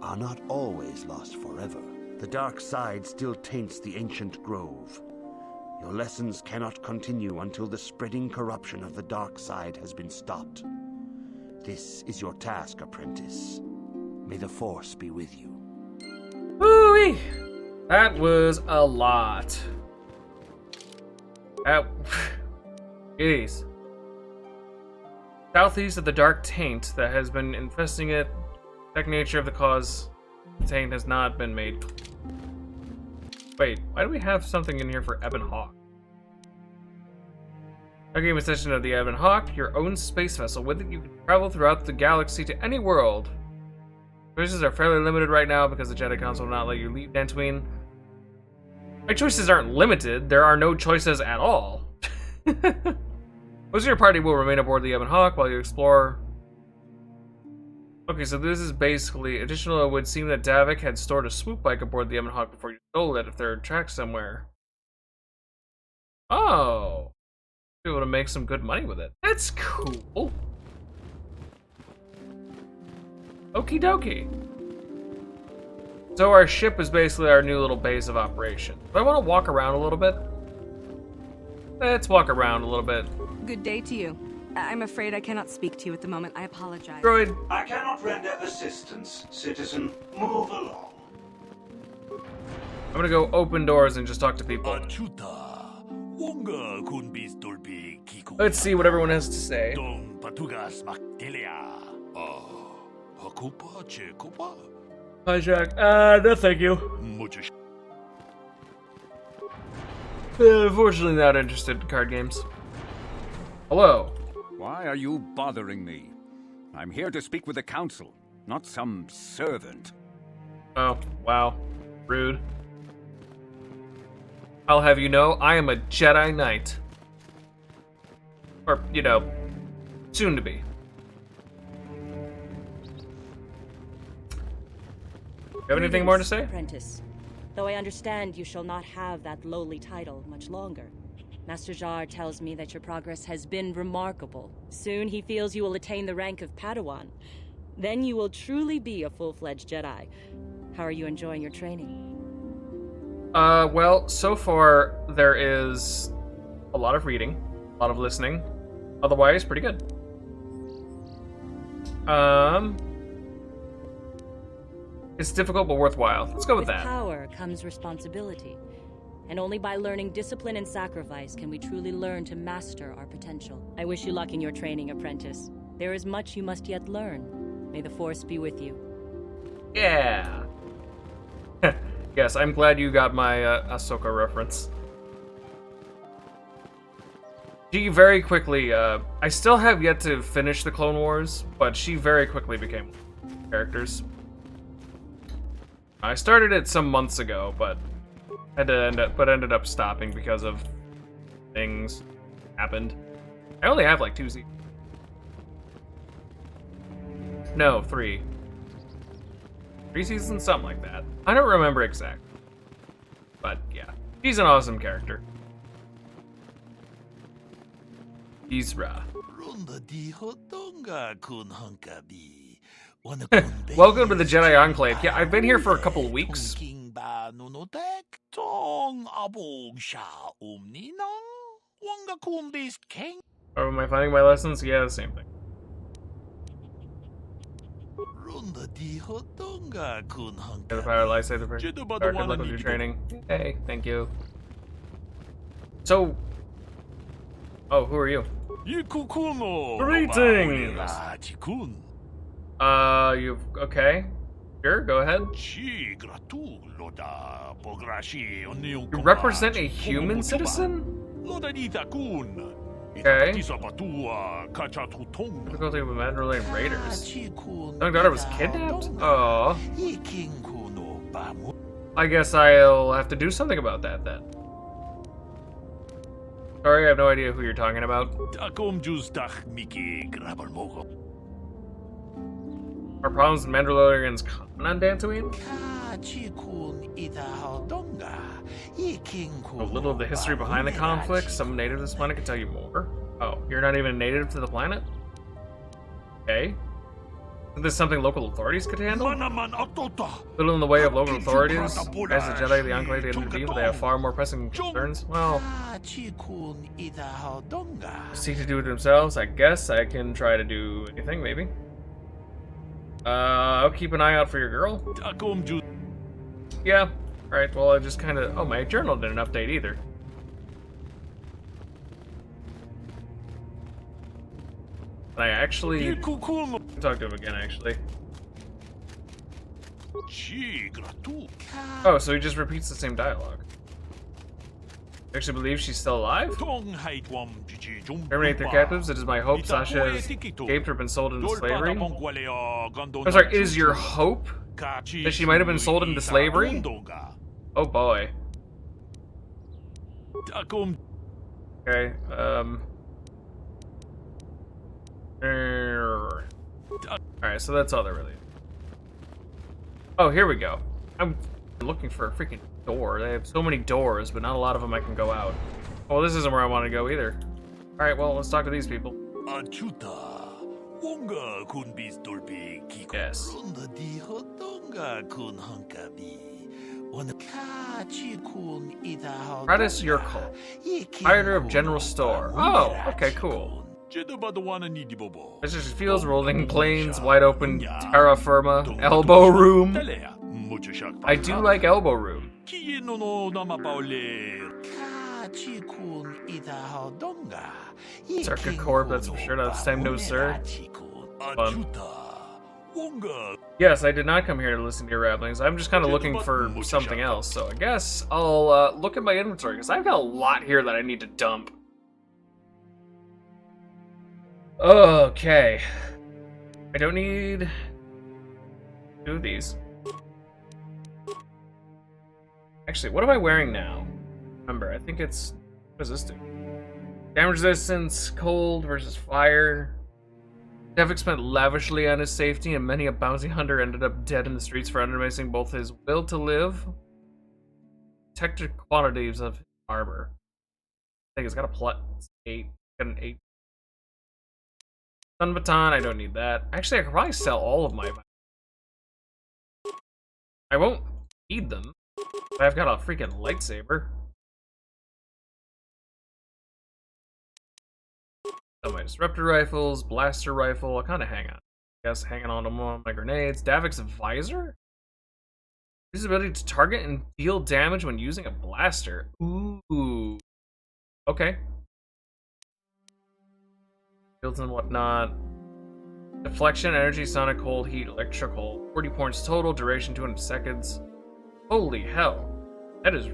are not always lost forever. The dark side still taints the ancient grove. Your lessons cannot continue until the spreading corruption of the dark side has been stopped. This is your task, apprentice. May the Force be with you. Woo-wee! That was a lot. Jeez. Southeast of the dark taint that has been infesting it, the nature of the cause, the taint has not been made. Wait, why do we have something in here for Ebon Hawk? Taking possession of the Ebon Hawk, your own space vessel. With it, you can travel throughout the galaxy to any world. Choices are fairly limited right now because the Jedi Council will not let you leave Dantooine. My choices aren't limited. There are no choices at all. Most of your party will remain aboard the Ebon Hawk while you explore. Okay, so this is basically additional. It would seem that Davik had stored a swoop bike aboard the Ebon Hawk before you stole it if there are tracks somewhere. Oh. Be able to make some good money with it. That's cool. Okie dokie. So our ship is basically our new little base of operation. Do I want to walk around a little bit? Let's walk around a little bit. Good day to you. I'm afraid I cannot speak to you at the moment. I apologize. Droid. I cannot render assistance, citizen. Move along. I'm gonna go open doors and just talk to people. Let's see what everyone has to say. Hi, Jack. No thank you. Unfortunately not interested in card games. Hello. Why are you bothering me? I'm here to speak with the council, not some servant. Oh, wow. Rude. I'll have you know, I am a Jedi Knight. Or, you know, soon to be. You have anything more to say? Apprentice. Though I understand you shall not have that lowly title much longer. Master Jar tells me that your progress has been remarkable. Soon he feels you will attain the rank of Padawan. Then you will truly be a full-fledged Jedi. How are you enjoying your training? Well, so far there is a lot of reading, a lot of listening. Otherwise, pretty good. It's difficult but worthwhile. Let's go with that. With power comes responsibility. And only by learning discipline and sacrifice can we truly learn to master our potential. I wish you luck in your training, apprentice. There is much you must yet learn. May the Force be with you. Yeah. Yes, I'm glad you got my Ahsoka reference. She very quickly, I still have yet to finish the Clone Wars, but she very quickly became one of the characters. I started it some months ago, but ended up stopping because of things happened. I only have like 2 seasons. No, 3. 3 seasons, something like that. I don't remember exactly. But yeah, she's an awesome character. Isra. Welcome to the Jedi Enclave. Yeah, I've been here for a couple of weeks. Oh, am I finding my lessons? Yeah, the same thing. Get the power lightsaber. Good luck with your training. Hey, thank you. So, oh, who are you? Greetings. You okay? Sure, go ahead. You represent a human citizen? Okay. Difficulty with Mandalorian raiders. Young daughter was kidnapped? Oh. I guess I'll have to do something about that then. Sorry, I have no idea who you're talking about. Are problems with Mandalorians common on Dantooine? A little of the history behind the conflict. Some native to this planet can tell you more. Oh, you're not even a native to the planet? Okay. Isn't this something local authorities could handle? Little in the way of local authorities. As the Jedi, the Enclave, they intervene, but they have far more pressing concerns. Well, seek to do it themselves. I guess I can try to do anything, maybe. I'll keep an eye out for your girl. Yeah. Alright, well, I just kind of... Oh, my journal didn't update either. And I actually... talk to him again, actually. Oh, so he just repeats the same dialogue. I actually believe she's still alive? Terminate their captives. It is my hope Sasha has escaped or been sold into slavery. I'm sorry, it is your hope that she might have been sold into slavery? Oh boy. Okay, alright, so that's all there really is. Oh, here we go. I'm looking for a freaking door. They have so many doors, but not a lot of them I can go out. Well, this isn't where I want to go either. Alright, well, let's talk to these people. Yes. Practice your call. Proprietor of General Store. Oh, okay, cool. This just feels rolling plains, wide open terra firma, elbow room. I do like elbow room. Circuit Corp, that's for sure. That's time no sir. Fun. Yes, I did not come here to listen to your ramblings. I'm just kind of looking for something else, so I guess I'll look at my inventory, because I've got a lot here that I need to dump. Okay. I don't need two of these. Actually, what am I wearing now? Remember, I think it's... What does this do? Damage resistance, cold versus fire. Devik spent lavishly on his safety, and many a bounty hunter ended up dead in the streets for undermining both his will to live, protected quantities of his armor. I think it's got a +8. Got an 8. Sun baton, I don't need that. Actually, I could probably sell all of my... I won't need them, but I've got a freaking lightsaber. Oh, my disruptor rifles, blaster rifle, I'll kind of hang on. I guess hanging on to one of my grenades. Davik's visor? His ability to target and deal damage when using a blaster. Ooh. Okay. Shields and whatnot. Deflection, energy, sonic, cold, heat, electrical. 40 points total, duration 200 seconds. Holy hell. That is...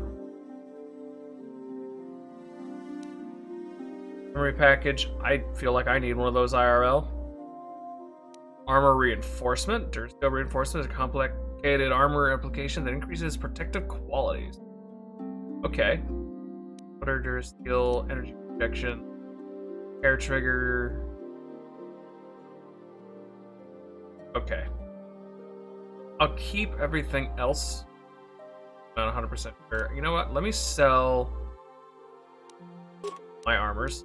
Memory package. I feel like I need one of those IRL. Armor reinforcement. Durasteel reinforcement is a complicated armor application that increases protective qualities. Okay. Water, Durasteel, energy protection, hair trigger. Okay. I'll keep everything else. Not 100% sure. You know what? Let me sell my armors.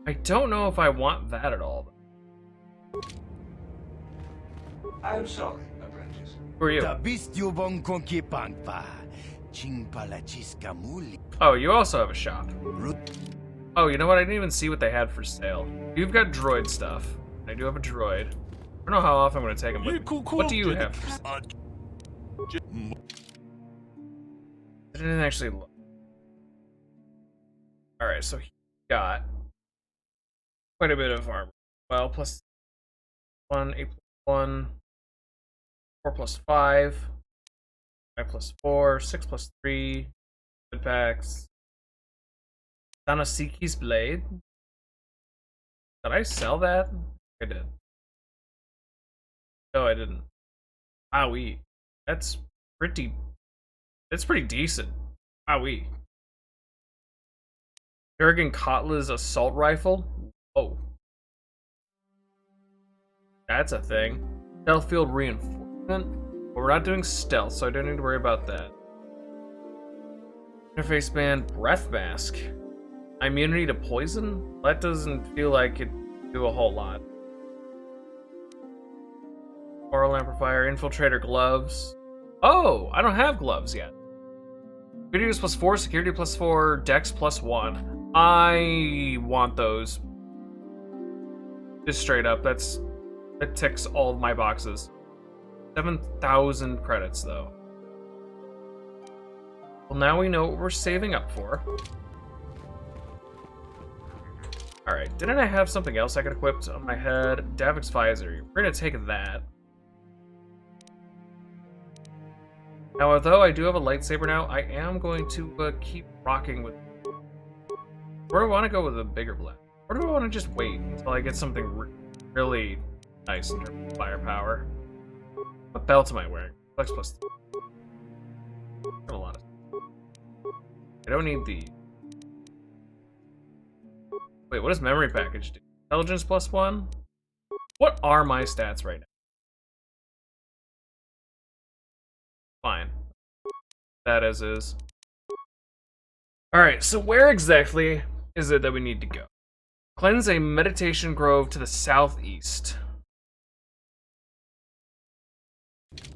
I don't know if I want that at all. I'm sorry, apprentice. Who are you? Oh, you also have a shop. Oh, you know what? I didn't even see what they had for sale. You've got droid stuff. I do have a droid. I don't know how often I'm going to take them with me. What do you have? I didn't actually look. Alright, so he got quite a bit of armor. Well, plus 1, 8 plus 1, 4 plus 5, 5 plus 4, 6 plus 3, good packs. Tanasiki's blade? Did I sell that? I did. No, I didn't. Wowee. That's pretty decent. Wowee. Jurgen Kotla's assault rifle? Oh. That's a thing. Stealth field reinforcement? But we're not doing stealth, so I don't need to worry about that. Interface band breath mask. Immunity to poison? That doesn't feel like it do a whole lot. Oral amplifier, infiltrator gloves. Oh, I don't have gloves yet. Security plus 4, security plus 4, dex plus 1. I want those. Just straight up, that ticks all of my boxes. 7,000 credits though. Well, now we know what we're saving up for. Alright, didn't I have something else I could equip on my head? Davix visor. We're gonna take that. Now, although I do have a lightsaber now, I am going to keep rocking with... Where do I want to go with a bigger blade? Or do I want to just wait until I get something really nice in terms of firepower? What belt am I wearing? Flex plus 3. Got a lot of... I don't need the... Wait, what does memory package do? Intelligence plus 1? What are my stats right now? Fine. That as is. Alright, so where exactly is it that we need to go? Cleanse a meditation grove to the southeast.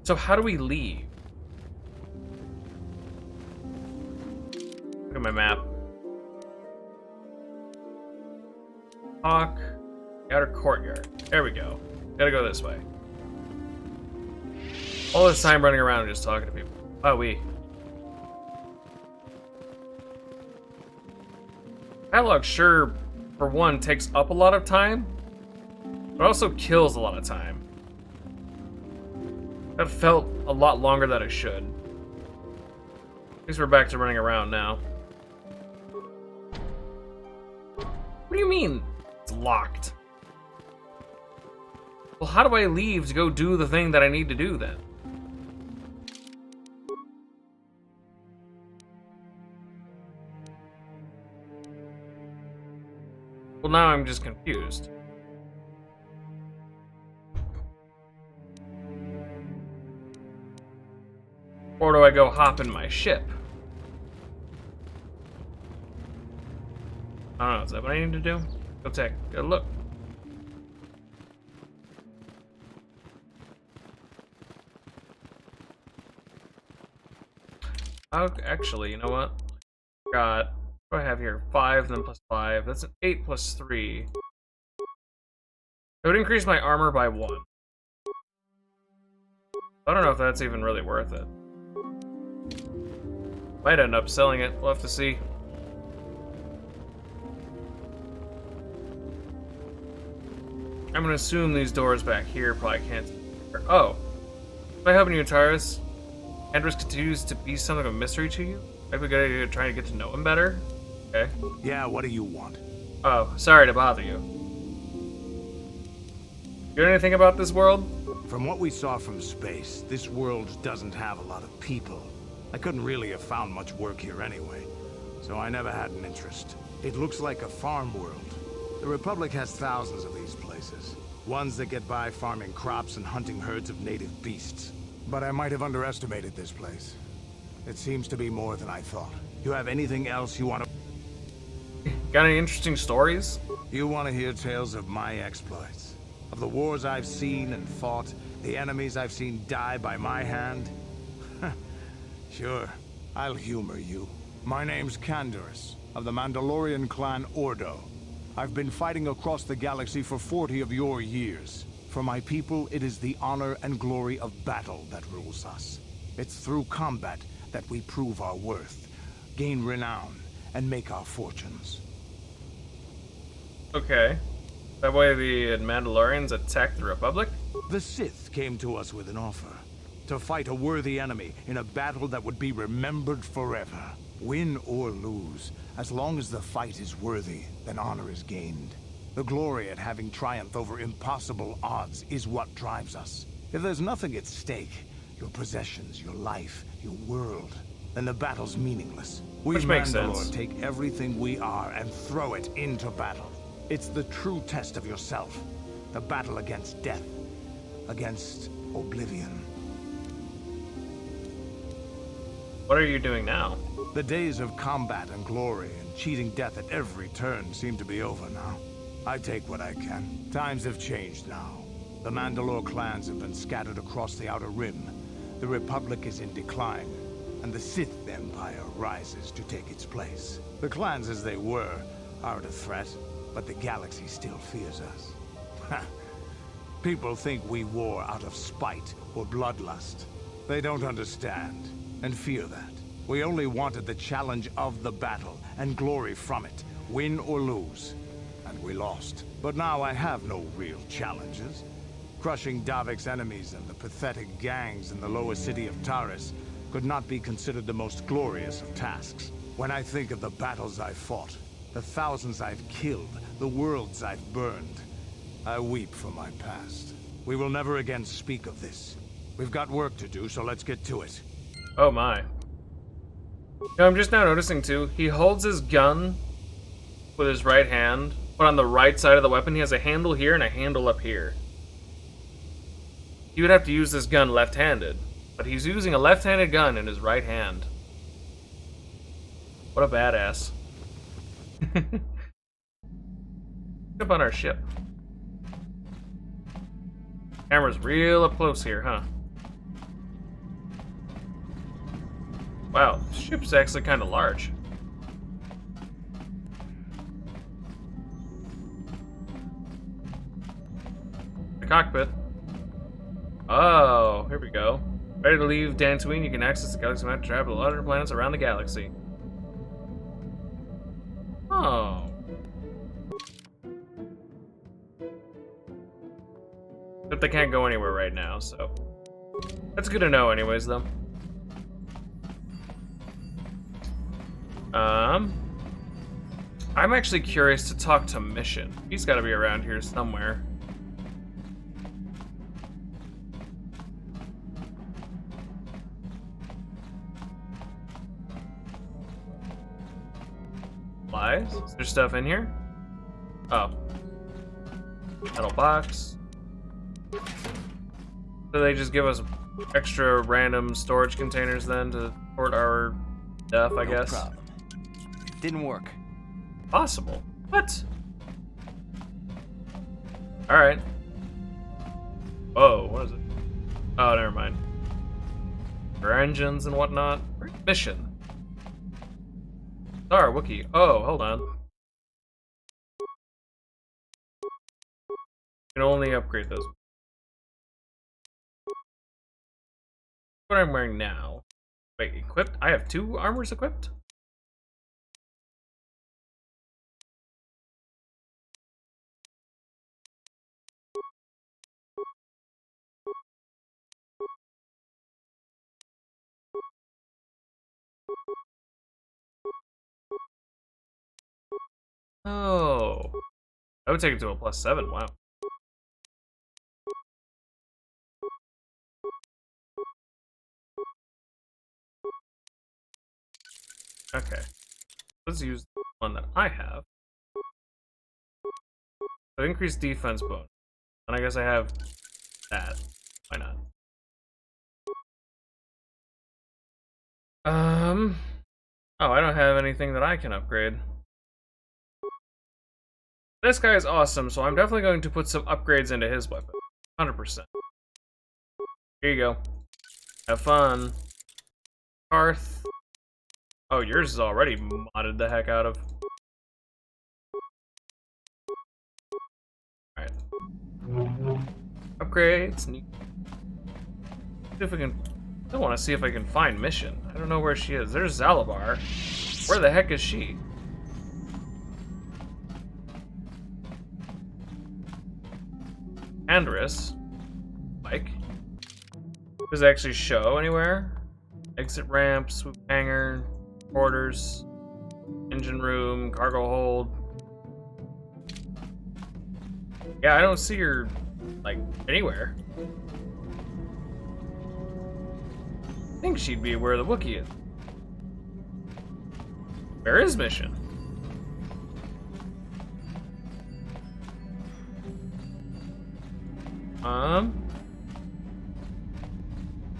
So how do we leave? Look at my map. Talk. Outer courtyard. There we go. Gotta go this way. All this time running around and just talking to people. Dialogue sure, for one, takes up a lot of time, but also kills a lot of time. That felt a lot longer than it should. At least we're back to running around now. What do you mean it's locked? Well, how do I leave to go do the thing that I need to do then? Well, now I'm just confused. Or do I go hop in my ship? I don't know, is that what I need to do? Go take a look. Oh, actually, you know what? Got... What do I have here? 5, then plus 5. That's an 8 plus 3. It would increase my armor by 1. I don't know if that's even really worth it. Might end up selling it. We'll have to see. I'm gonna assume these doors back here probably can't... Oh! If I have you, Taurus, Andrus continues to be something of a mystery to you? Maybe a good idea to try to get to know him better? Okay. Yeah, what do you want? Oh, sorry to bother you. You know anything about this world? From what we saw from space, this world doesn't have a lot of people. I couldn't really have found much work here anyway, so I never had an interest. It looks like a farm world. The Republic has thousands of these places. Ones that get by farming crops and hunting herds of native beasts. But I might have underestimated this place. It seems to be more than I thought. You have anything else you want to... Got any interesting stories? You want to hear tales of my exploits? Of the wars I've seen and fought, the enemies I've seen die by my hand? Sure, I'll humor you. My name's Canderous, of the Mandalorian clan Ordo. I've been fighting across the galaxy for 40 of your years. For my people, it is the honor and glory of battle that rules us. It's through combat that we prove our worth, gain renown, and make our fortunes. Okay. That way the Mandalorians attacked the Republic? The Sith came to us with an offer. To fight a worthy enemy in a battle that would be remembered forever. Win or lose, as long as the fight is worthy, then honor is gained. The glory at having triumphed over impossible odds is what drives us. If there's nothing at stake, your possessions, your life, your world, then the battle's meaningless. We Which makes Mandalore sense. take everything we are and throw it into battle. It's the true test of yourself. The battle against death, against oblivion. What are you doing now? The days of combat and glory and cheating death at every turn seem to be over now. I take what I can. Times have changed now. The Mandalore clans have been scattered across the Outer Rim. The Republic is in decline, and the Sith Empire rises to take its place. The clans as they were aren't a threat, but the galaxy still fears us. People think we war out of spite or bloodlust. They don't understand, and fear that. We only wanted the challenge of the battle, and glory from it, win or lose. And we lost. But now I have no real challenges. Crushing Davik's enemies and the pathetic gangs in the lower city of Taris could not be considered the most glorious of tasks. When I think of the battles I've fought, the thousands I've killed, the worlds I've burned, I weep for my past. We will never again speak of this. We've got work to do, so let's get to it. Oh my. I'm just now noticing too, he holds his gun with his right hand, but on the right side of the weapon he has a handle here and a handle up here. He would have to use this gun left-handed, but he's using a left-handed gun in his right hand. What a badass. Up on our ship. Camera's real up close here, huh? Wow, the ship's actually kind of large. The cockpit. Oh, here we go. Ready to leave Dantooine, you can access the galaxy map to travel to other planets around the galaxy. Oh. But they can't go anywhere right now, so... That's good to know anyways, though. I'm actually curious to talk to Mission. He's gotta be around here somewhere. Supplies? Is there stuff in here? Oh. Metal box. So they just give us extra random storage containers then to support our stuff, I guess? No problem. Didn't work. Possible. What? Alright. Whoa, what is it? Oh, never mind. For engines and whatnot. Mission. Star Wookiee. Oh, hold on. You can only upgrade those. What I'm wearing now. Wait, equipped? I have 2 armors equipped? Oh. I would take it to a +7, wow. Okay. Let's use the one that I have. So increased defense bonus. And I guess I have that. Why not? Oh, I don't have anything that I can upgrade. This guy is awesome, so I'm definitely going to put some upgrades into his weapon. 100%. Here you go. Have fun. Hearth. Oh, yours is already modded the heck out of. Alright. Upgrades. Neat. See if we can. I want to see if I can find Mission. I don't know where she is. There's Zalabar. Where the heck is she? Andrus. Mike. Does it actually show anywhere? Exit ramp, swoop hangar, quarters, engine room, cargo hold. Yeah, I don't see her, like, anywhere. I think she'd be where the Wookiee is. Where is Mission?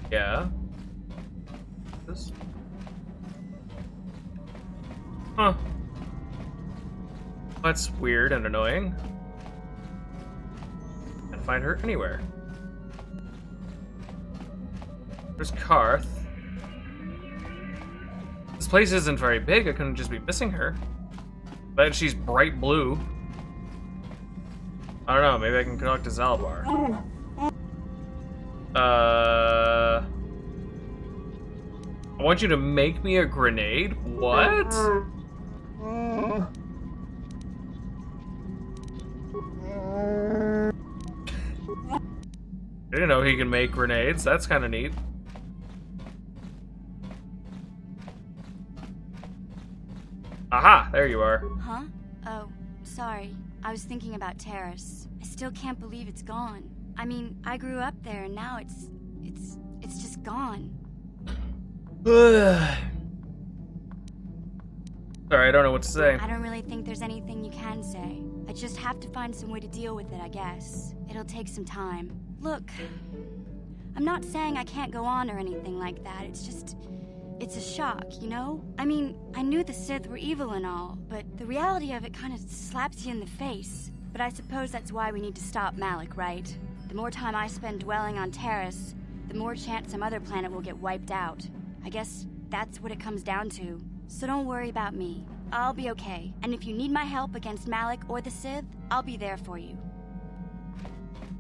Yeah. This. Huh. That's weird and annoying. Can't find her anywhere. There's Karth. This place isn't very big. I couldn't just be missing her. But she's bright blue. I don't know. Maybe I can connect to Zalabar. I want you to make me a grenade? What? I didn't know he can make grenades. That's kind of neat. Aha! There you are. Huh? Oh, sorry. I was thinking about Terrace. I still can't believe it's gone. I mean, I grew up there and now it's just gone. Sorry, I don't know what to say. I don't really think there's anything you can say. I just have to find some way to deal with it, I guess. It'll take some time. Look, I'm not saying I can't go on or anything like that. It's a shock, you know? I mean, I knew the Sith were evil and all, but the reality of it kind of slaps you in the face. But I suppose that's why we need to stop Malik, right? The more time I spend dwelling on Terrace, the more chance some other planet will get wiped out. I guess that's what it comes down to. So don't worry about me. I'll be okay. And if you need my help against Malik or the Sith, I'll be there for you.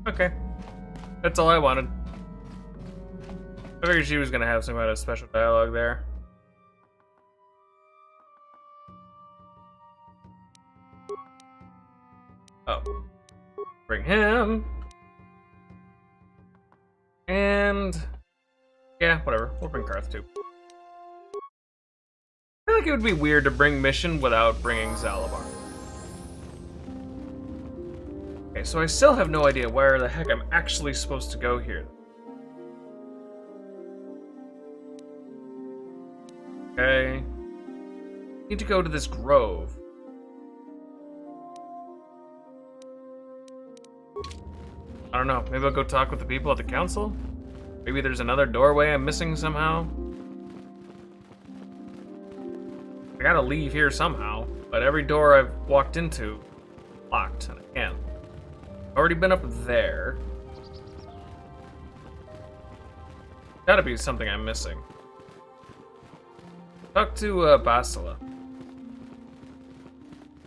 Okay. That's all I wanted. I figured she was gonna have some kind of special dialogue there. Oh. Bring him. And... yeah, whatever. We'll bring Karth too. I feel like it would be weird to bring Mission without bringing Zalabar. Okay, so I still have no idea where the heck I'm actually supposed to go here. Okay. Need to go to this grove. I don't know. Maybe I'll go talk with the people at the council? Maybe there's another doorway I'm missing somehow? I gotta leave here somehow, but every door I've walked into, locked, and I can't. I've already been up there. Gotta be something I'm missing. Talk to Basila.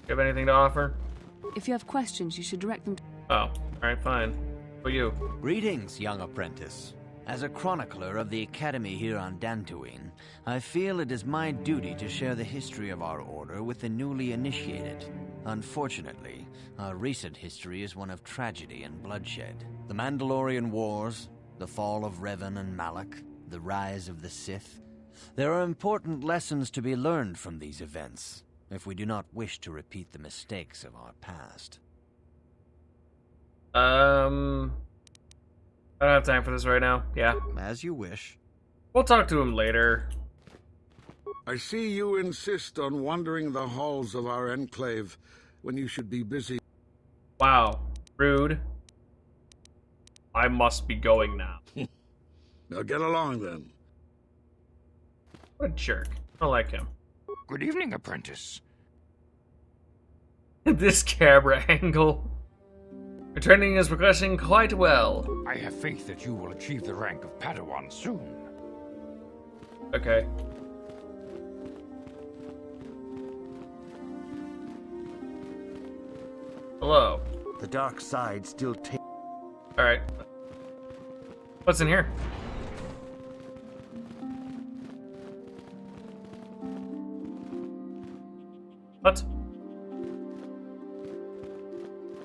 You have anything to offer? If you have questions, you should direct them to... Oh, alright, fine. Who are you? Greetings, young apprentice. As a chronicler of the Academy here on Dantooine, I feel it is my duty to share the history of our order with the newly initiated. Unfortunately, our recent history is one of tragedy and bloodshed. The Mandalorian Wars, the fall of Revan and Malak, the rise of the Sith. There are important lessons to be learned from these events, if we do not wish to repeat the mistakes of our past. I don't have time for this right now. Yeah. As you wish. We'll talk to him later. I see you insist on wandering the halls of our Enclave when you should be busy. Wow. Rude. I must be going now. Now get along then. What a jerk. I don't like him. Good evening, apprentice. This camera angle. Your training is progressing quite well. I have faith that you will achieve the rank of Padawan soon. Okay. Hello. The dark side still takes... Alright. What's in here? What?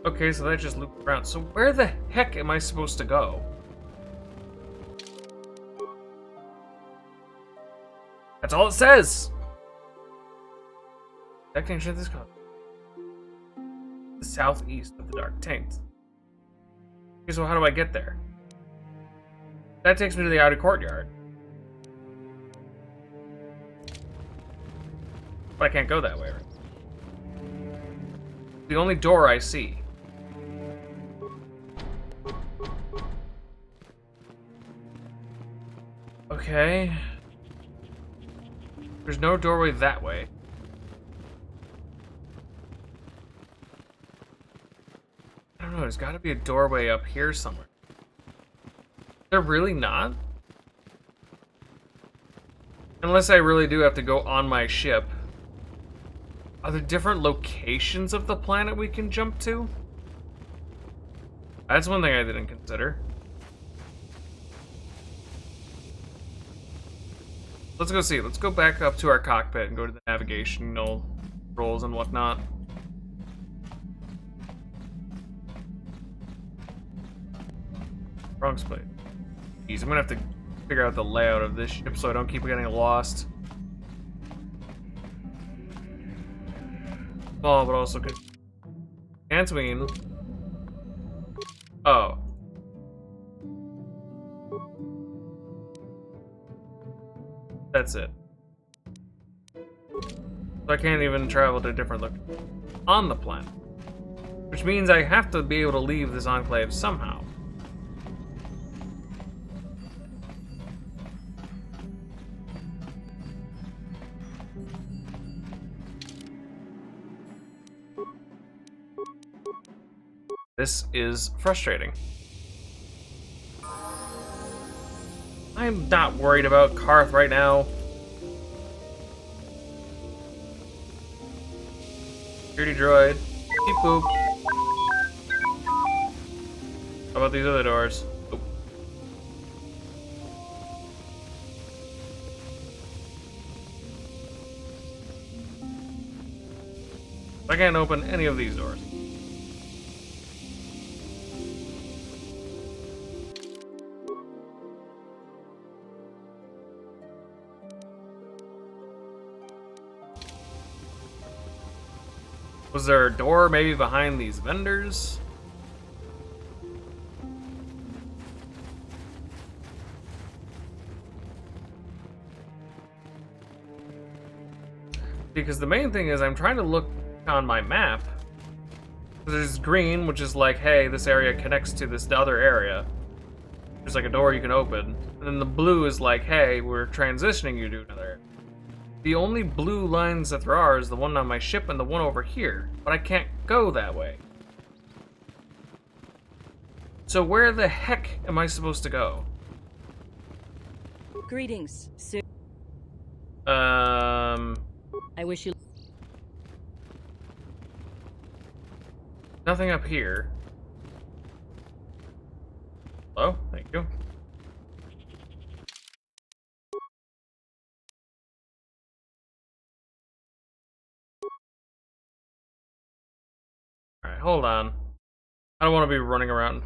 Okay, so that just looped around. So where the heck am I supposed to go? That's all it says! Destination this called the southeast of the Dark Taint. Okay, so how do I get there? That takes me to the outer courtyard. But I can't go that way, right? The only door I see. Okay. There's no doorway that way. I don't know, there's gotta be a doorway up here somewhere. There really not? Unless I really do have to go on my ship. Are there different locations of the planet we can jump to? That's one thing I didn't consider. Let's go see. Let's go back up to our cockpit and go to the navigational roles and whatnot. Wrong space. Jeez, I'm gonna have to figure out the layout of this ship so I don't keep getting lost. Small, but also good. Antween. Oh. That's it. So I can't even travel to different locations on the planet. Which means I have to be able to leave this enclave somehow. This is frustrating. I'm not worried about Karth right now. Security droid. Beep boop. How about these other doors? Oop. I can't open any of these doors. Was there a door maybe behind these vendors? Because the main thing is I'm trying to look on my map. There's green, which is like, hey, this area connects to this other area. There's like a door you can open. And then the blue is like, hey, we're transitioning you to another area. The only blue lines that there are is the one on my ship and the one over here, but I can't go that way. So where the heck am I supposed to go? Greetings. I wish you... Nothing up here. Hello? Thank you. Alright, hold on. I don't want to be running around.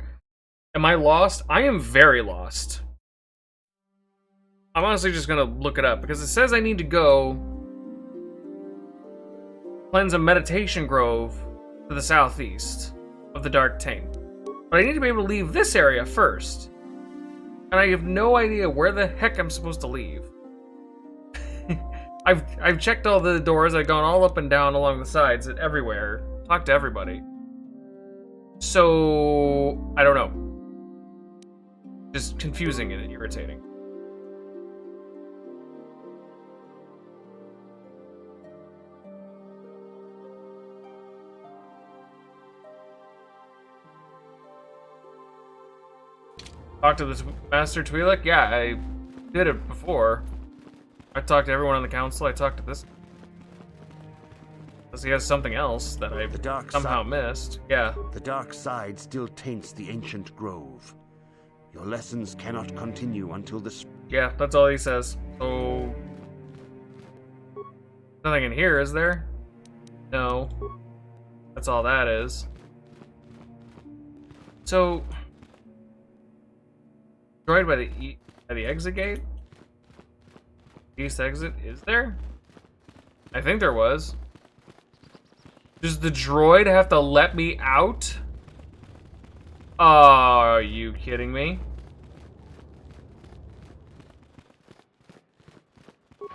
Am I lost? I am very lost. I'm honestly just gonna look it up, because it says I need to go cleanse a meditation grove to the southeast of the Dark Taint. But I need to be able to leave this area first. And I have no idea where the heck I'm supposed to leave. I've checked all the doors, I've gone all up and down along the sides and everywhere. Talked to everybody. So I don't know. Just confusing and irritating. Talk to the Master Twi'lek? Yeah, I did it before. I talked to everyone on the council. I talked to this Unless he has something else that I somehow missed. Yeah. The dark side still taints the ancient grove. Your lessons cannot continue until the... Yeah, that's all he says. So... Nothing in here, is there? No. That's all that is. So... Destroyed by the exit gate? East exit, is there? I think there was. Does the droid have to let me out? Are you kidding me?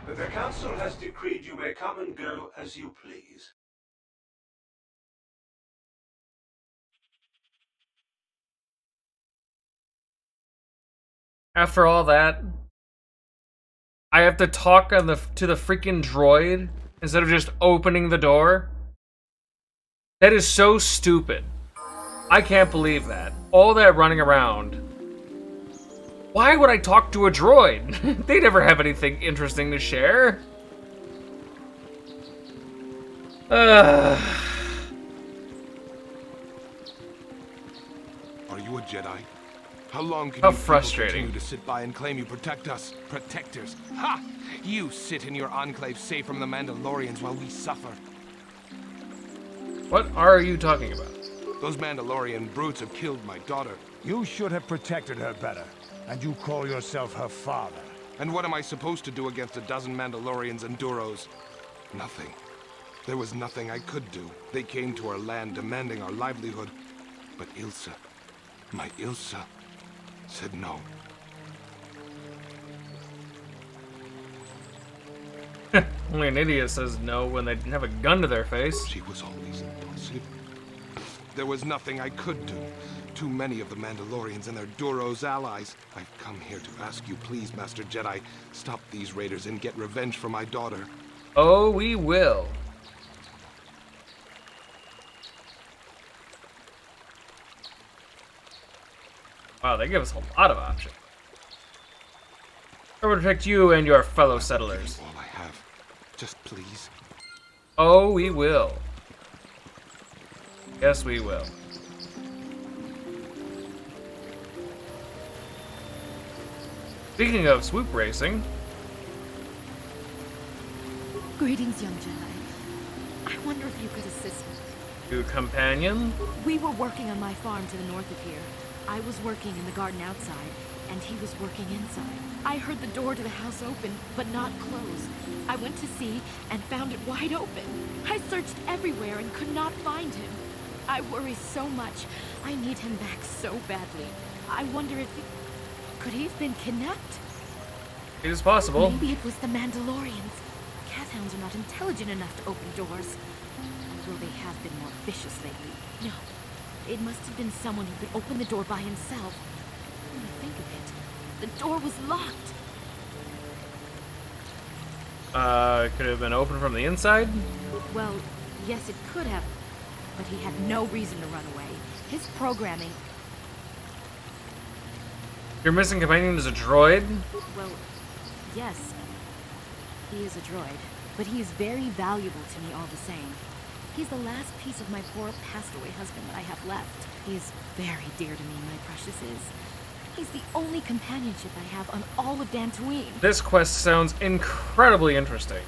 The council has decreed you may come and go as you please. After all that, I have to talk to the freaking droid instead of just opening the door? That is so stupid. I can't believe that. All that running around. Why would I talk to a droid? They never have anything interesting to share. Are you a Jedi? How long can you continue to sit by and claim you protect us? Protectors. Ha! You sit in your enclave safe from the Mandalorians while we suffer. What are you talking about? Those Mandalorian brutes have killed my daughter. You should have protected her better. And you call yourself her father. And what am I supposed to do against a dozen Mandalorians and Duros? Nothing. There was nothing I could do. They came to our land demanding our livelihood. But Ilsa, my Ilsa, said no. Only an idiot says no when they have a gun to their face. She was always impulsive. There was nothing I could do. Too many of the Mandalorians and their Duros allies. I've come here to ask you, please, Master Jedi, stop these raiders and get revenge for my daughter. Oh, we will. Wow, they give us a lot of options. I will protect you and your fellow settlers. All I have. Just please. Oh, we will. Yes, we will. Speaking of swoop racing. Greetings, young Jedi. I wonder if you could assist me. You companion? We were working on my farm to the north of here. I was working in the garden outside, and he was working inside. I heard the door to the house open, but not close. I went to see and found it wide open. I searched everywhere and could not find him. I worry so much. I need him back so badly. I wonder if could he have been kidnapped? It is possible. Maybe it was the Mandalorians. Cathounds are not intelligent enough to open doors. Although they have been more vicious lately. No. It must have been someone who could open the door by himself. When I think of it, the door was locked. Could it have been opened from the inside? Well, yes, it could have. But he had no reason to run away. His programming... Your missing companion is a droid? Well, yes. He is a droid. But he is very valuable to me all the same. He's the last piece of my poor passed-away husband that I have left. He is very dear to me, my precious is. He's the only companionship I have on all of Dantooine. This quest sounds incredibly interesting.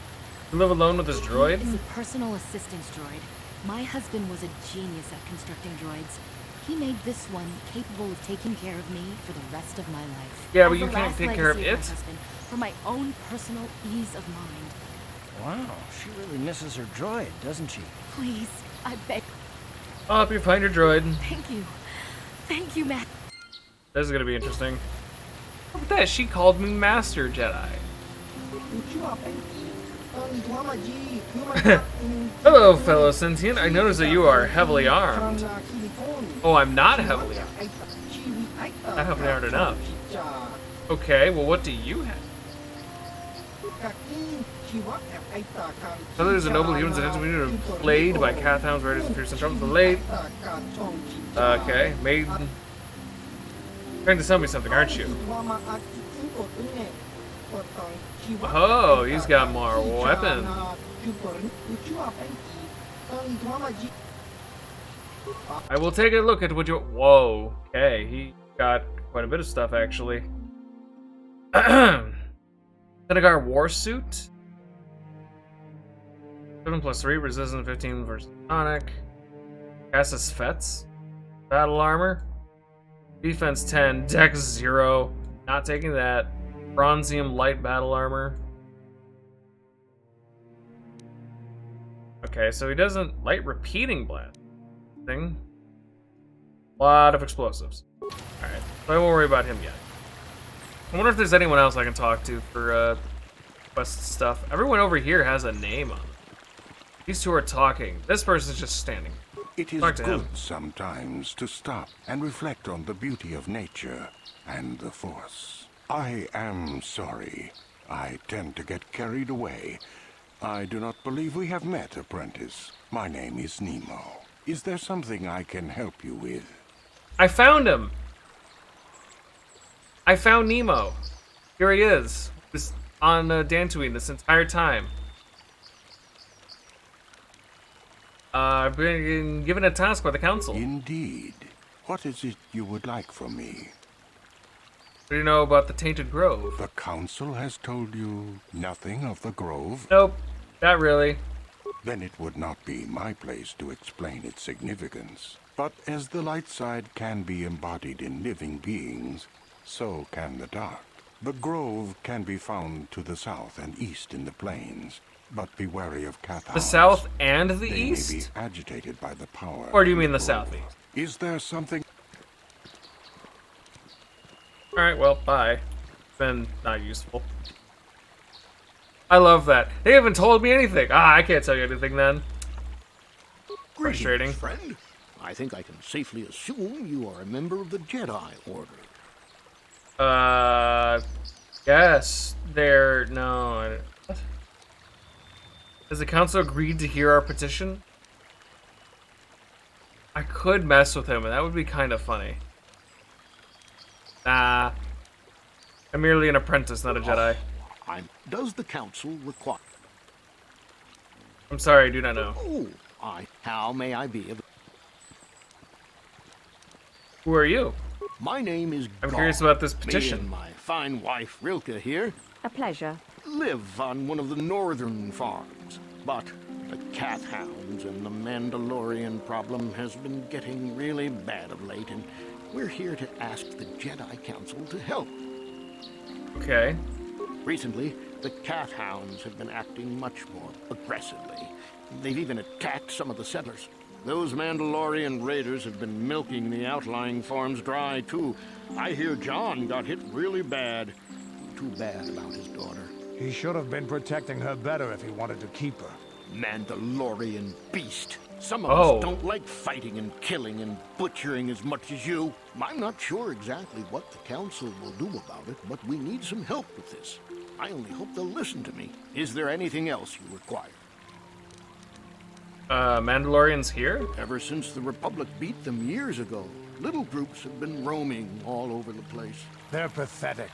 You live alone with this droid? He's a personal assistance droid. My husband was a genius at constructing droids. He made this one capable of taking care of me for the rest of my life. Yeah, but you can't take care of it? For my own personal ease of mind. Wow, she really misses her droid, doesn't she? Please, I beg. I'll help you find your droid. Thank you. Thank you, Matt. This is gonna be interesting. Look at that, she called me Master Jedi. Hello, fellow sentient. I notice that you are heavily armed. Oh, I'm not heavily armed. Not heavily armed enough. Okay, well, what do you have? Others are noble humans that are played by Cathounds, Raiders, and Fearsome Troubles. The late. Okay, maiden. Trying to tell me something, aren't you? Oh, he's got more weapons. I will take a look at what you. Whoa. Okay, he got quite a bit of stuff actually. Senegar war suit. 7+3 resistance 15 versus tonic. Cassis Fets. Battle armor. Defense 10. Dex 0. Not taking that. Bronzium light battle armor. Okay, so he doesn't light repeating blast. Thing. A lot of explosives. Alright, so I won't worry about him yet. I wonder if there's anyone else I can talk to for quest stuff. Everyone over here has a name on them. These two are talking. This person's just standing. It is Talk to good him. sometimes to stop and reflect on the beauty of nature and the Force. I am sorry. I tend to get carried away. I do not believe we have met, apprentice. My name is Nemo. Is there something I can help you with? I found him! I found Nemo. Here he is. This on Dantooine this entire time. I've been given a task by the council. Indeed. What is it you would like from me? What do you know about the Tainted Grove? The council has told you nothing of the grove? Nope, not really. Then it would not be my place to explain its significance. But as the light side can be embodied in living beings, so can the dark. The grove can be found to the south and east in the plains, but be wary of cat The south and the east? They may be agitated by the power. Or do you mean the southeast? Is there something? Alright, well, bye. Been not useful. I love that. They haven't told me anything. I can't tell you anything then. Frustrating. Friend. I think I can safely assume you are a member of the Jedi Order. Yes. No. What? Has the council agreed to hear our petition? I could mess with him, and that would be kind of funny. Nah. I'm merely an apprentice, not a Jedi. Does the council require... I'm sorry, I do not know. Oh, how may I be of... Who are you? My name is I'm curious about this petition. Me and my fine wife, Rilke, here, A pleasure. live on one of the northern farms. But the cat hounds and the Mandalorian problem has been getting really bad of late, and we're here to ask the Jedi Council to help. Okay. Recently, the cat hounds have been acting much more aggressively. They've even attacked some of the settlers. Those Mandalorian raiders have been milking the outlying farms dry, too. I hear John got hit really bad. Too bad about his daughter. He should have been protecting her better if he wanted to keep her. Mandalorian beast. Some of us don't like fighting and killing and butchering as much as you. I'm not sure exactly what the council will do about it, but we need some help with this. I only hope they'll listen to me. Is there anything else you require? Mandalorians here? Ever since the Republic beat them years ago, little groups have been roaming all over the place. They're pathetic.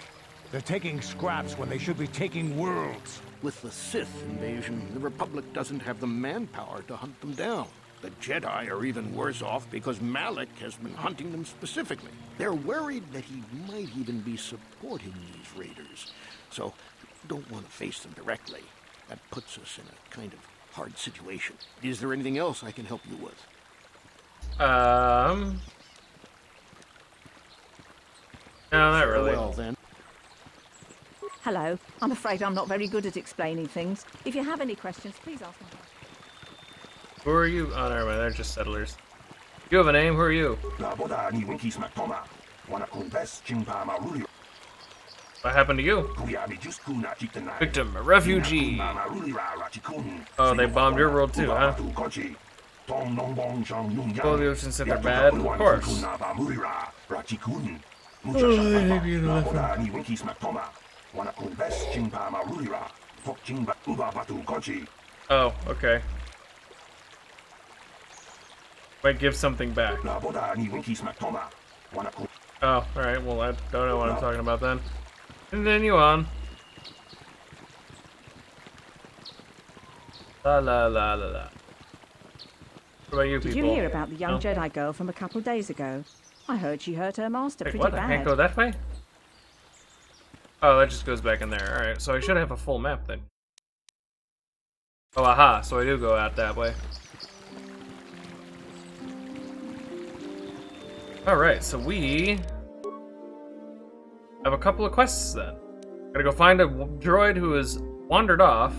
They're taking scraps when they should be taking worlds. With the Sith invasion, the Republic doesn't have the manpower to hunt them down. The Jedi are even worse off because Malak has been hunting them specifically. They're worried that he might even be supporting these raiders. So, don't want to face them directly. That puts us in a kind of hard situation. Is there anything else I can help you with? No, not really. Well, then. Hello. I'm afraid I'm not very good at explaining things. If you have any questions, please ask me. Who are you? Oh, never mind. They're just settlers. You have a name? Who are you? What happened to you? Victim, a refugee. Oh, they bombed your world too, huh? Well, the ocean said they're bad? Of course. Oh, okay. Might give something back. Oh, alright, well, I don't know what I'm talking about then. Continue on. La la la la la. What about you Did people? you hear about the young No? Jedi girl from a couple of days ago? I heard she hurt her master Wait, pretty what? bad. I can't go that way? Oh, that just goes back in there. Alright, so I should have a full map then. Oh, aha, so I do go out that way. Alright, so we have a couple of quests then. Gotta go find a droid who has wandered off.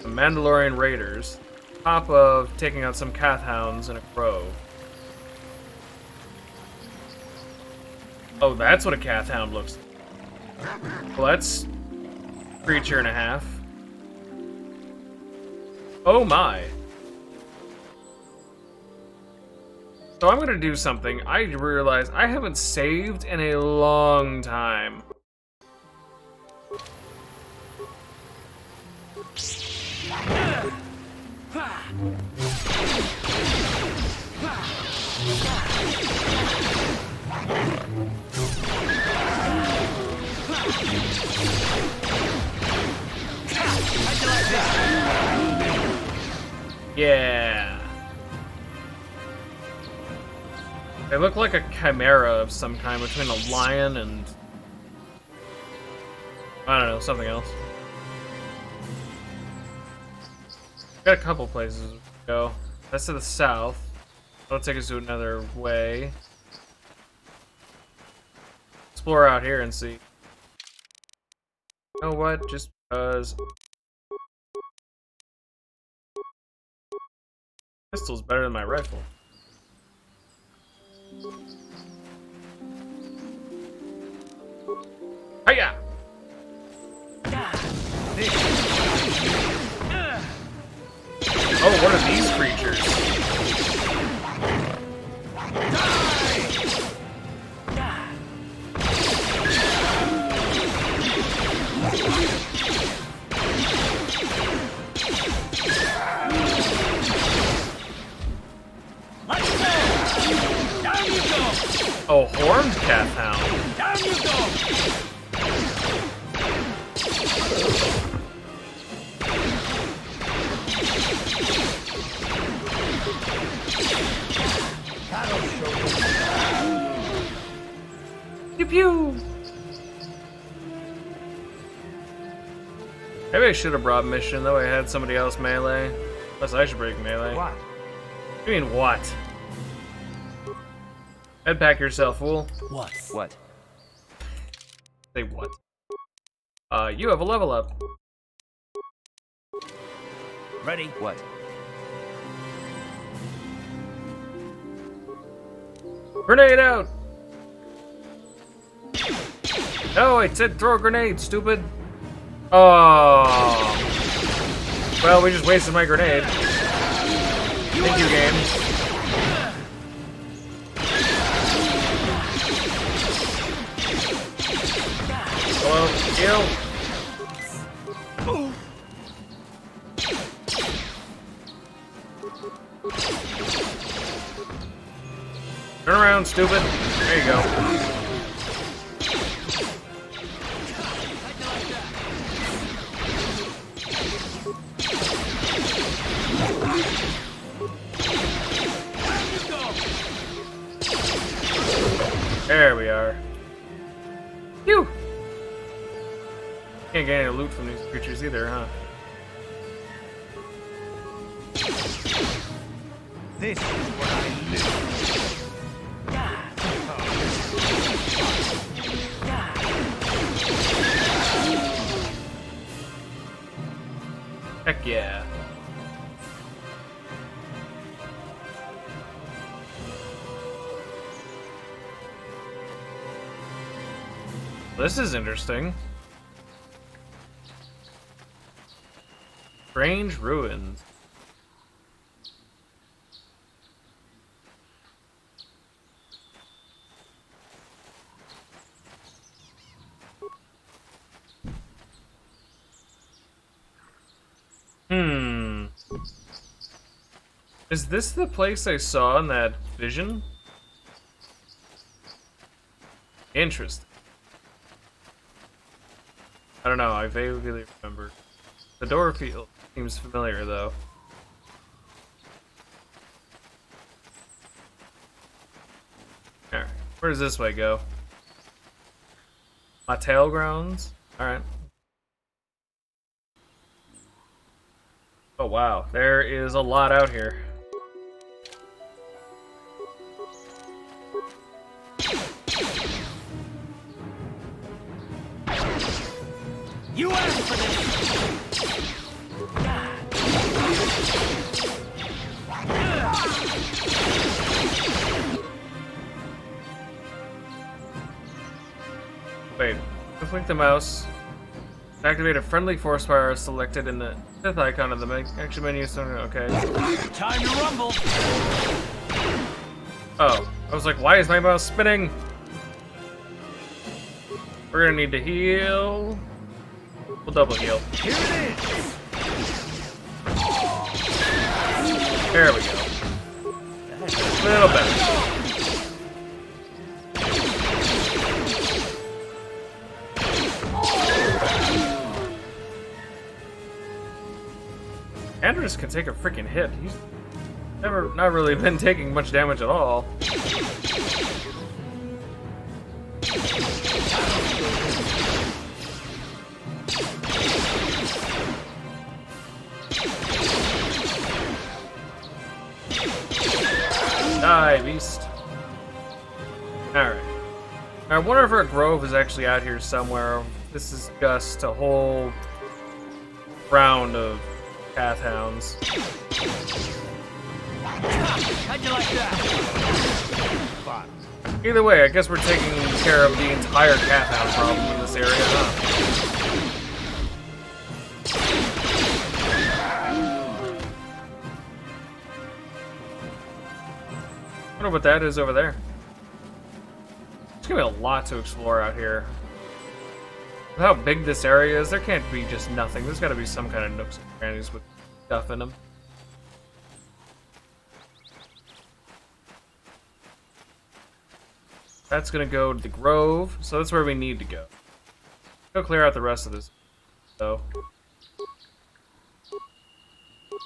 The Mandalorian raiders. Top of taking out some Cath hounds in a grove. Oh, that's what a Cath hound looks like. Well, that's creature and a half. Oh my. So I'm gonna do something. I realize I haven't saved in a long time. Yeah. They look like a chimera of some kind between a lion and I don't know, something else. Got a couple places to go. That's to the south. That'll take us to another way. Explore out here and see. You know what? Just because pistol's better than my rifle. Hiya! Oh, what are these creatures? Oh, horned Cath hound. Down you go! Pew pew! Maybe I should have brought mission, though I had somebody else melee. Plus I should break melee. What? What do you mean, what? Head pack yourself, fool. What? What? Say what? You have a level up. Ready? What? Grenade out! No, I said throw a grenade, stupid. Oh. Well, we just wasted my grenade. Thank you, game. Hello, kill. Turn around, stupid. There you go. There we are. Phew! Can't get any loot from these creatures either, huh? This is what I live. Heck yeah. This is interesting. Strange ruins. Is this the place I saw in that vision? Interesting. I don't know, I vaguely remember. The door seems familiar, though. Where does this way go? My tail grounds? Alright. Oh wow, there is a lot out here. You asked for this! Wait, click the mouse. Activate a friendly force fire selected in the fifth icon of the action menu. So, okay. Time to rumble! Oh, I was like, why is my mouse spinning? We're gonna need to heal. We'll double heal. Here it is! There we go. A little better. Andrews can take a freaking hit. He's not really been taking much damage at all. Die, beast. Alright. I wonder if our grove is actually out here somewhere. This is just a whole round of path hounds. How'd you like that? Fine. Either way, I guess we're taking care of the entire cat hound problem in this area, huh? I wonder what that is over there. There's gonna be a lot to explore out here. With how big this area is, there can't be just nothing. There's gotta be some kind of nooks and crannies with stuff in them. That's gonna go to the Grove, so that's where we need to go. Go clear out the rest of this. So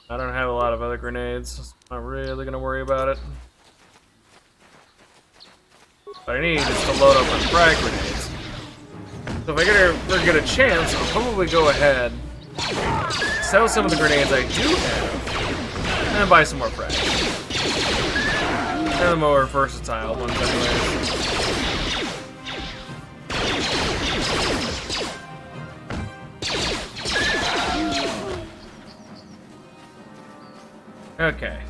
I don't have a lot of other grenades. So I'm not really gonna worry about it. What I need is to load up on frag grenades. So if I get a chance, I'll probably go ahead, sell some of the grenades I do have, and then buy some more frags. They're the more versatile ones anyways. Okay.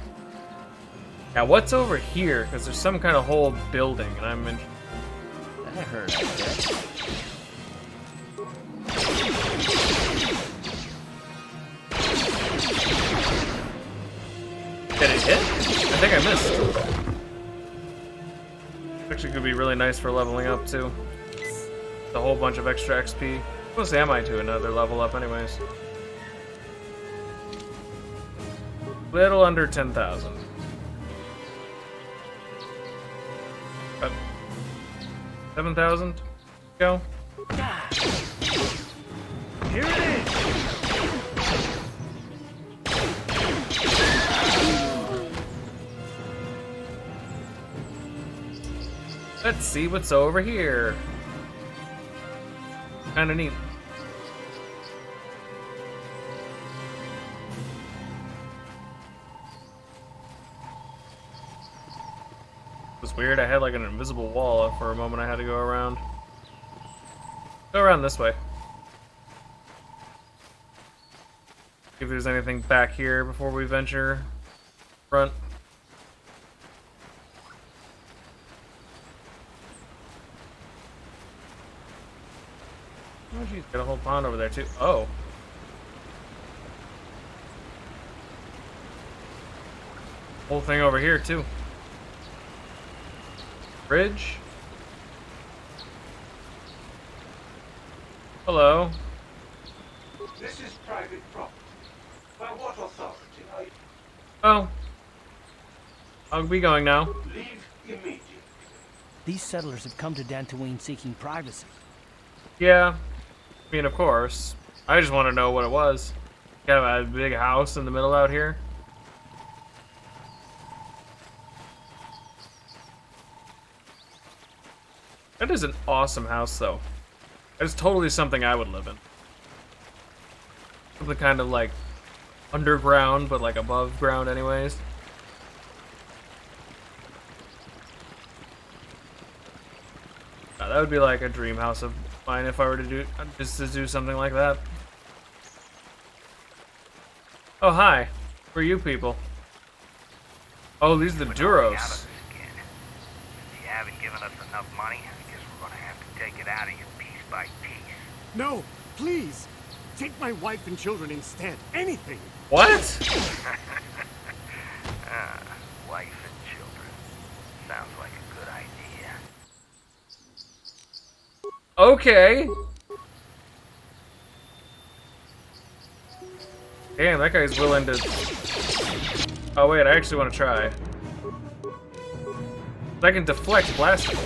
Now what's over here? Because there's some kind of whole building, and I'm interested. I heard that. Did it hit? I think I missed. Actually could be really nice for leveling up too. A whole bunch of extra XP. How close am I to another level up anyways? Little under 10,000. 7,000? Go. Here it is! Let's see what's over here. Kinda neat. It was weird, I had like an invisible wall for a moment I had to go around. Go around this way. See if there's anything back here before we venture front. Oh geez, got a whole pond over there too. Oh. Whole thing over here too. Bridge. Hello. This is private property. By what authority are you? Oh. I'll be going now. Leave immediately. These settlers have come to Dantooine seeking privacy. Yeah. I mean, of course. I just want to know what it was. You have a big house in the middle out here. That is an awesome house, though. That is totally something I would live in. Something kind of like underground, but like above ground anyways. That would be like a dream house of mine if I were to do something like that. Oh, hi. Who are you people? Oh, these are the Duros. If you haven't given us enough money, I guess we're gonna have to take it out of you piece by piece. No, please. Take my wife and children instead. Anything. What? Wife and children. Sounds like a good idea. Okay. Damn, that guy's willing to... Oh wait, I actually want to try. I can deflect blaster.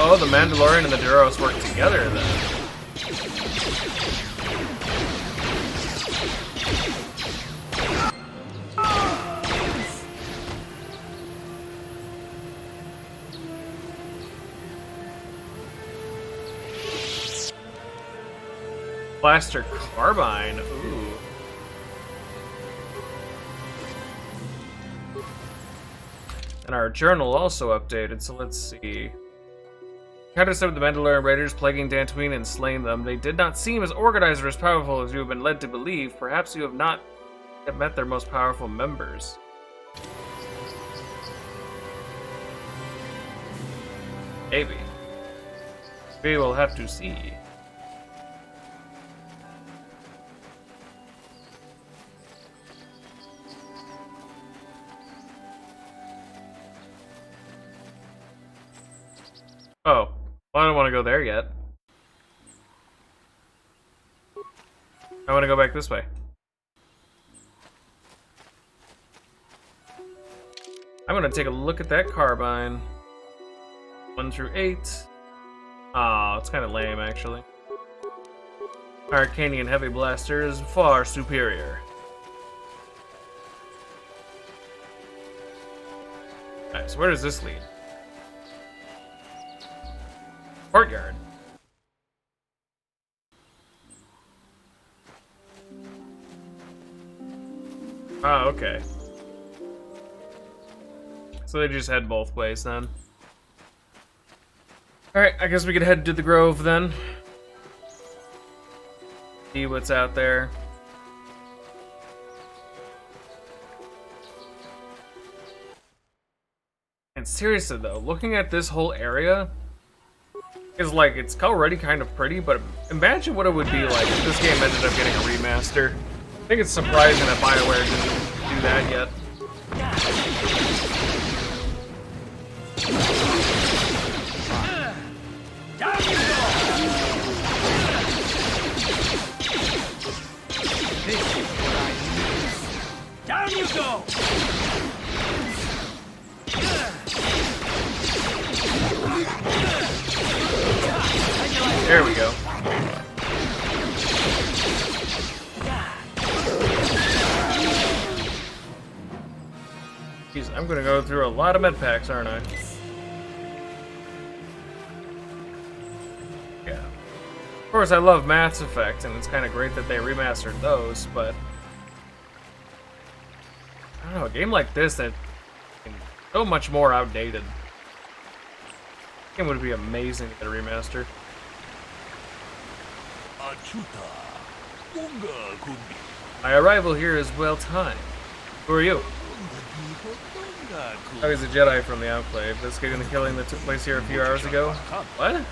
Oh, the Mandalorian and the Duros work together then. Blaster carbine, ooh. And our journal also updated, so let's see. Counter some of the Mandalorian raiders plaguing Dantooine and slaying them. They did not seem as organized or as powerful as you have been led to believe. Perhaps you have not yet met their most powerful members. Maybe. We will have to see. Oh, well, I don't want to go there yet. I want to go back this way. I'm going to take a look at that carbine. 1 through 8. Oh, it's kind of lame, actually. Arcanian Heavy Blaster is far superior. Alright, so where does this lead? Courtyard. Oh, okay. So they just head both ways then. Alright, I guess we could head to the Grove then. See what's out there. And seriously though, looking at this whole area is like, it's already kind of pretty, but imagine what it would be like if this game ended up getting a remaster. I think it's surprising that BioWare didn't do that yet. Down you go! There we go. Jeez, I'm gonna go through a lot of med packs, aren't I? Yeah. Of course, I love Mass Effect, and it's kind of great that they remastered those, but I don't know, a game like this that is so much more outdated. This game would be amazing to get a remaster. My arrival here is well timed. Who are you? I was a Jedi from the Enclave, investigating the killing that took place here a few hours ago. What?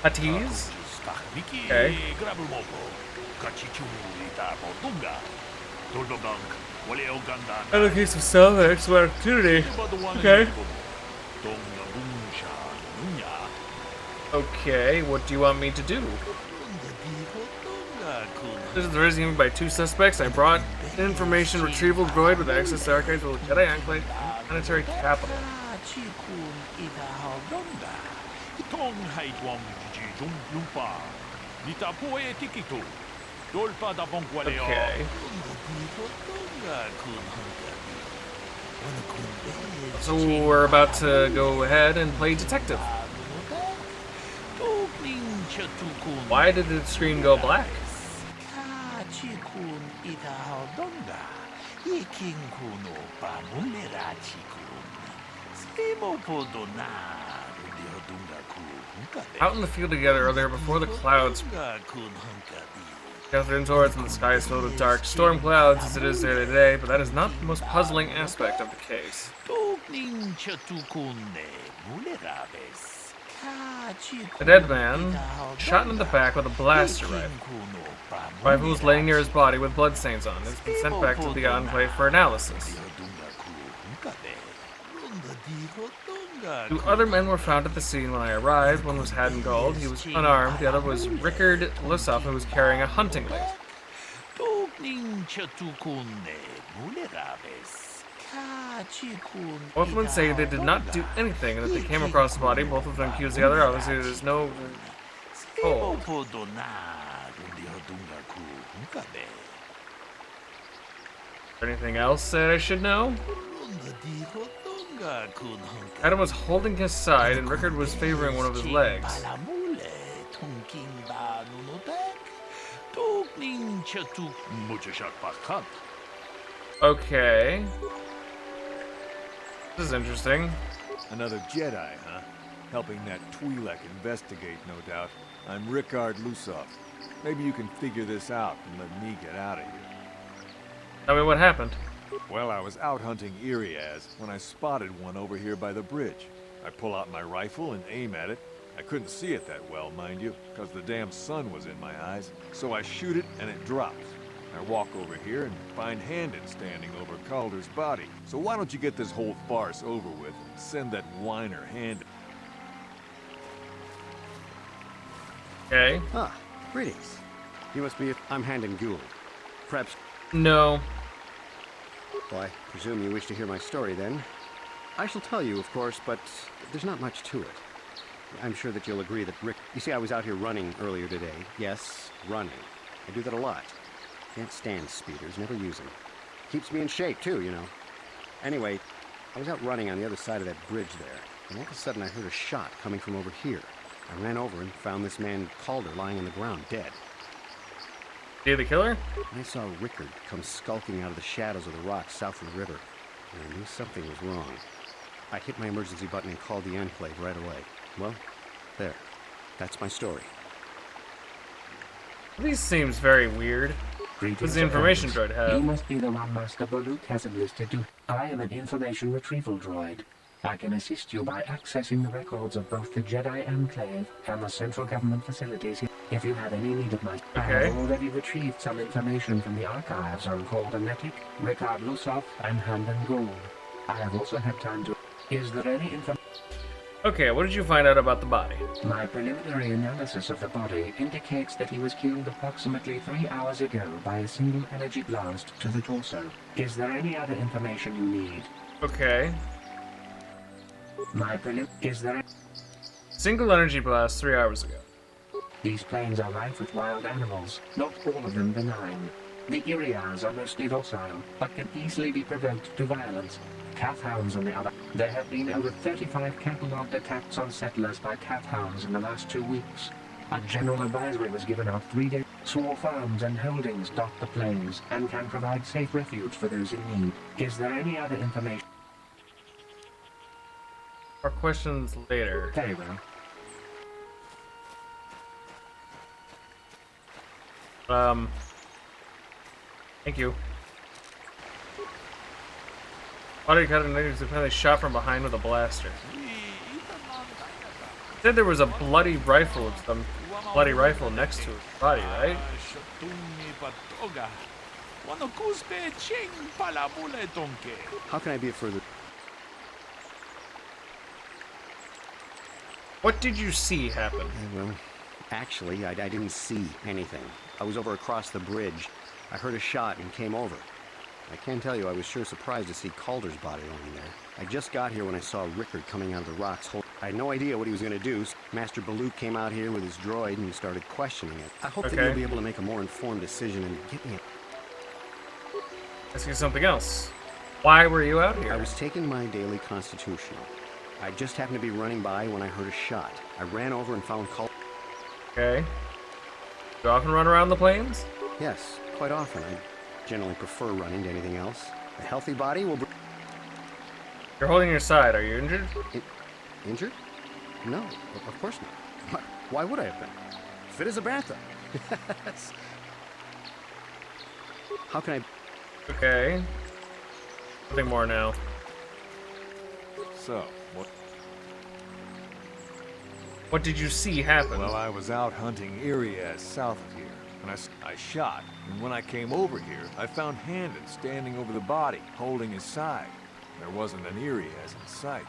Hatiz? Okay. Allocate some salve, excellent opportunity. Okay. Okay, what do you want me to do? This is the reason by 2 suspects. I brought an information retrieval droid with access to archives of the Jedi Enclave planetary capital. Okay. So we're about to go ahead and play detective. Why did the screen go black? Out in the field together earlier before the clouds gathered indoors and the sky is filled with dark storm clouds as it is there today, but that is not the most puzzling aspect of the case. The dead man, shot in the back with a blaster rifle. The rifle was laying near his body with bloodstains on. It's been sent back to the Enclave for analysis. 2 other men were found at the scene when I arrived. One was Haddon Gold. He was unarmed. The other was Rickard Lussoff, who was carrying a hunting knife. Both of them say they did not do anything and that they came across the body. Both of them accused the other. Obviously, there's no hold. Anything else that I should know? Adam was holding his side and Rickard was favoring one of his legs. Okay. This is interesting. Another Jedi, huh? Helping that Twi'lek investigate, no doubt. I'm Rickard Lussoff. Maybe you can figure this out and let me get out of here. Tell me what happened. Well, I was out hunting Iriaz when I spotted one over here by the bridge. I pull out my rifle and aim at it. I couldn't see it that well, mind you, because the damn sun was in my eyes. So I shoot it and it drops. I walk over here and find Handon standing over Calder's body. So why don't you get this whole farce over with and send that whiner Handon? Okay. Ah, greetings. You must be... I'm Handon Gould. Perhaps... No. Well, I presume you wish to hear my story, then. I shall tell you, of course, but there's not much to it. I'm sure that you'll agree that Rick... You see, I was out here running earlier today. Yes, running. I do that a lot. Can't stand speeders, never use them. Keeps me in shape, too, you know. Anyway, I was out running on the other side of that bridge there, and all of a sudden I heard a shot coming from over here. I ran over and found this man Calder lying on the ground, dead. You the killer? I saw Rickard come skulking out of the shadows of the rocks south of the river, and I knew something was wrong. I hit my emergency button and called the Enclave right away. Well, there. That's my story. This seems very weird. What does the information droid have? You must be the one Master Baluk has enlisted to. I am an information retrieval droid. I can assist you by accessing the records of both the Jedi Enclave and the central government facilities here. If you have any need of my... I have already retrieved some information from the archives on Calder Netic, Rickard Lussoff, and Handon Gould. I have also had time to... Is there any information... Okay, what did you find out about the body? My preliminary analysis of the body indicates that he was killed approximately 3 hours ago by a single energy blast to the torso. Is there any other information you need? Okay. Is there... Single energy blast 3 hours ago. These plains are rife with wild animals, not all of them benign. The Iriaz are mostly docile, but can easily be provoked to violence. Calf hounds, on the other, there have been over 35 catalogued attacks on settlers by calf hounds in the last 2 weeks. A general advisory was given out 3 days. Small farms and holdings dot the plains and can provide safe refuge for those in need. Is there any other information? Our questions later. Very well. Thank you. Body cut and niggas apparently shot from behind with a blaster. Said there was a bloody rifle, some bloody rifle next to his body, right? How can I be of further... What did you see happen? Well, actually, I didn't see anything. I was over across the bridge. I heard a shot and came over. I can tell you I was sure surprised to see Calder's body lying there. I just got here when I saw Rickard coming out of the rocks. I had no idea what he was going to do. Master Baluk came out here with his droid and started questioning it. I hope that you'll be able to make a more informed decision and get me Ask you something else. Why were you out here? I was taking my daily constitutional. I just happened to be running by when I heard a shot. I ran over and found Calder. Okay. You often run around the plains? Yes, quite often. I generally prefer running to anything else. A healthy body will... You're holding your side. Are you injured? Injured? No, of course not. Why would I have been? Fit as a bathtub. How can I... Okay. Nothing more now. So, what did you see happen? Well, I was out hunting Irias south of here, and I shot. And when I came over here, I found Handon standing over the body, holding his side. There wasn't an Irias in sight.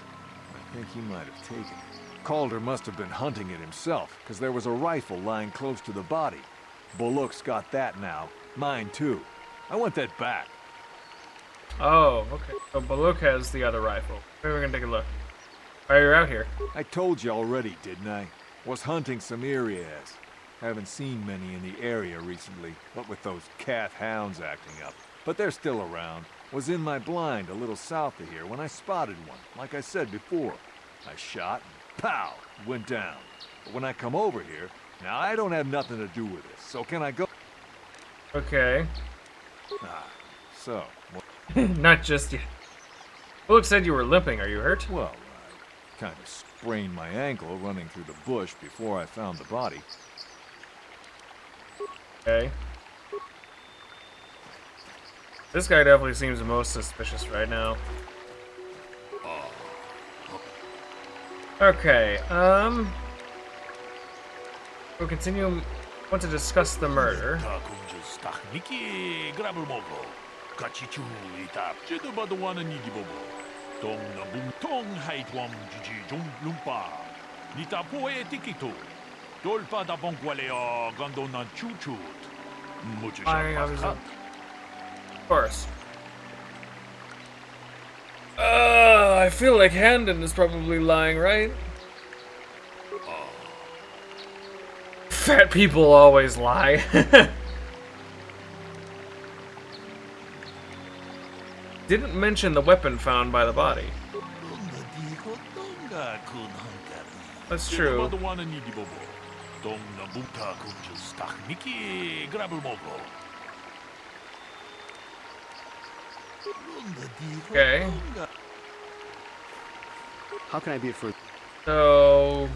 I think he might have taken it. Calder must have been hunting it himself, because there was a rifle lying close to the body. Bullock's got that now. Mine too. I want that back. Oh, okay. So Baluk has the other rifle. Maybe we're gonna take a look. Why are you out here? I told you already, didn't I? Was hunting some Irias. Haven't seen many in the area recently, what with those cat hounds acting up. But they're still around. Was in my blind a little south of here when I spotted one, like I said before. I shot and pow, went down. But when I come over here, now I don't have nothing to do with this, so can I go? Okay. So... Not just yet. Bullock said you were limping. Are you hurt? Well, I kind of sprained my ankle running through the bush before I found the body. Okay. This guy definitely seems the most suspicious right now. Okay, we'll continue. Want to discuss the murder. Of course. I feel like Handon is probably lying, right? Fat people always lie. Didn't mention the weapon found by the body. That's true. Okay. How can I be for... So...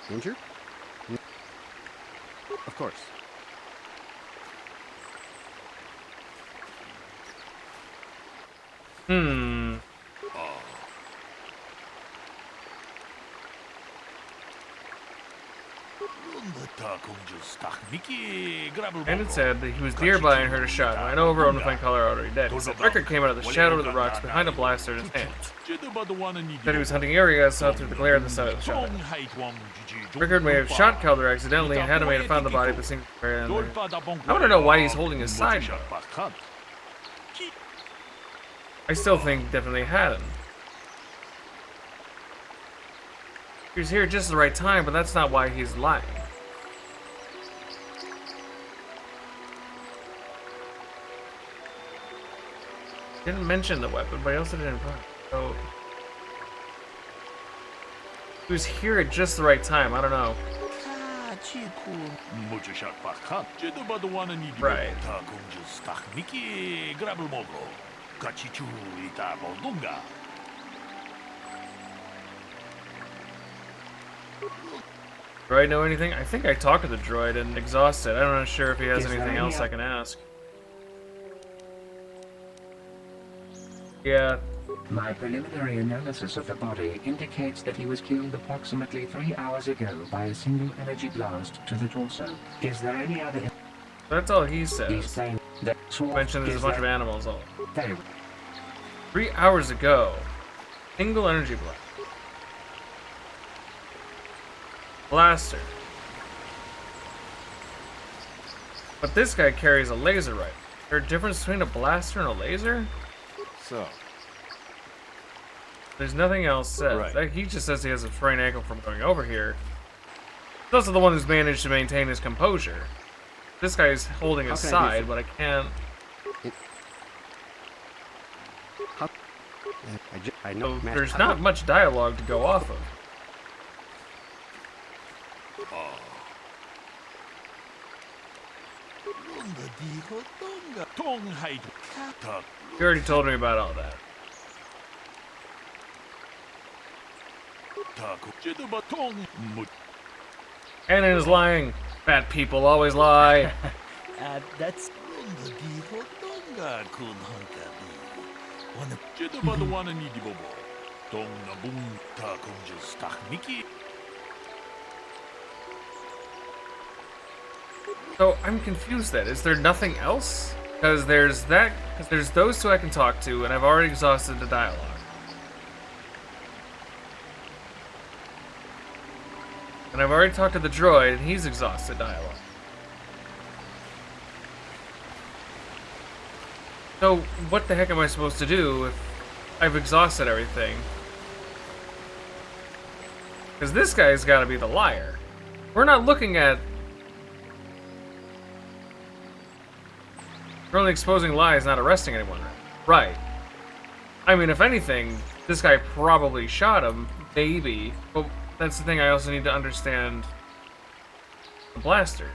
Injured? Of course. And it said that he was nearby and heard a shot. Ran over only to find Collar already dead. He said Rickard came out of the shadow of the rocks behind a blaster in his hands. Said he was hunting areas, saw through the glare of the side of the shot. Rickard may have shot Calder accidentally and had him found the body, but seemed to bury it in there. I want to know why he's holding his side though. I still think definitely had him. He was here just at the right time, but that's not why he's lying. Didn't mention the weapon, but he also didn't run. So he was here at just the right time. I don't know. Right. Droid know anything? I think I talked to the droid and exhausted. I'm not sure if he has anything else I can ask. Yeah. My preliminary analysis of the body indicates that he was killed approximately 3 hours ago by a single energy blast to the torso. Is there any other... That's all he says. He's saying that... Mentioned there's a bunch of animals all. Very... 3 hours ago. Single energy blast. Blaster. But this guy carries a laser rifle. Is there a difference between a blaster and a laser? So. There's nothing else said. Right. Like, he just says he has a sprained ankle from going over here. He's also the one who's managed to maintain his composure. This guy's holding his side, but I can't... I know. There's not much dialogue to go off of. You already told me about all that. Canon is lying. Fat people always lie. That's... So I'm confused then. Is there nothing else? Because there's that. Because there's those two I can talk to, and I've already exhausted the dialogue. And I've already talked to the droid, and he's exhausted dialogue. So what the heck am I supposed to do if I've exhausted everything? Because this guy's got to be the liar. We're not looking at... We're only exposing lies, not arresting anyone. Right. I mean, if anything, this guy probably shot him. Maybe. But that's the thing, I also need to understand the blaster.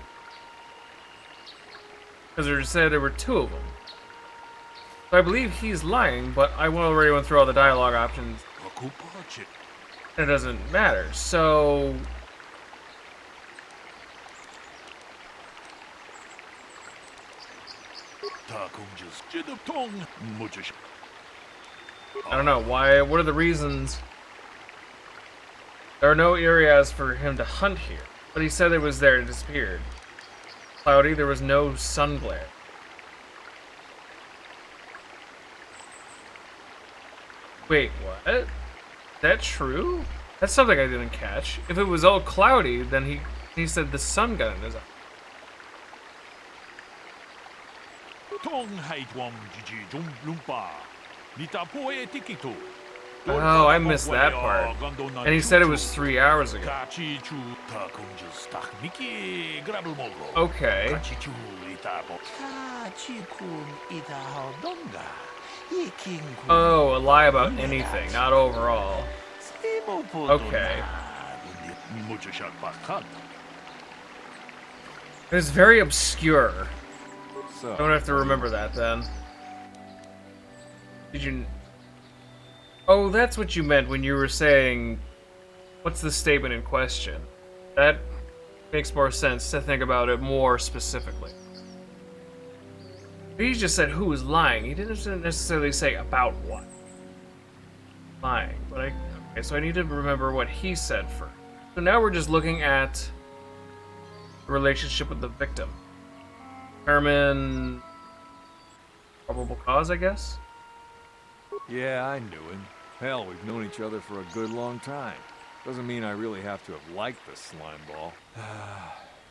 Because they said there were two of them. So I believe he's lying, but I already went through all the dialogue options. It doesn't matter. So... I don't know, why, what are the reasons? There are no areas for him to hunt here, but he said it was there and disappeared. Cloudy, there was no sun glare. Wait, what? Is that true? That's something I didn't catch. If it was all cloudy, then he said the sun got in his eye. Oh, I missed that part. And he said it was 3 hours ago. Okay. Oh, a lie about anything, not overall. Okay. It's very obscure. I don't have to remember that then. Did you... Oh, that's what you meant when you were saying... What's the statement in question? That makes more sense to think about it more specifically. He just said who was lying. He didn't necessarily say about what. Lying. But okay, so I need to remember what he said first. So now we're just looking at the relationship with the victim. Determine probable cause, I guess? Yeah, I knew him. Hell, we've known each other for a good long time. Doesn't mean I really have to have liked the slime ball.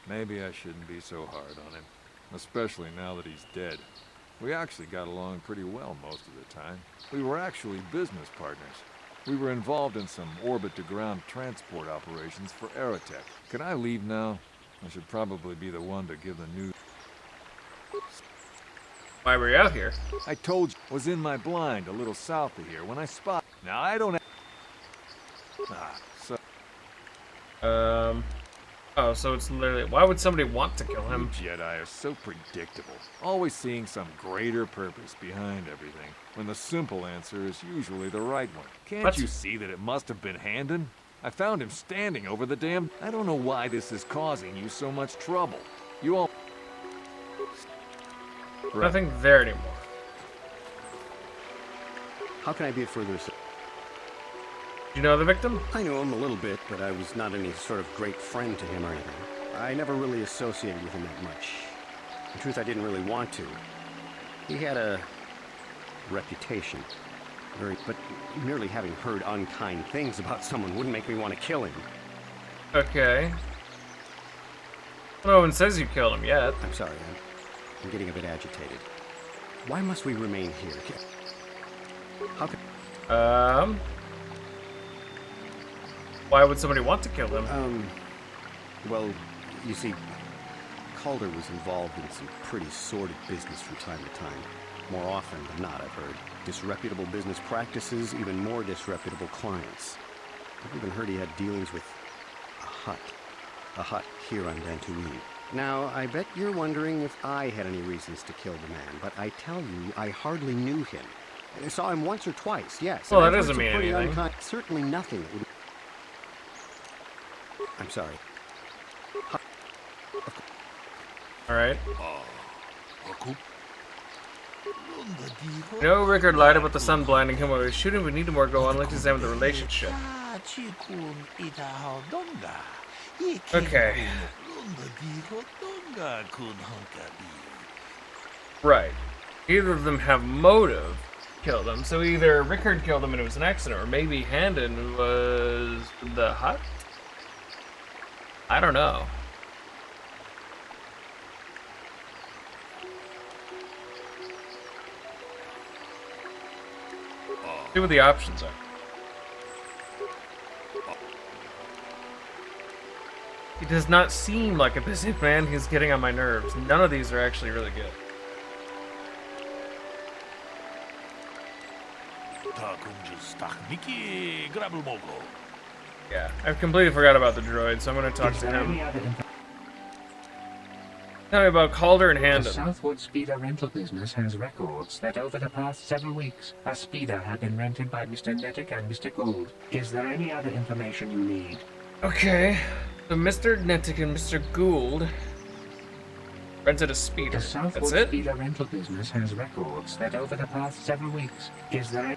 Maybe I shouldn't be so hard on him. Especially now that he's dead. We actually got along pretty well most of the time. We were actually business partners. We were involved in some orbit-to-ground transport operations for Aerotech. Can I leave now? I should probably be the one to give the news. Why were you out here? I told you, was in my blind a little south of here when I spot. Now I don't. Oh, so it's literally. Why would somebody want to kill him? You Jedi are so predictable, always seeing some greater purpose behind everything, when the simple answer is usually the right one. Can't you see that it must have been Handon? I found him standing over the damn. I don't know why this is causing you so much trouble. You all. Nothing there anymore. How can I be of further assistance? Do you know the victim? I knew him a little bit, but I was not any sort of great friend to him or anything. I never really associated with him that much. In truth, I didn't really want to. He had a reputation. But merely having heard unkind things about someone wouldn't make me want to kill him. Okay. No one says you killed him yet. I'm sorry, I'm getting a bit agitated. Why must we remain here? How could... Why would somebody want to kill him? Well, you see, Calder was involved in some pretty sordid business from time to time. More often than not, I've heard. Disreputable business practices, even more disreputable clients. I've even heard he had dealings with a hut here on Dantooine. Now, I bet you're wondering if I had any reasons to kill the man, but I tell you, I hardly knew him. I saw him once or twice, yes. Well, that doesn't mean anything. Certainly nothing that would... I'm sorry. Alright. You know, Rickard lied about the sun blinding him while he was shooting. We need to more go on. Let's examine the relationship. Okay. Right. Either of them have motive to kill them. So either Rickard killed him and it was an accident, or maybe Handon was the hut? I don't know. See what the options are. He does not seem like a businessman. He's getting on my nerves. None of these are actually really good. Yeah, I've completely forgot about the droid, so I'm going to talk to him. Tell me about Calder and Handon. The Southwood Speeder rental business has records that over the past several weeks, a speeder had been rented by Mr. Nettic and Mr. Gould. Is there any other information you need? Okay, so Mr. Nettic and Mr. Gould rented a speeder. The Southwood That's it? Speeder rental business has records that over the past several weeks, is there...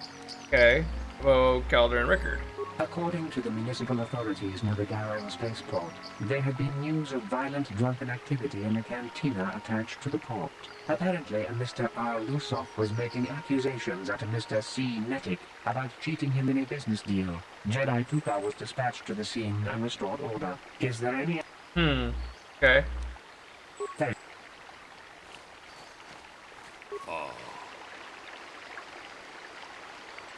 Okay, well, Calder and Rickard. According to the municipal authorities near the Garo spaceport, there had been news of violent drunken activity in a cantina attached to the port. Apparently, a Mr. R. Lusoff was making accusations at a Mr. C. Nettic about cheating him in a business deal. Jedi Tuka was dispatched to the scene and restored order. Is there any... Okay. Thanks.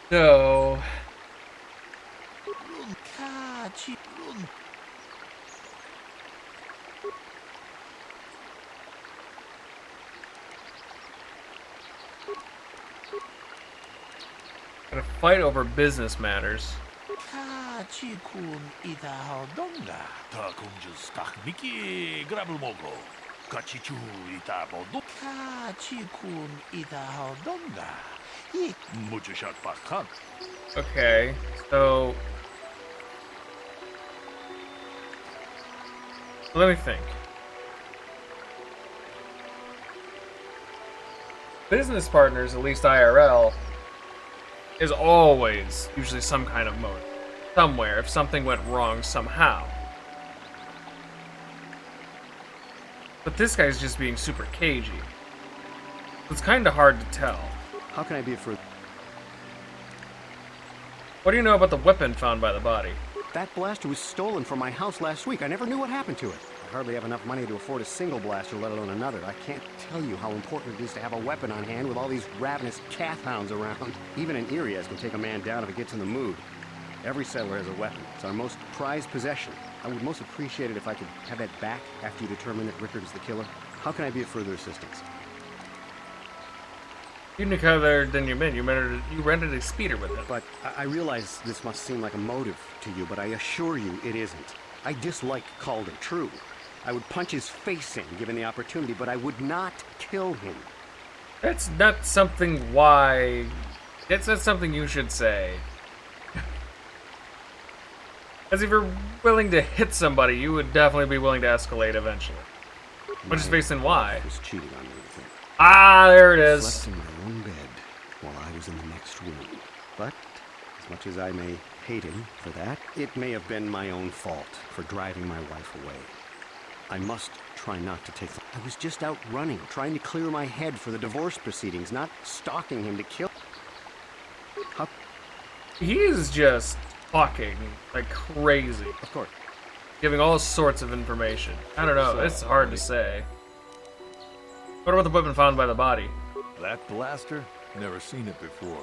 So... Gonna fight over business matters. Okay, so... Let me think. Business partners, at least IRL, is always usually some kind of motive. Somewhere, if something went wrong somehow. But this guy's just being super cagey. It's kind of hard to tell. How can I be for... What do you know about the weapon found by the body? That blaster was stolen from my house last week. I never knew what happened to it. I hardly have enough money to afford a single blaster, let alone another. I can't tell you how important it is to have a weapon on hand with all these ravenous calf hounds around. Even an Irias can take a man down if it gets in the mood. Every settler has a weapon. It's our most prized possession. I would most appreciate it if I could have that back after you determine that Rickard is the killer. How can I be of further assistance? You knew other than you meant. You rented a speeder with it. But I realize this must seem like a motive to you, but I assure you it isn't. I dislike Calder, true. I would punch his face in, given the opportunity, but I would not kill him. That's not something why... That's not something you should say. As if you're willing to hit somebody, you would definitely be willing to escalate eventually. Which is based on why. Was cheating on me, I think. Ah, there it is. Slept in my own bed while I was in the next room. But, as much as I may hate him for that, it may have been my own fault for driving my wife away. I must try not to take... I was just out running, trying to clear my head for the divorce proceedings, not stalking him to kill... He is just talking like crazy. Of course. giving all sorts of information. I don't know, it's hard to say. What about the weapon found by the body? That blaster? Never seen it before.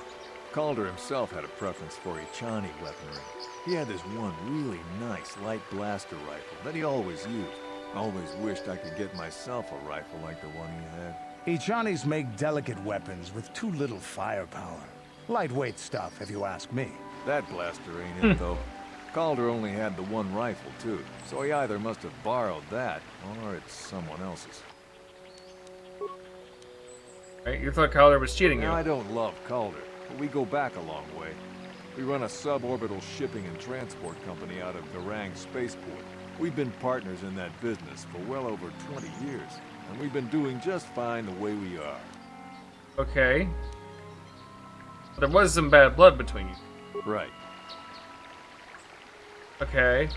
Calder himself had a preference for Echani weaponry. He had this one really nice light blaster rifle that he always used. Always wished I could get myself a rifle like the one he had. Echanis make delicate weapons with too little firepower. Lightweight stuff, if you ask me. That blaster ain't it, though. Calder only had the one rifle, too, so he either must have borrowed that, or it's someone else's. Right, you thought Calder was cheating you. Now, I don't love Calder, but we go back a long way. We run a suborbital shipping and transport company out of Garang Spaceport. We've been partners in that business for well over 20 years, and we've been doing just fine the way we are. Okay. But there was some bad blood between you. Right. Okay.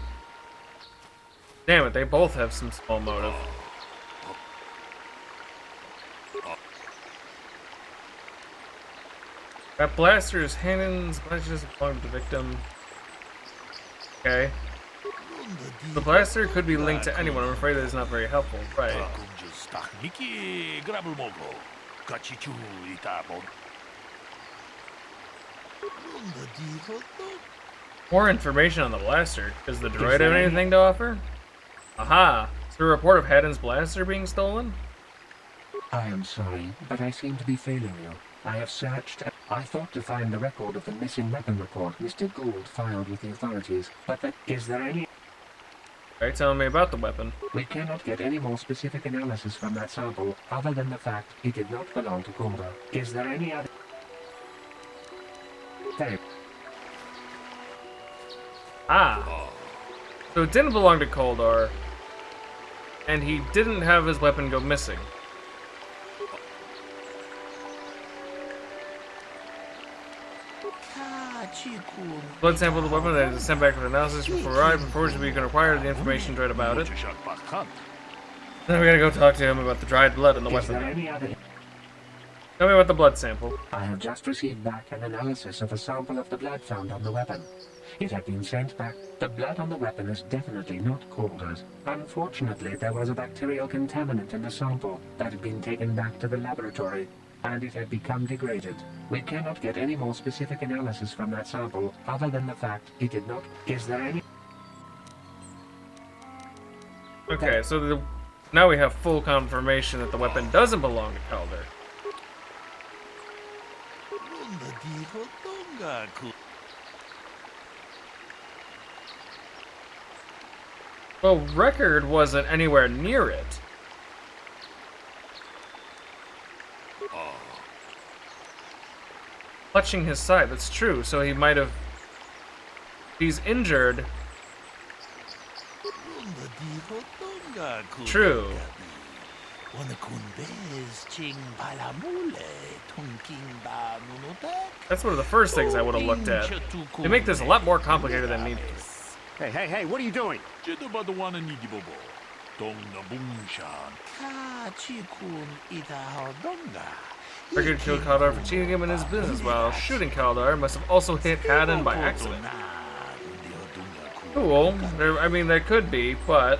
Damn it, they both have some small motive. That blaster's hands doesn't belong to the victim. Okay. The blaster could be linked to anyone. I'm afraid that is not very helpful. Right. More information on the blaster. Does the droid have anything to offer? Aha! Is there a report of Haddon's blaster being stolen? I am sorry, but I seem to be failing you. I have searched. I thought to find the record of the missing weapon report Mr. Gould filed with the authorities, but is there any... Are you telling me about the weapon? We cannot get any more specific analysis from that sample, other than the fact it did not belong to Calder. Is there any other... There. Ah. So it didn't belong to Coldar, and he didn't have his weapon go missing. Blood sample of the weapon that is sent back for analysis before arrival. Unfortunately, we can acquire the information droid about it. Then we gotta go talk to him about the dried blood in the weapon. Tell me about the blood sample. I have just received back an analysis of a sample of the blood found on the weapon. It had been sent back. The blood on the weapon is definitely not Calder's. Unfortunately, there was a bacterial contaminant in the sample that had been taken back to the laboratory, and it had become degraded. We cannot get any more specific analysis from that sample, other than the fact it did not... Is there any... Okay, so now we have full confirmation that the weapon doesn't belong to Calder. Well, Record wasn't anywhere near it. Clutching his side, that's true, so he might have... He's injured. True. That's one of the first things I would have looked at. They make this a lot more complicated than needed. Hey, what are you doing? Record killed Kaldar for cheating him in his business while shooting Kaldar must have also hit Haddon by accident. Cool. I mean, there could be, but...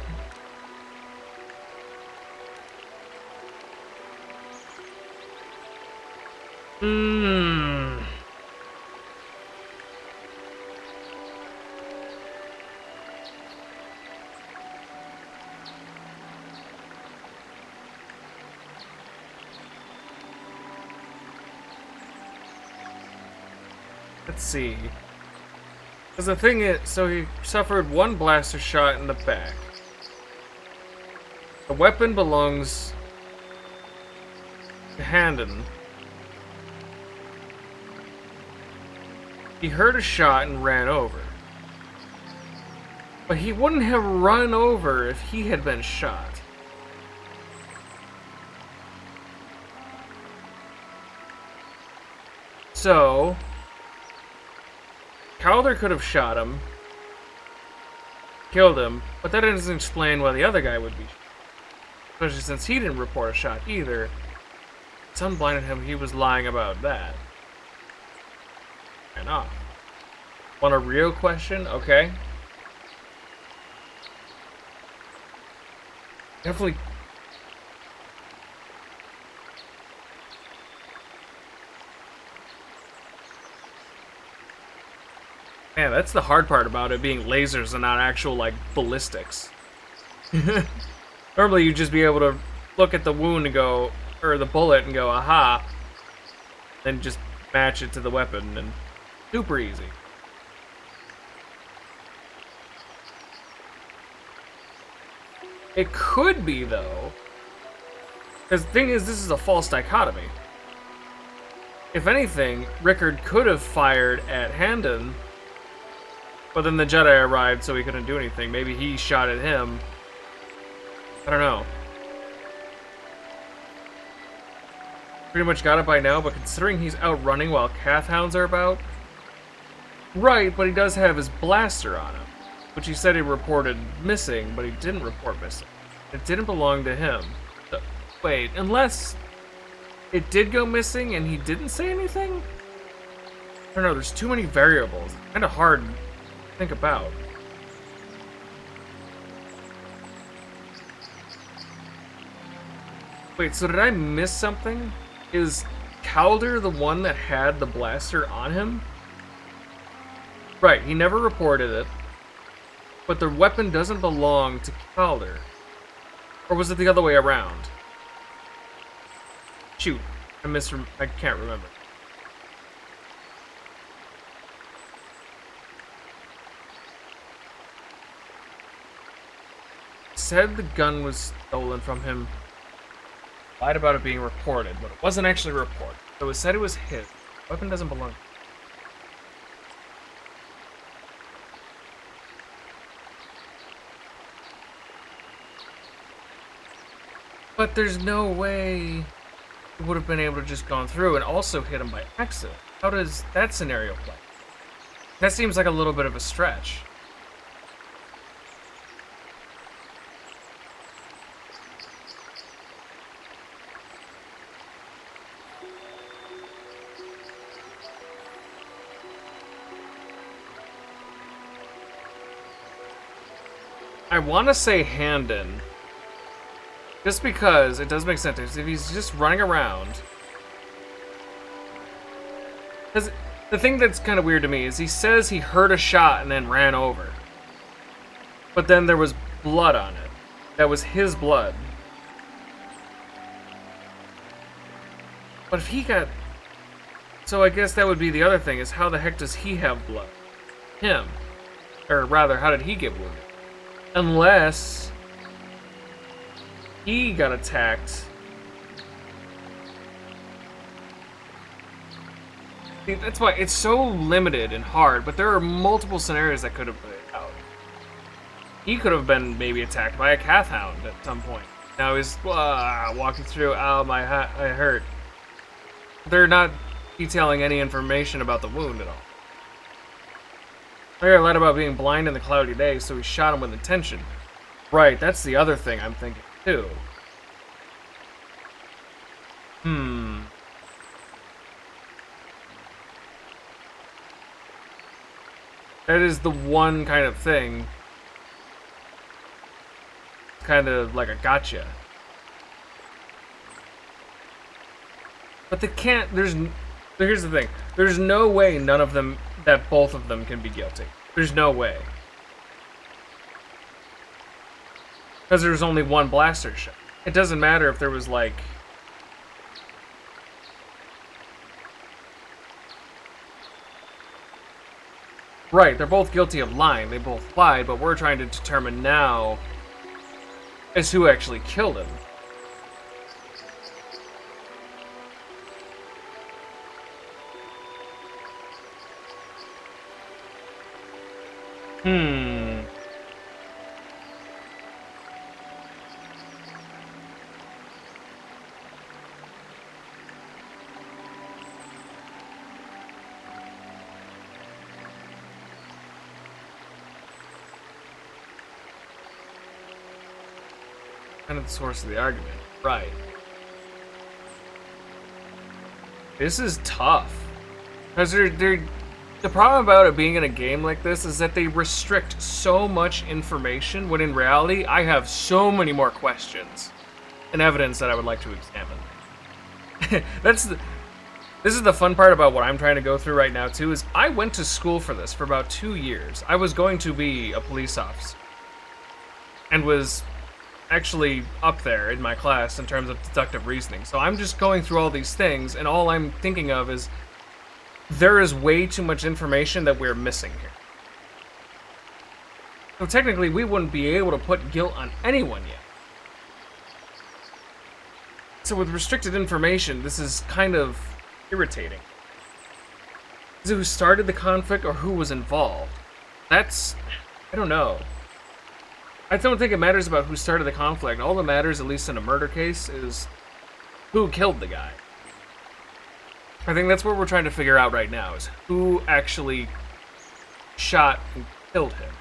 Let's see. Because the thing is, so he suffered one blaster shot in the back. The weapon belongs to Haddon. He heard a shot and ran over. But he wouldn't have run over if he had been shot. So... Calder could have shot him, killed him, but that doesn't explain why the other guy would be shot. Especially since he didn't report a shot either. Sun blinded him, he was lying about that. And off. Want a real question? Okay. definitely. Man, that's the hard part about it being lasers and not actual, like, ballistics. Normally, you'd just be able to look at the wound and go, or the bullet and go, aha, then just match it to the weapon, and super easy. It could be, though, because the thing is, this is a false dichotomy. If anything, Rickard could have fired at Handon, but then the Jedi arrived, so he couldn't do anything. Maybe he shot at him. I don't know. Pretty much got it by now, but considering he's out running while Kath hounds are about... Right, but he does have his blaster on him, which he said he reported missing, but he didn't report missing. It didn't belong to him. Wait, unless it did go missing and he didn't say anything? I don't know, there's too many variables. It's kind of hard to think about. Wait, so did I miss something? Is Calder the one that had the blaster on him? Right, he never reported it. But the weapon doesn't belong to Calder. Or was it the other way around? Shoot, I can't remember. Said the gun was stolen from him. Lied about it being reported, but it wasn't actually reported. So it was said it was his. The weapon doesn't belong. But there's no way it would have been able to just gone through and also hit him by accident. How does that scenario play? That seems like a little bit of a stretch. I want to say Handon. Just because it does make sense. If he's just running around. Because the thing that's kind of weird to me is he says he heard a shot and then ran over. But then there was blood on it. That was his blood. But if he got... So I guess that would be the other thing, is how the heck does he have blood? Him. Or rather, how did he get wounded? Unless he got attacked. See, that's why it's so limited and hard, but there are multiple scenarios that could have played out. He could have been maybe attacked by a Kath hound at some point. Now he's walking through, ow, I hurt. They're not detailing any information about the wound at all. I lied about being blind in the cloudy day, so he shot him with intention. Right, that's the other thing I'm thinking, too. That is the one kind of thing. Kind of like a gotcha. But they can't, here's the thing. There's no way none of them, that both of them can be guilty. There's no way. Because there's only one blaster shot. It doesn't matter if there was like... Right, they're both guilty of lying. They both lied, but we're trying to determine now as who actually killed him. Kind of the source of the argument. Right. This is tough. Because The problem about it being in a game like this is that they restrict so much information when in reality I have so many more questions and evidence that I would like to examine. This is the fun part about what I'm trying to go through right now too, is I went to school for this for about 2 years. I was going to be a police officer and was actually up there in my class in terms of deductive reasoning. So I'm just going through all these things and all I'm thinking of is there is way too much information that we're missing here. So technically we wouldn't be able to put guilt on anyone yet. So with restricted information, this is kind of irritating. Is it who started the conflict or who was involved? That's... I don't know. I don't think it matters about who started the conflict. All that matters, at least in a murder case, is who killed the guy. I think that's what we're trying to figure out right now, is who actually shot and killed him.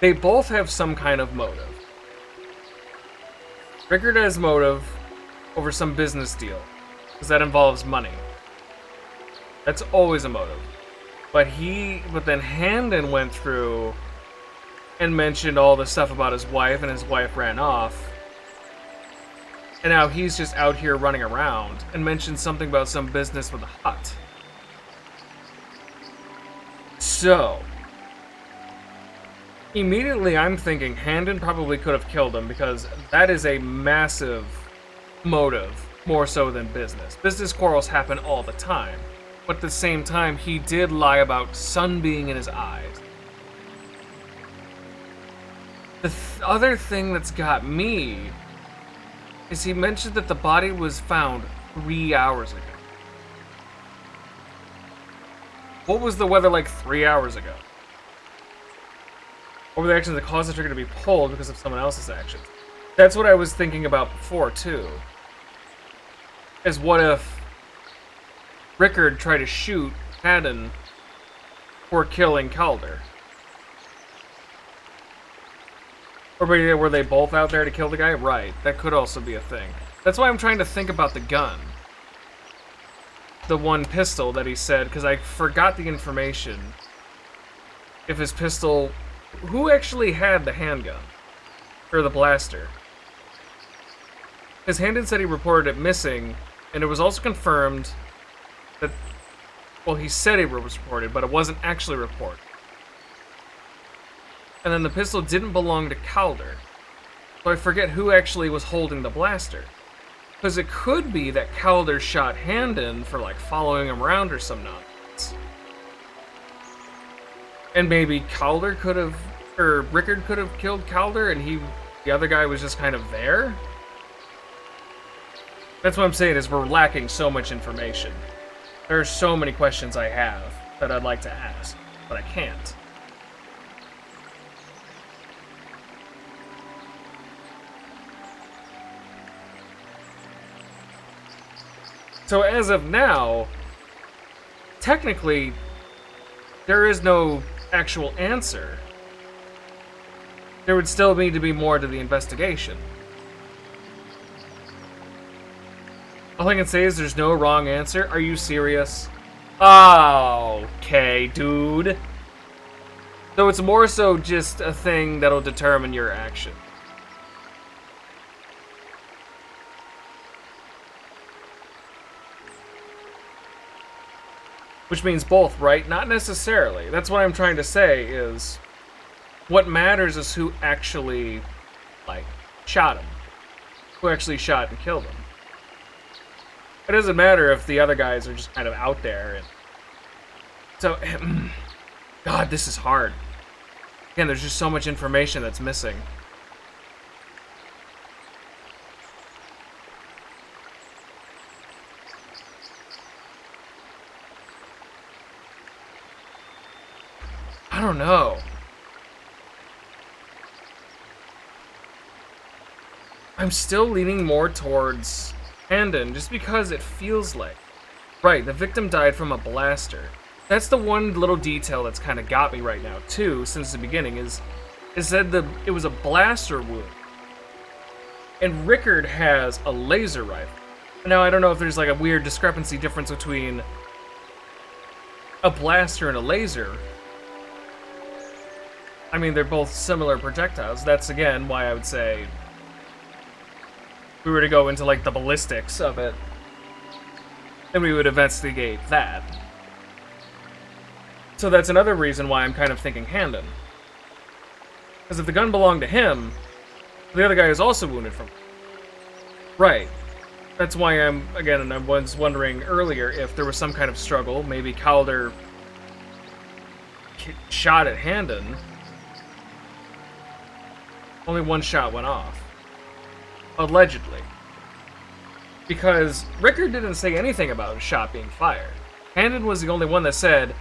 They both have some kind of motive. Rickard has motive over some business deal, because that involves money. That's always a motive. But then Handon went through and mentioned all the stuff about his wife, and his wife ran off. And now he's just out here running around and mentioned something about some business with a hut. So, immediately I'm thinking Handon probably could have killed him because that is a massive motive, more so than business. Business quarrels happen all the time, but at the same time, he did lie about sun being in his eyes. The other thing that's got me is he mentioned that the body was found 3 hours ago. What was the weather like 3 hours ago? What were the actions that caused the trigger to be pulled because of someone else's actions? That's what I was thinking about before, too. Is what if Rickard tried to shoot Haddon for killing Calder? Or were they both out there to kill the guy? Right, that could also be a thing. That's why I'm trying to think about the gun. The one pistol that he said, because I forgot the information. If his pistol... Who actually had the handgun? Or the blaster? Because Handon said he reported it missing, and it was also confirmed that... Well, he said it was reported, but it wasn't actually reported. And then the pistol didn't belong to Calder. So I forget who actually was holding the blaster. Because it could be that Calder shot Handon for, like, following him around or some nonsense. And maybe Calder could have... Or Rickard could have killed Calder and the other guy was just kind of there? That's what I'm saying, is we're lacking so much information. There are so many questions I have that I'd like to ask, but I can't. So as of now, technically, there is no actual answer. There would still need to be more to the investigation. All I can say is there's no wrong answer. Are you serious? Oh, okay, dude. So it's more so just a thing that'll determine your action. Which means both, right? Not necessarily. That's what I'm trying to say is... What matters is who actually, like, shot him. Who actually shot and killed him. It doesn't matter if the other guys are just kind of out there. And so, God, this is hard. Again, there's just so much information that's missing. I don't know. I'm still leaning more towards Handon, just because it feels like... Right, the victim died from a blaster. That's the one little detail that's kind of got me right now, too, since the beginning, is that it was a blaster wound. And Rickard has a laser rifle. Now, I don't know if there's like a weird discrepancy difference between a blaster and a laser, I mean, they're both similar projectiles. That's, again, why I would say, if we were to go into, like, the ballistics of it, then we would investigate that. So that's another reason why I'm kind of thinking Handon. Because if the gun belonged to him, the other guy is also wounded from it. Right. That's why I was wondering earlier if there was some kind of struggle. Maybe Calder shot at Handon. Only one shot went off. Allegedly. Because Rickard didn't say anything about a shot being fired. Handon was the only one that said,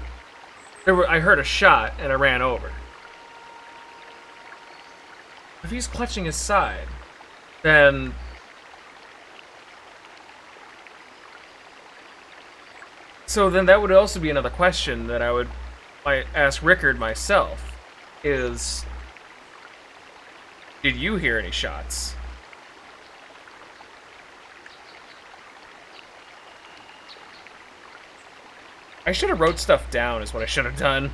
I heard a shot and I ran over. If he's clutching his side, then that would also be another question that I might ask Rickard myself, is, did you hear any shots? I should have wrote stuff down is what I should have done.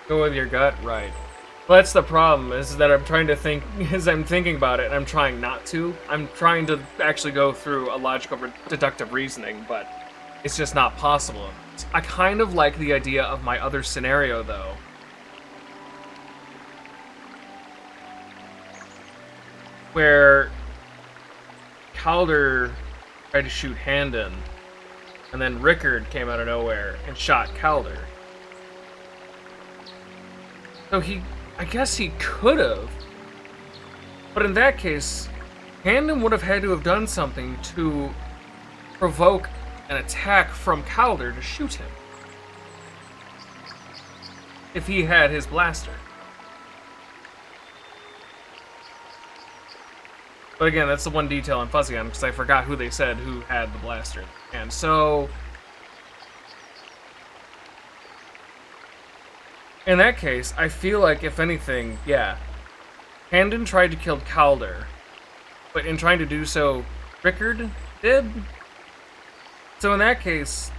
Go with your gut, right. Well, that's the problem, is that I'm trying to think, as I'm thinking about it, and I'm trying not to. I'm trying to actually go through a logical, deductive reasoning, but it's just not possible. I kind of like the idea of my other scenario, though. Where Calder tried to shoot Handon, and then Rickard came out of nowhere and shot Calder. So I guess he could have. But in that case, Handon would have had to have done something to provoke an attack from Calder to shoot him. If he had his blaster. But again, that's the one detail I'm fuzzy on, because I forgot who they said who had the blaster. And so in that case, I feel like, if anything, yeah, Handon tried to kill Calder, but in trying to do so, Rickard did? So in that case,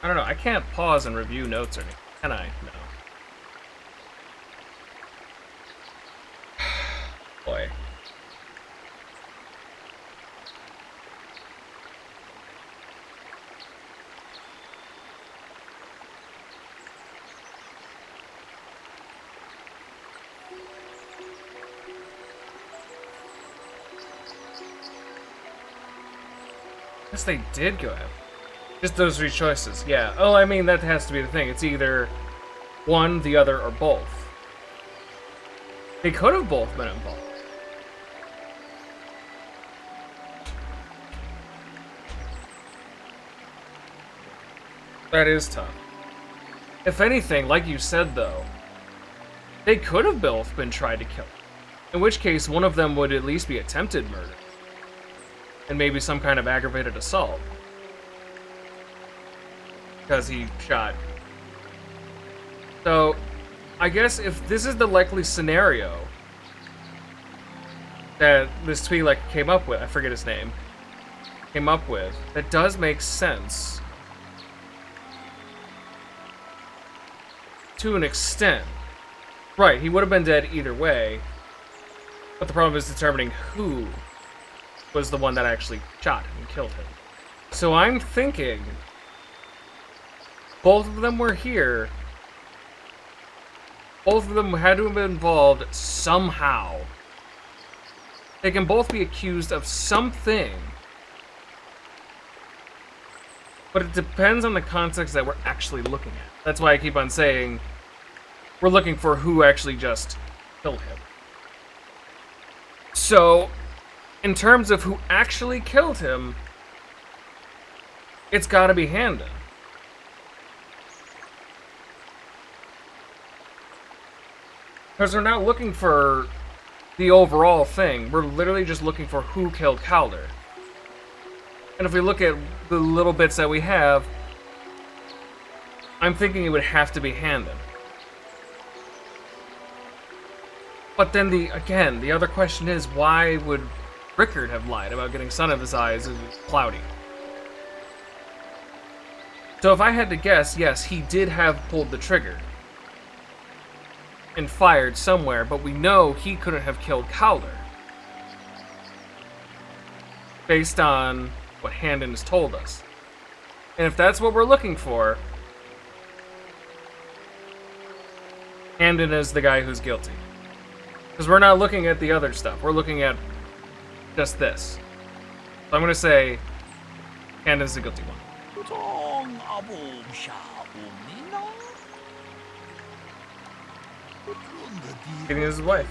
I don't know, I can't pause and review notes or anything, can I? No. Boy. Guess they did go out. Just those three choices, yeah. Oh, I mean, that has to be the thing. It's either one, the other, or both. They could have both been involved. That is tough. If anything, like you said, though, they could have both been tried to kill. In which case, one of them would at least be attempted murder. And maybe some kind of aggravated assault. Because he shot. So, I guess if this is the likely scenario that this Twi'lek came up with, I forget his name, came up with, that does make sense. To an extent. Right, he would have been dead either way. But the problem is determining who was the one that actually shot him and killed him. So I'm thinking both of them were here. Both of them had to have been involved somehow. They can both be accused of something. But it depends on the context that we're actually looking at. That's why I keep on saying we're looking for who actually just killed him. So in terms of who actually killed him, it's gotta be Handon. Because we're not looking for the overall thing. We're literally just looking for who killed Calder. And if we look at the little bits that we have, I'm thinking it would have to be Handon. But then the other question is, why would Rickard have lied about getting sun in his eyes and cloudy? So if I had to guess, yes, he did have pulled the trigger and fired somewhere, but we know he couldn't have killed Calder based on what Handon has told us. And if that's what we're looking for, Handon is the guy who's guilty. Because we're not looking at the other stuff. We're looking at just this. So I'm going to say Handon's the guilty one. Getting his wife.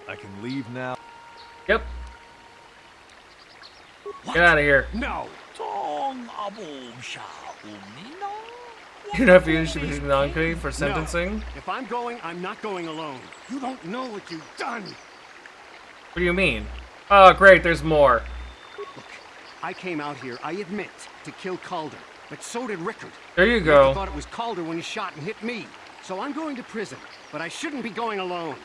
I can leave now. Yep. Get out of here. No. Your nephew should be in the Enclave for sentencing? No. If I'm going, I'm not going alone. You don't know what you've done. What do you mean? Oh, great, there's more. Look, I came out here, I admit, to kill Calder, but so did Rickard. There you go. I thought it was Calder when he shot and hit me. So I'm going to prison, but I shouldn't be going alone.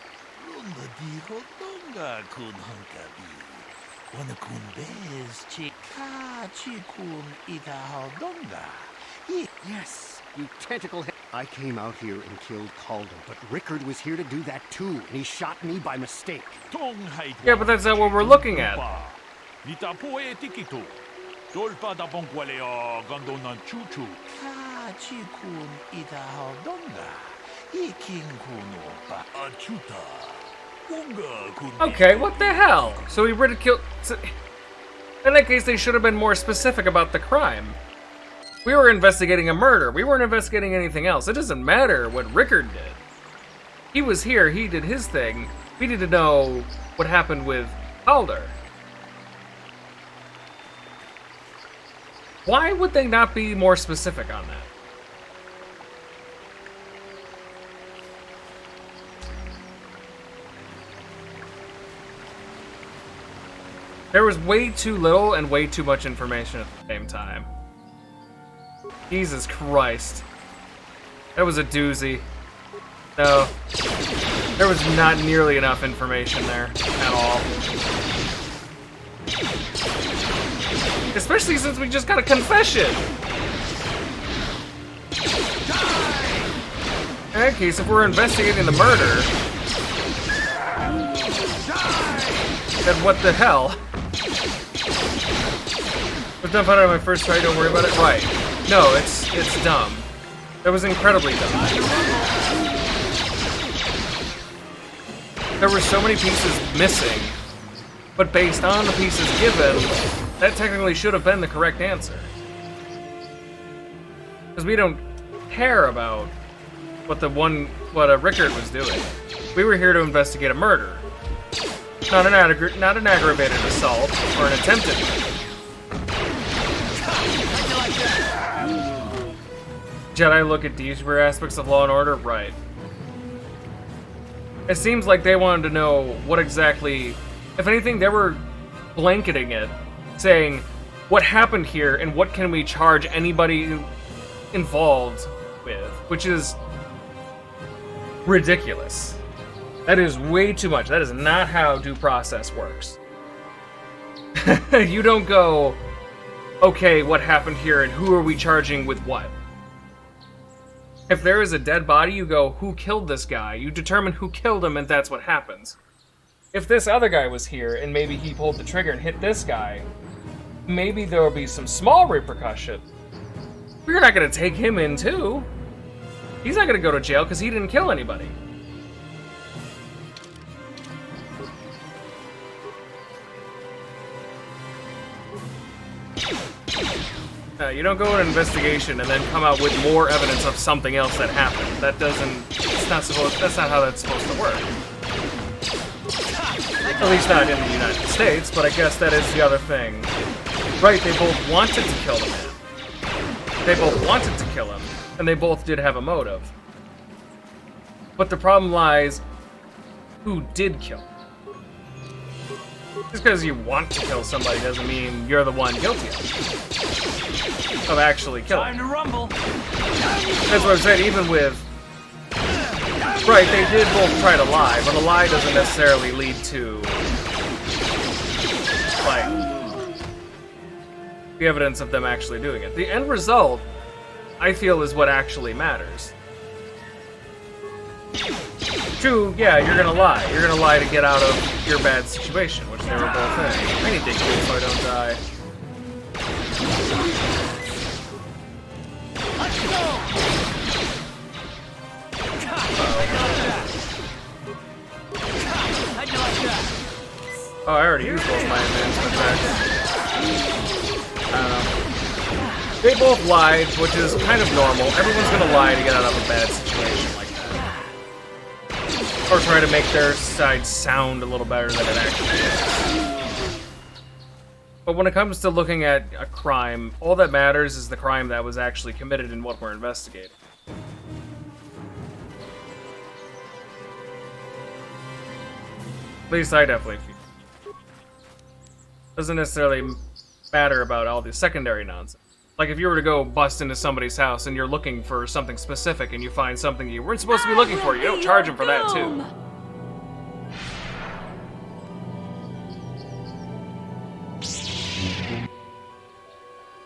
Yes, you tentacle head. I came out here and killed Calder, but Rickard was here to do that too, and he shot me by mistake. Yeah, but that's not what we're looking at. Okay, what the hell? So he ridiculed... In that case, they should have been more specific about the crime. We were investigating a murder. We weren't investigating anything else. It doesn't matter what Rickard did. He was here. He did his thing. We need to know what happened with Calder. Why would they not be more specific on that? There was way too little and way too much information at the same time. Jesus Christ. That was a doozy. No. There was not nearly enough information there at all. Especially since we just got a confession. In that case, if we're investigating the murder, then what the hell? Was done found out on my first try, don't worry about it. Right. No, it's dumb. That was incredibly dumb. There were so many pieces missing, but based on the pieces given, that technically should have been the correct answer. Because we don't care about what Rickard was doing. We were here to investigate a murder. Not an aggravated assault or an attempted murder. Jedi look at deeper aspects of law and order? Right. It seems like they wanted to know what exactly... If anything, they were blanketing it, saying, what happened here and what can we charge anybody involved with? Which is ridiculous. That is way too much. That is not how due process works. You don't go, okay, what happened here and who are we charging with what? If there is a dead body, you go, who killed this guy? You determine who killed him, and that's what happens. If this other guy was here, and maybe he pulled the trigger and hit this guy, maybe there will be some small repercussion. We're not going to take him in, too. He's not going to go to jail because he didn't kill anybody. You don't go on an investigation and then come out with more evidence of something else that happened. That doesn't... It's that's not how that's supposed to work. At least not in the United States, but I guess that is the other thing. Right, they both wanted to kill the man. They both wanted to kill him, and they both did have a motive. But the problem lies, who did kill him? Just because you want to kill somebody doesn't mean you're the one guilty of actually killing. Time to rumble. That's what I'm saying, even with... Right, they did both try to lie, but a lie doesn't necessarily lead to... like... the evidence of them actually doing it. The end result, I feel, is what actually matters. True, yeah, you're gonna lie. You're gonna lie to get out of your bad situation, which they were both in. I need to kill so I don't die. Let's go! How'd you like that? Oh, I already used both my advancement attacks. I don't know. They both lied, which is kind of normal. Everyone's gonna lie to get out of a bad situation like that. Or try to make their side sound a little better than it actually is. But when it comes to looking at a crime, all that matters is the crime that was actually committed and what we're investigating. At least I definitely feel. Doesn't necessarily matter about all the secondary nonsense. Like if you were to go bust into somebody's house and you're looking for something specific and you find something you weren't supposed to be looking for, you don't charge them for that too.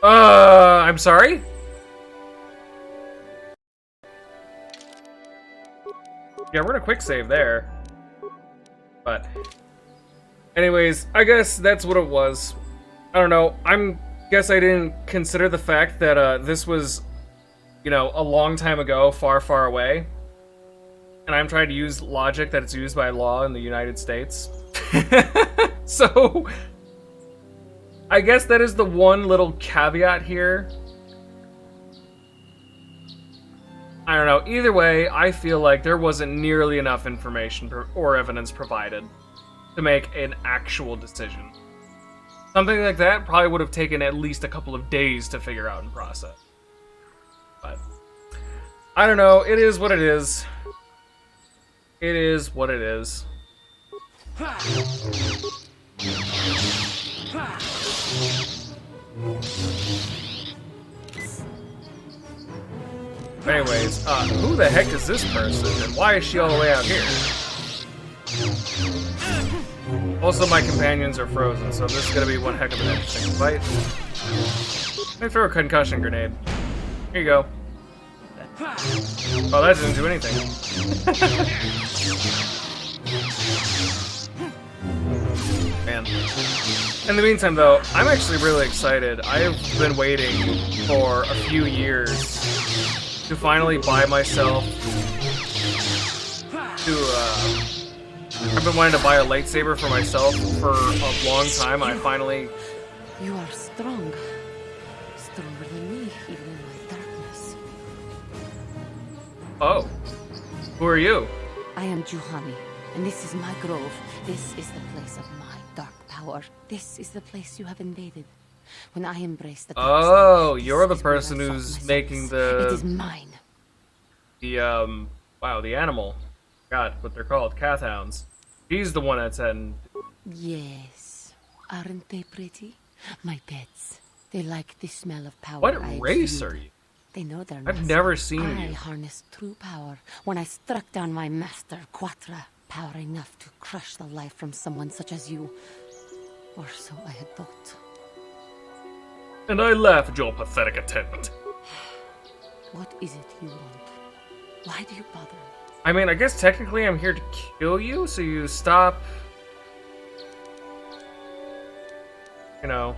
I'm sorry? Yeah, we're gonna quick save there. But anyways, I guess that's what it was. I don't know. Guess I didn't consider the fact that this was, you know, a long time ago, far, far away. And I'm trying to use logic that it's used by law in the United States. So I guess that is the one little caveat here. I don't know. Either way, I feel like there wasn't nearly enough information or evidence provided to make an actual decision. Something like that probably would have taken at least a couple of days to figure out and process. But I don't know. It is what it is. It is what it is. Anyways, who the heck is this person, and why is she all the way out here? Also, my companions are frozen, so this is gonna be one heck of an interesting fight. Let me throw a concussion grenade. Here you go. Oh, that didn't do anything. Man. In the meantime, though, I'm actually really excited. I've been waiting for a few years to finally buy myself I've been wanting to buy a lightsaber for myself for a long time. I finally... You are strong. Stronger than me, even in my darkness. Oh. Who are you? I am Juhani, and this is my grove. This is the place of my dark power. This is the place you have invaded. When I embrace the dark side, you're the person who's making the... It is mine. The, wow, the animal. God, what they're called, Cathhounds. He's the one that's in... Yes. Aren't they pretty? My pets. They like the smell of power. What race are you? They know their I've never seen I you. harnessed true power when I struck down my master, Quatra. Power enough to crush the life from someone such as you. Or so I had thought. And I laugh at your pathetic attendant. What is it you want? Why do you bother me? I mean, I guess technically I'm here to kill you, so you stop... You know...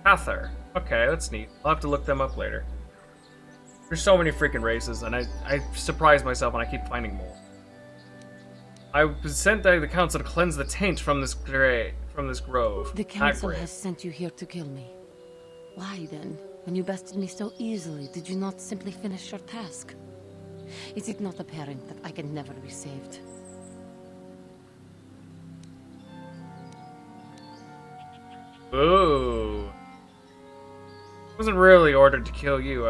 Cather. Okay, that's neat. I'll have to look them up later. There's so many freaking races, and I surprise myself when I keep finding more. I was sent by the council to cleanse the taint from this grove. The council has sent you here to kill me. Why then? When you bested me so easily, did you not simply finish your task? Is it not apparent that I can never be saved? Ooh. I wasn't really ordered to kill you.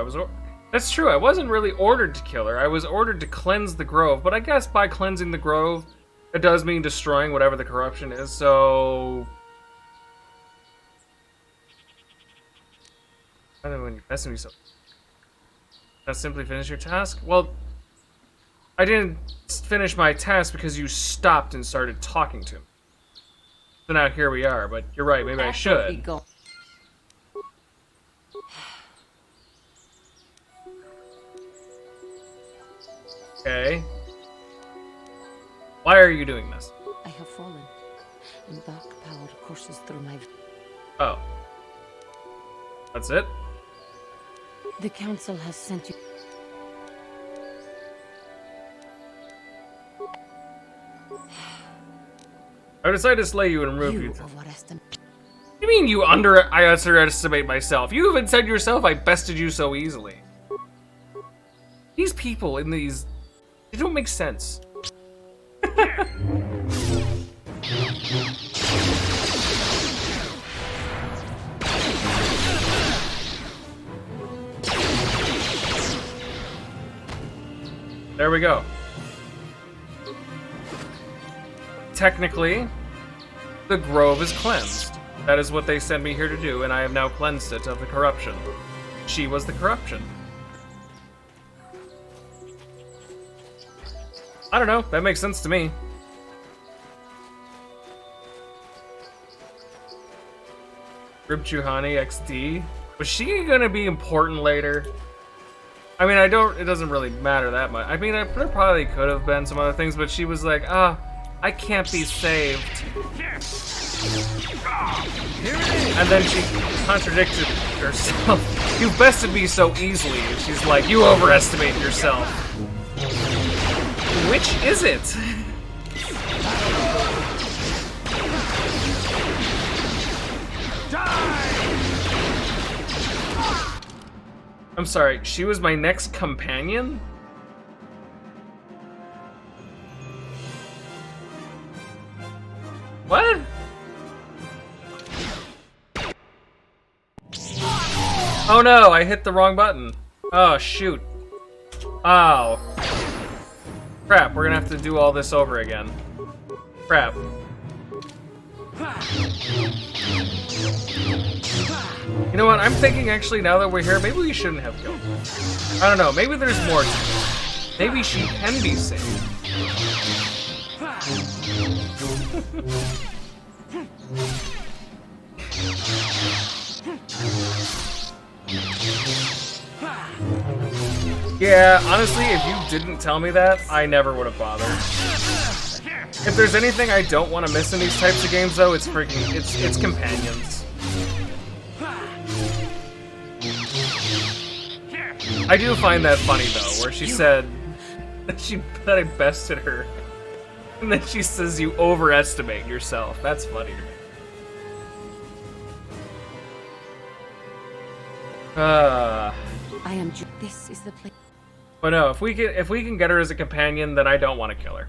That's true. I wasn't really ordered to kill her. I was ordered to cleanse the grove, but I guess by cleansing the grove, it does mean destroying whatever the corruption is, so... I don't know when you're messing with me so... Not simply finish your task? Well, I didn't finish my task because you stopped and started talking to me. So now here we are, but you're right, maybe I should. Okay. Why are you doing this? I have fallen, and dark power courses through my... Oh. That's it? The council has sent you... I decided to slay you and remove you. What do you mean I underestimate myself? You even said yourself I bested you so easily. These people in these... They don't make sense. There we go. Technically, the grove is cleansed. That is what they sent me here to do, and I have now cleansed it of the corruption. She was the corruption. I don't know, that makes sense to me. Rib Juhani XD. Was she gonna be important later? I mean, it doesn't really matter that much. I mean, there probably could have been some other things, but she was like, I can't be saved. And then she contradicted herself. You bested me so easily. And she's like, you overestimate yourself. Which is it? I'm sorry, she was my next companion? What? Oh no, I hit the wrong button. Oh shoot. Oh. Crap, we're gonna have to do all this over again. Crap. You know what, I'm thinking actually now that we're here, maybe we shouldn't have killed her. I don't know, maybe there's more to it. Maybe she can be saved. Yeah, honestly, if you didn't tell me that, I never would have bothered. If there's anything I don't want to miss in these types of games, though, it's companions. I do find that funny, though, where she said that I bested her. And then she says you overestimate yourself. That's funny to me. This is the place. But no, if we can get her as a companion, then I don't want to kill her.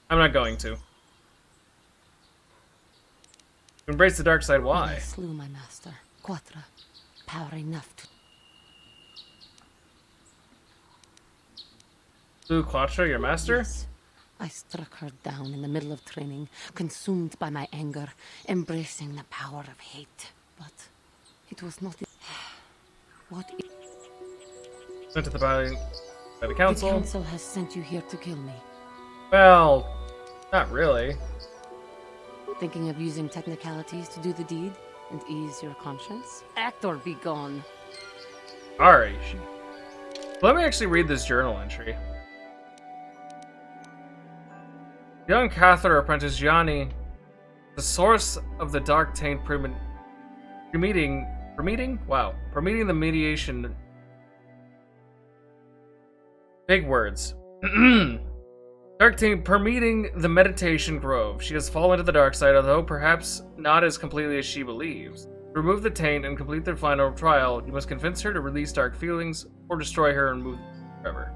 I'm not going to. Embrace the dark side, why? I slew my master, Quatra. Power enough to... Slew Quatra, your master? Yes. I struck her down in the middle of training, consumed by my anger, embracing the power of hate. But it was not... What is... Sent to the body by the council. The council has sent you here to kill me. Well, not really. Thinking of using technicalities to do the deed and ease your conscience? Act or be gone. Alright. Let me actually read this journal entry. Young Cathar apprentice Yanni, the source of the dark taint permeating the mediation. Big words. Dark taint permeating the meditation grove. She has fallen to the dark side, although perhaps not as completely as she believes. To remove the taint and complete their final trial, you must convince her to release dark feelings, or destroy her and move. forever.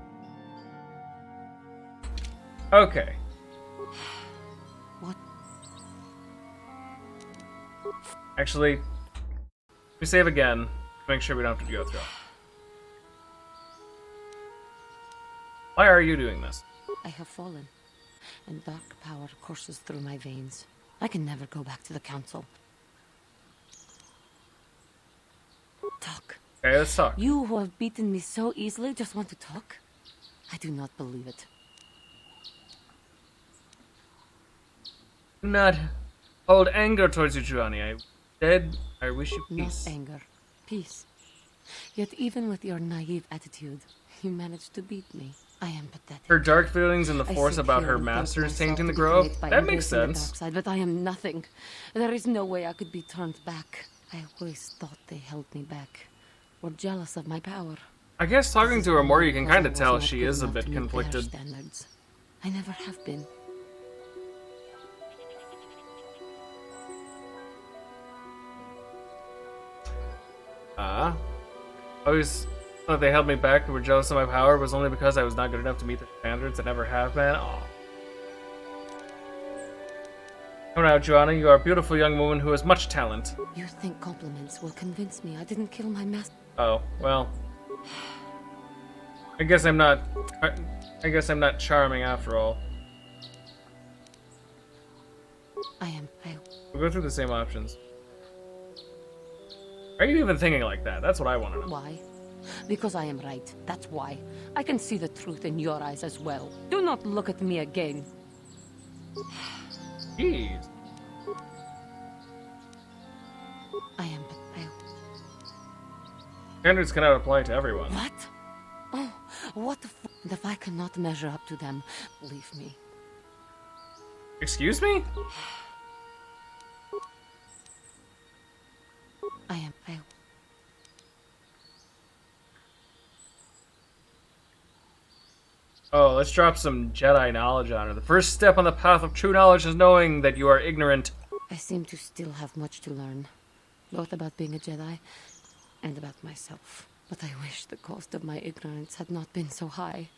Okay. What? Actually, we save again. Make sure we don't have to go through. Why are you doing this? I have fallen, and dark power courses through my veins. I can never go back to the council. Talk. Okay, let's talk. You who have beaten me so easily just want to talk? I do not believe it. Do not hold anger towards you, Giovanni. I wish you peace. Not anger. Peace. Yet even with your naive attitude, you managed to beat me. I am pathetic. Her dark feelings and the I force sit about here her and thank masters myself tainting the to be grove. great by That makes embracing the sense. dark side, but I am nothing. There is no way I could be turned back. I always thought they held me back. Were jealous of my power. I guess talking to her more, you can Because I kind of was tell not she good is a enough bit to meet their conflicted. standards. I never have been. Always thought they held me back and were jealous of my power was only because I was not good enough to meet their standards. I never have been. Aw. Come now, Joanna, you are a beautiful young woman who has much talent. You think compliments will convince me I didn't kill my master? Oh, well. I guess I'm not charming after all. I am. We'll go through the same options. Are you even thinking like that? That's what I want to know. Why? Because I am right. That's why. I can see the truth in your eyes as well. Do not look at me again. Jeez. I am. Standards cannot apply to everyone. What? Oh, what the f— if I cannot measure up to them, leave me. Excuse me? I am. Oh, let's drop some Jedi knowledge on her. The first step on the path of true knowledge is knowing that you are ignorant. I seem to still have much to learn, both about being a Jedi and about myself. But I wish the cost of my ignorance had not been so high.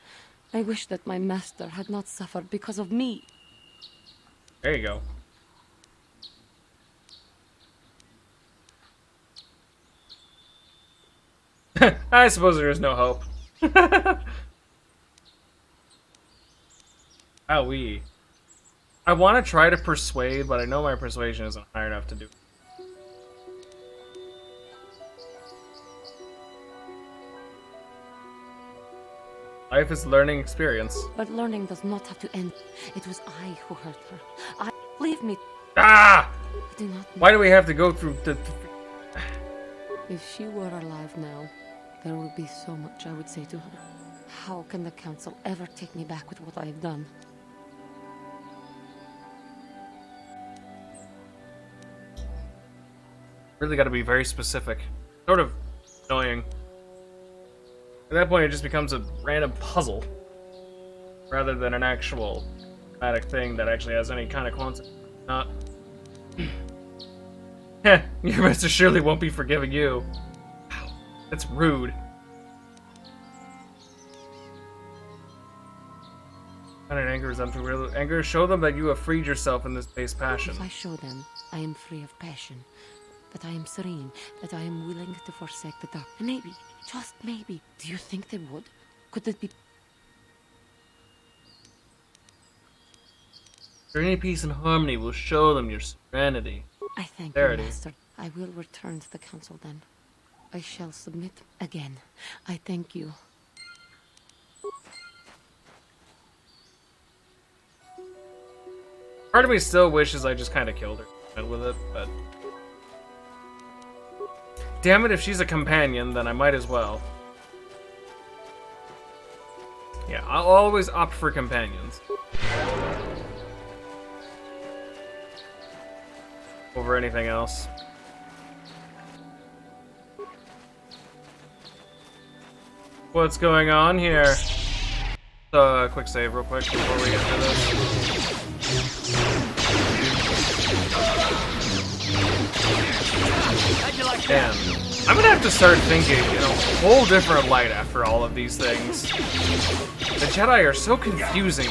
I wish that my master had not suffered because of me. There you go. I suppose there is no hope. Owie. I want to try to persuade, but I know my persuasion isn't high enough to do it. Life is a learning experience. But learning does not have to end. It was I who hurt her. Leave me. Ah! I do not. Why do we have to go through the... If she were alive now, there would be so much I would say to her. How can the council ever take me back with what I have done? Really got to be very specific. Sort of annoying. At that point, it just becomes a random puzzle, rather than an actual thematic thing that actually has any kind of concept. Not. Heh, your master surely won't be forgiving you. Wow, that's rude. What kind of anger is them through real anger? Show them that you have freed yourself in this base passion. If I show them I am free of passion, that I am serene, that I am willing to forsake the dark. And maybe, just maybe, do you think they would? Could it be? Serenity, peace, and harmony will show them your serenity. I thank you, Master. I will return to the council then. I shall submit again. I thank you. Part of me still wishes I just kind of killed her with it, but... Damn it, if she's a companion, then I might as well. Yeah, I'll always opt for companions. Over anything else. What's going on here? Quick save real quick before we get to this. How'd you like Damn. that? I'm gonna have to start thinking in a whole different light after all of these things. The Jedi are so confusing.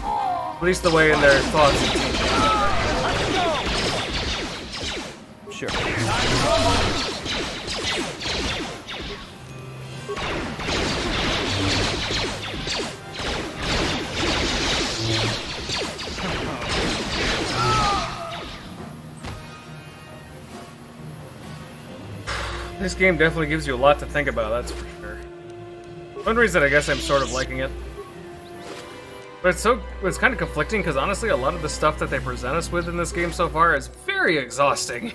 At least the way in their thoughts and teachings. Sure. This game definitely gives you a lot to think about, that's for sure. One reason I guess I'm sort of liking it. But it's kind of conflicting because honestly a lot of the stuff that they present us with in this game so far is very exhausting.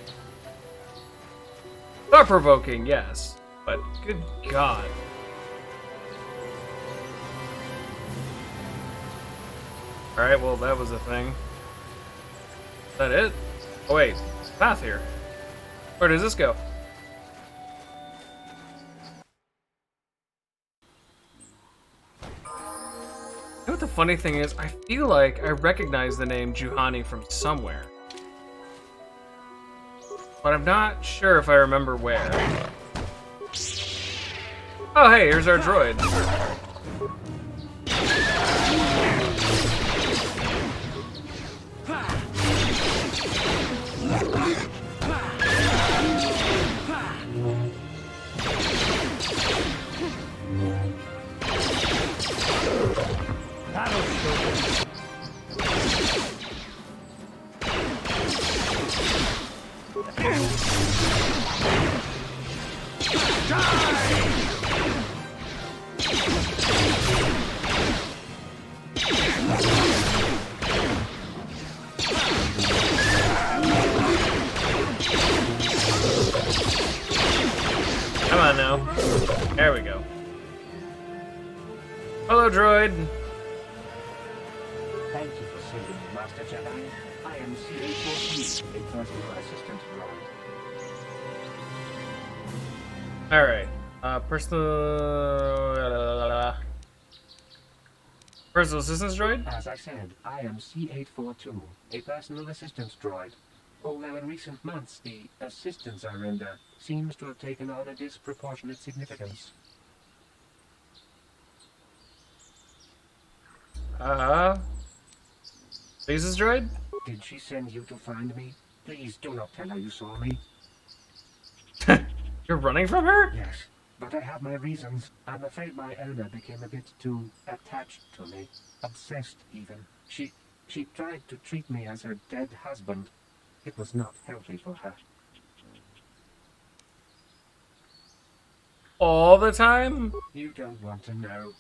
Thought-provoking, yes, but good God. Alright, well that was a thing. Is that it? Oh wait, there's a path here. Where does this go? You know what the funny thing is? I feel like I recognize the name Juhani from somewhere. But I'm not sure if I remember where. Oh hey, here's our droid. Come on now. There we go. Hello, droid. Thank you for saving me, Master Jedi. I am CA-14, a personal assistant droid. Alright. Personal assistance droid? As I said, I am C-842, a personal assistance droid. Although in recent months, the assistance I render seems to have taken on a disproportionate significance. Phases droid? Did she send you to find me? Please do not tell her you saw me. You're running from her? Yes, but I have my reasons. I'm afraid my owner became a bit too attached to me. Obsessed, even. She tried to treat me as her dead husband. It was not healthy for her. All the time? You don't want to know.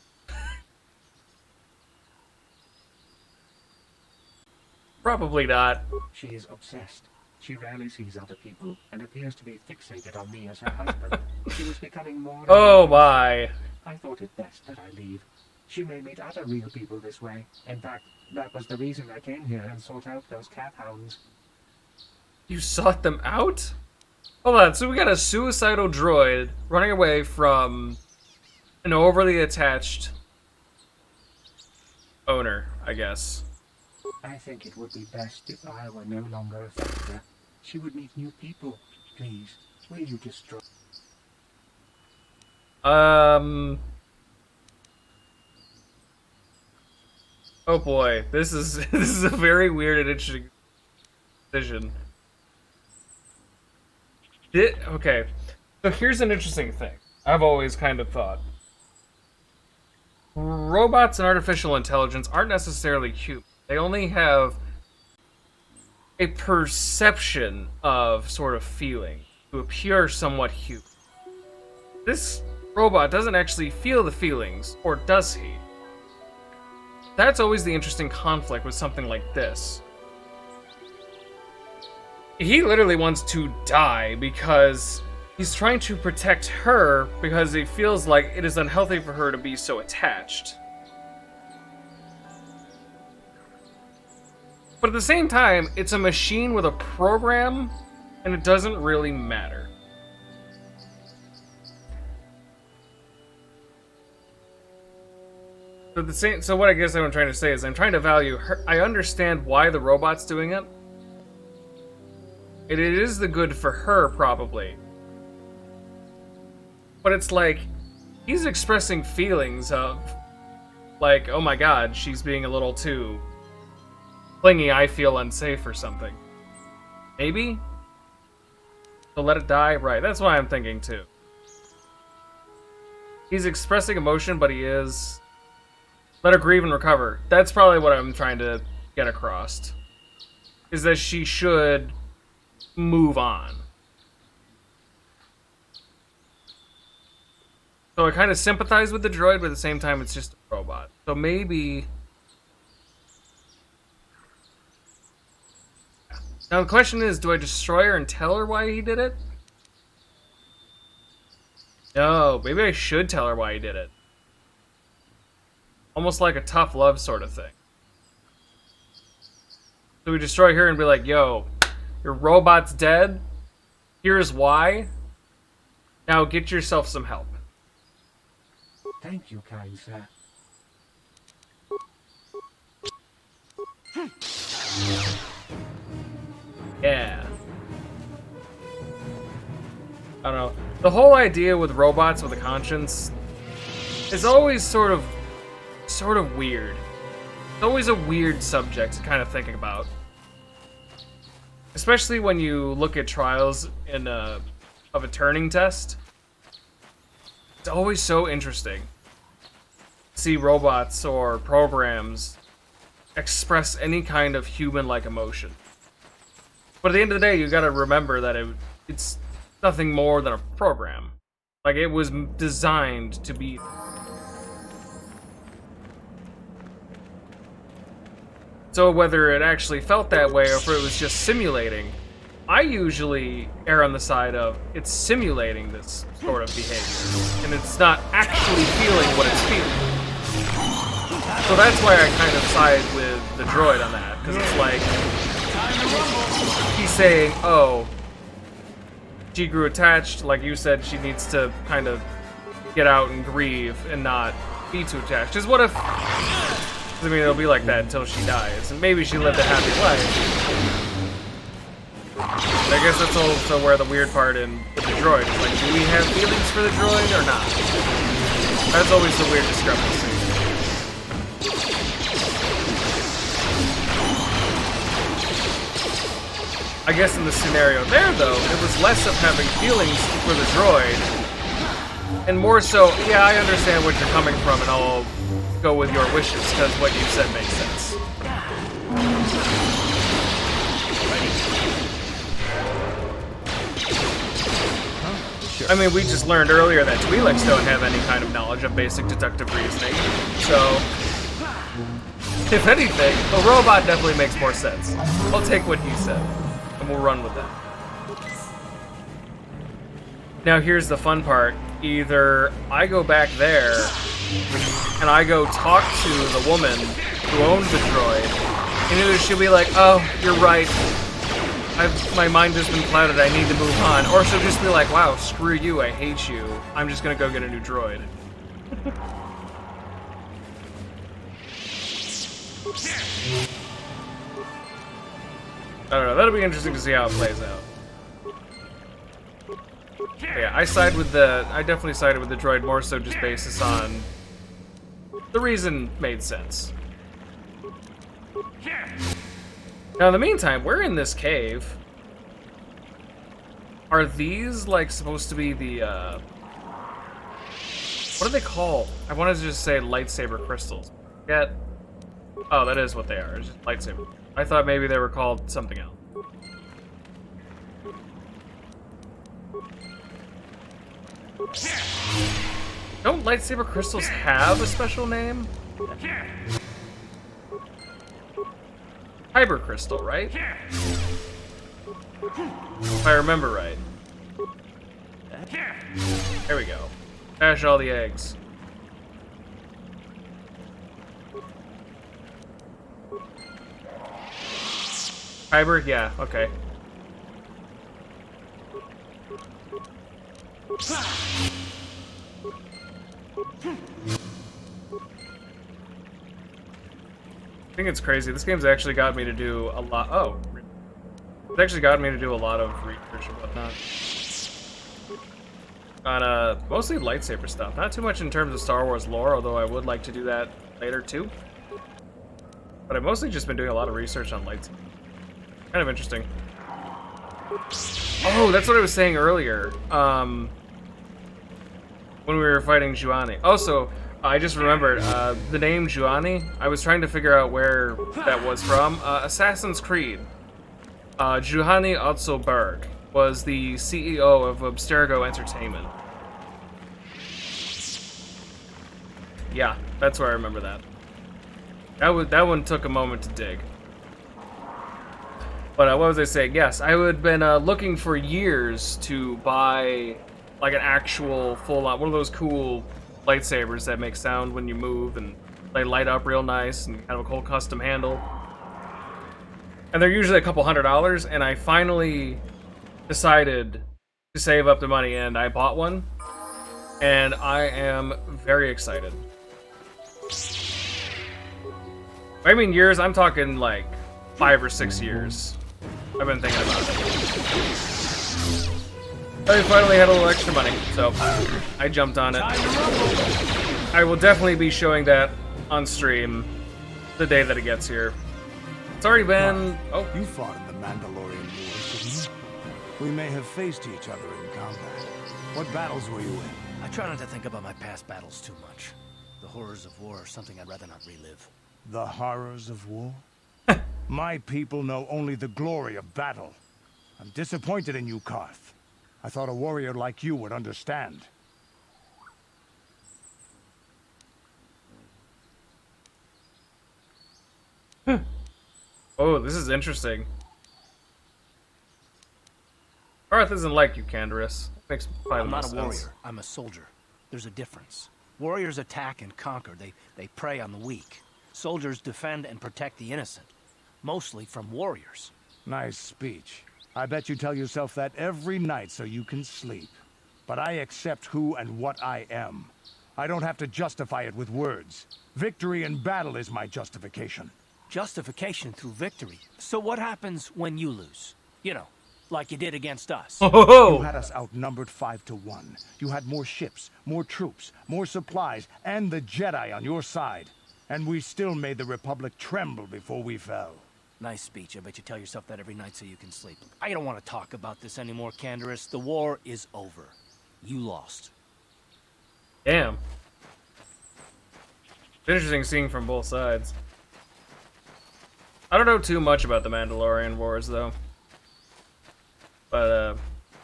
Probably not. She is obsessed. She rarely sees other people and appears to be fixated on me as her husband. She was becoming more... Oh my. I thought it best that I leave. She may meet other real people this way. In fact, that was the reason I came here and sought out those cat hounds. You sought them out? Hold on, so we got a suicidal droid running away from an overly attached owner, I guess. I think it would be best if I were no longer a factor. She would meet new people. Please, will you destroy... Oh boy, this is a very weird and interesting decision. Okay, so here's an interesting thing. I've always kind of thought. Robots and artificial intelligence aren't necessarily human. They only have a perception of sort of feeling to appear somewhat human. This robot doesn't actually feel the feelings, or does he? That's always the interesting conflict with something like this. He literally wants to die because he's trying to protect her because he feels like it is unhealthy for her to be so attached. But at the same time, it's a machine with a program, and it doesn't really matter. So what I guess I'm trying to say is I'm trying to value her. I understand why the robot's doing it. It is the good for her, probably. But it's like, he's expressing feelings of, like, oh my god, she's being a little too clingy, I feel unsafe or something. Maybe? So let it die? Right, that's what I'm thinking too. He's expressing emotion, but he is... Let her grieve and recover. That's probably what I'm trying to get across. Is that she should move on. So I kind of sympathize with the droid, but at the same time it's just a robot. So maybe... Now the question is, do I destroy her and tell her why he did it? No, maybe I should tell her why he did it. Almost like a tough love sort of thing. So we destroy her and be like, yo, your robot's dead. Here's why. Now get yourself some help. Thank you, kind sir. Yeah. I don't know. The whole idea with robots with a conscience is always sort of weird. It's always a weird subject to kind of think about. Especially when you look at trials of a Turing test. It's always so interesting to see robots or programs express any kind of human-like emotion. But at the end of the day, you gotta remember that it's nothing more than a program. Like, it was designed to be... So whether it actually felt that way or if it was just simulating, I usually err on the side of it's simulating this sort of behavior, and it's not actually feeling what it's feeling. So that's why I kind of side with the droid on that, because it's like, he's saying, oh, she grew attached, like you said, she needs to kind of get out and grieve and not be too attached. Because what if, I mean, it'll be like that until she dies, and maybe she lived a happy life. I guess that's also where the weird part in with the droid is, like, do we have feelings for the droid or not? That's always the weird discrepancy. I guess in the scenario there, though, it was less of having feelings for the droid, and more so, yeah, I understand what you're coming from, and I'll go with your wishes, because what you said makes sense. I mean, we just learned earlier that Twi'leks don't have any kind of knowledge of basic deductive reasoning, so... If anything, a robot definitely makes more sense. I'll take what he said, and we'll run with it. Now here's the fun part. Either I go back there, and I go talk to the woman who owns the droid, and either she'll be like, oh, you're right, my mind has been clouded, I need to move on. Or she'll just be like, wow, screw you, I hate you. I'm just gonna go get a new droid. I don't know, that'll be interesting to see how it plays out. Yeah, I definitely sided with the droid more so just basis on the reason made sense. Now, in the meantime, we're in this cave. Are these, like, supposed to be the, what are they called? I wanted to just say lightsaber crystals. Yet, oh, that is what they are. It's just lightsaber. I thought maybe they were called something else. Don't lightsaber crystals have a special name? Kyber crystal, right? If I remember right. There we go. Bash all the eggs. Kyber? Yeah, okay. I think it's crazy. This game's actually got me to do a lot. Oh. It's actually gotten me to do a lot of research and whatnot. On mostly lightsaber stuff. Not too much in terms of Star Wars lore, although I would like to do that later too. But I've mostly just been doing a lot of research on lightsabers. Kind of interesting. Oh, that's what I was saying earlier. When we were fighting Juani. Also, I just remembered the name Juani. I was trying to figure out where that was from. Assassin's Creed. Juhani Otzelberg was the CEO of Abstergo Entertainment. Yeah, that's where I remember that. That one took a moment to dig. But what was I saying? Yes, I had been looking for years to buy like an actual full-on, one of those cool lightsabers that make sound when you move and they light up real nice and have a whole custom handle. And they're usually a couple $100, and I finally decided to save up the money and I bought one. And I am very excited. I mean years, I'm talking like 5 or 6 years. I've been thinking about it. I finally had a little extra money, so I jumped on it. I will definitely be showing that on stream the day that it gets here. It's already been... Oh. You fought in the Mandalorian Wars, didn't you? We may have faced each other in combat. What battles were you in? I try not to think about my past battles too much. The horrors of war are something I'd rather not relive. The horrors of war? My people know only the glory of battle. I'm disappointed in you, Karth. I thought a warrior like you would understand. Oh, this is interesting. Karth isn't like you, Canderous. Makes I'm not a sense. warrior. I'm a soldier. There's a difference. Warriors attack and conquer. They prey on the weak. Soldiers defend and protect the innocent. Mostly from warriors. Nice speech. I bet you tell yourself that every night so you can sleep. But I accept who and what I am. I don't have to justify it with words. Victory in battle is my justification. Justification through victory. So what happens when you lose? You know, like you did against us. You had us outnumbered 5-1. You had more ships, more troops, more supplies, and the Jedi on your side. And we still made the Republic tremble before we fell. Nice speech. I bet you tell yourself that every night so you can sleep. I don't want to talk about this anymore, Canderous. The war is over. You lost. Damn. It's interesting seeing from both sides. I don't know too much about the Mandalorian Wars, though. But,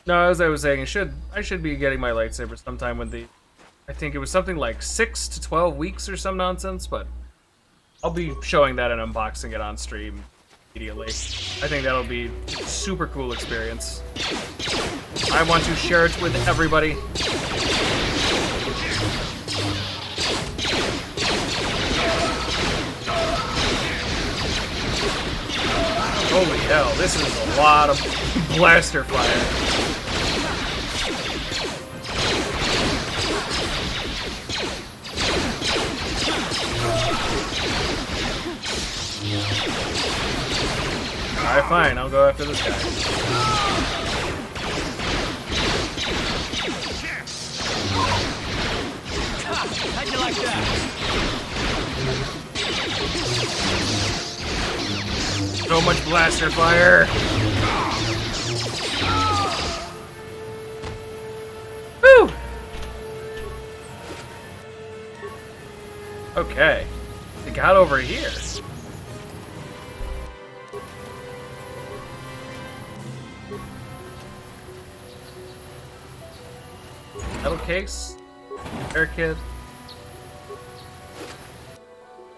no, as I was saying, I should be getting my lightsaber sometime when I think it was something like 6 to 12 weeks or some nonsense, but I'll be showing that and unboxing it on stream immediately. I think that'll be a super cool experience. I want to share it with everybody. Holy hell, this is a lot of blaster fire. Alright, fine, I'll go after this guy. How'd you like that? So much blaster fire. Woo! Okay. They got over here. Metal case. Air kit.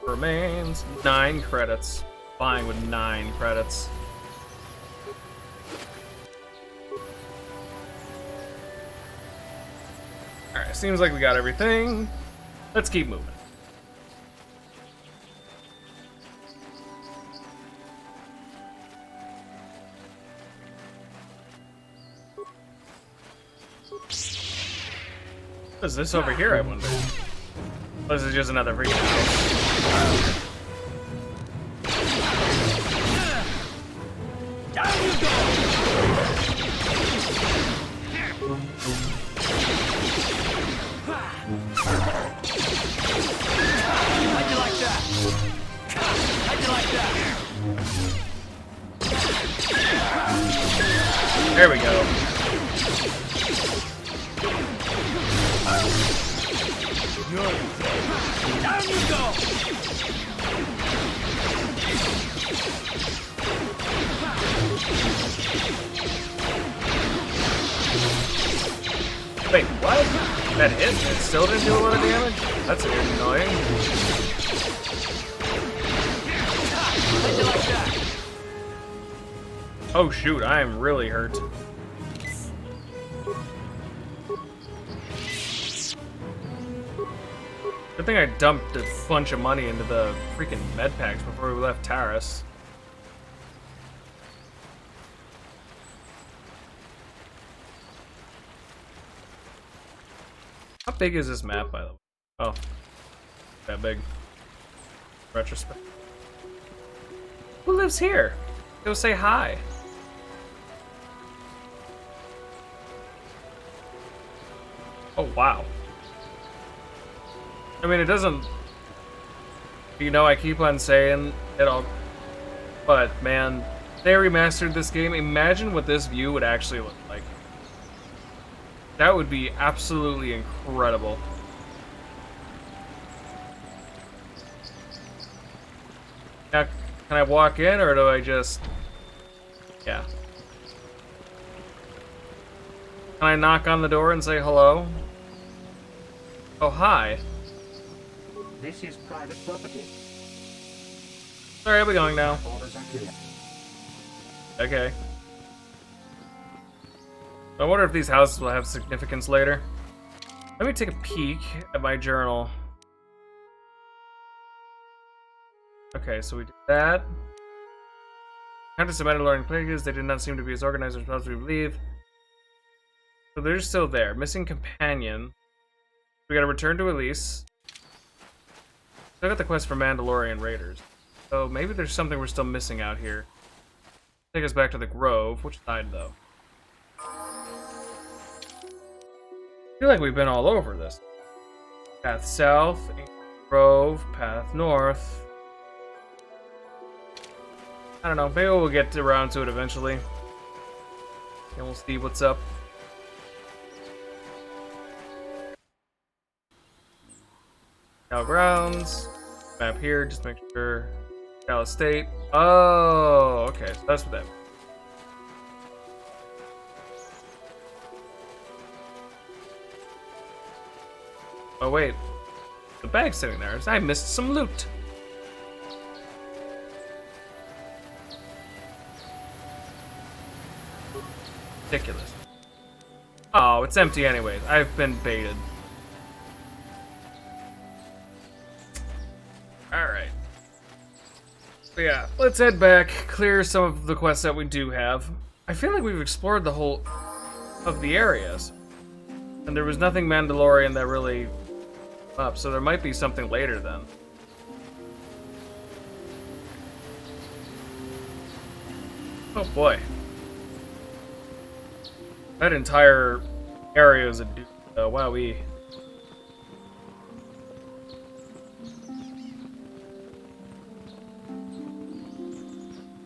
Remains 9 credits. Buying with 9 credits. Alright, seems like we got everything. Let's keep moving. What is this over here, I wonder? This is just another freaking house. There we go. Down you go! Wait, what? That hit? It still didn't do a lot of damage? That's annoying. Oh shoot, I am really hurt. Good thing I dumped a bunch of money into the freaking med packs before we left Taris. How big is this map, by the way? Oh, that big. Retrospect. Who lives here? Go say hi. Oh, wow. I mean, it doesn't... You know, I keep on saying it all... But, man, they remastered this game. Imagine what this view would actually look like. That would be absolutely incredible. Now, can I walk in, or do I just... Yeah. Can I knock on the door and say hello? Oh, hi. This is private property. Sorry, I'll be going now. Orders are clear. Okay. I wonder if these houses will have significance later. Let me take a peek at my journal. Okay, so we did that. Countess of Mandalorian plagues, they did not seem to be as organized as we believe. So they're still there. Missing companion. We gotta return to Elise. Still got the quest for Mandalorian Raiders. So maybe there's something we're still missing out here. Take us back to the Grove. Which side, though? I feel like we've been all over this. Path south, Grove, path north. I don't know, maybe we'll get around to it eventually. And we'll see what's up. Now grounds. Map here, just make sure. Cal Estate. Oh, okay, so that's what that means. Oh wait, the bag's sitting there. I missed some loot. Ridiculous. Oh, it's empty anyways. I've been baited. Alright. So yeah, let's head back, clear some of the quests that we do have. I feel like we've explored the whole of the areas. And there was nothing Mandalorian that really up, so there might be something later then. Oh boy. That entire area is a wowee.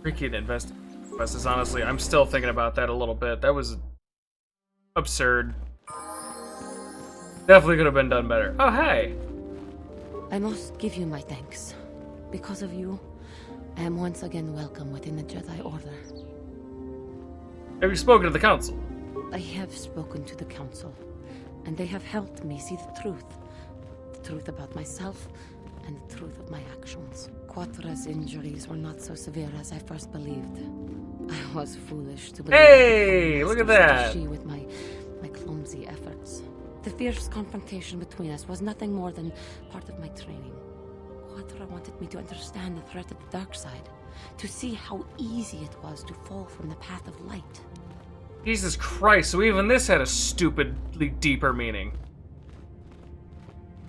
Freaking investigation quest is honestly, I'm still thinking about that a little bit. That was absurd. Definitely could have been done better. Oh, hey! I must give you my thanks. Because of you, I am once again welcome within the Jedi Order. Have you spoken to the Council? I have spoken to the Council, and they have helped me see the truth. The truth about myself, and the truth of my actions. Quatra's injuries were not so severe as I first believed. I was foolish to believe. Hey, look at that! She with my clumsy efforts. The fierce confrontation between us was nothing more than part of my training. Quatra wanted me to understand the threat of the dark side, to see how easy it was to fall from the path of light. Jesus Christ, so even this had a stupidly deeper meaning.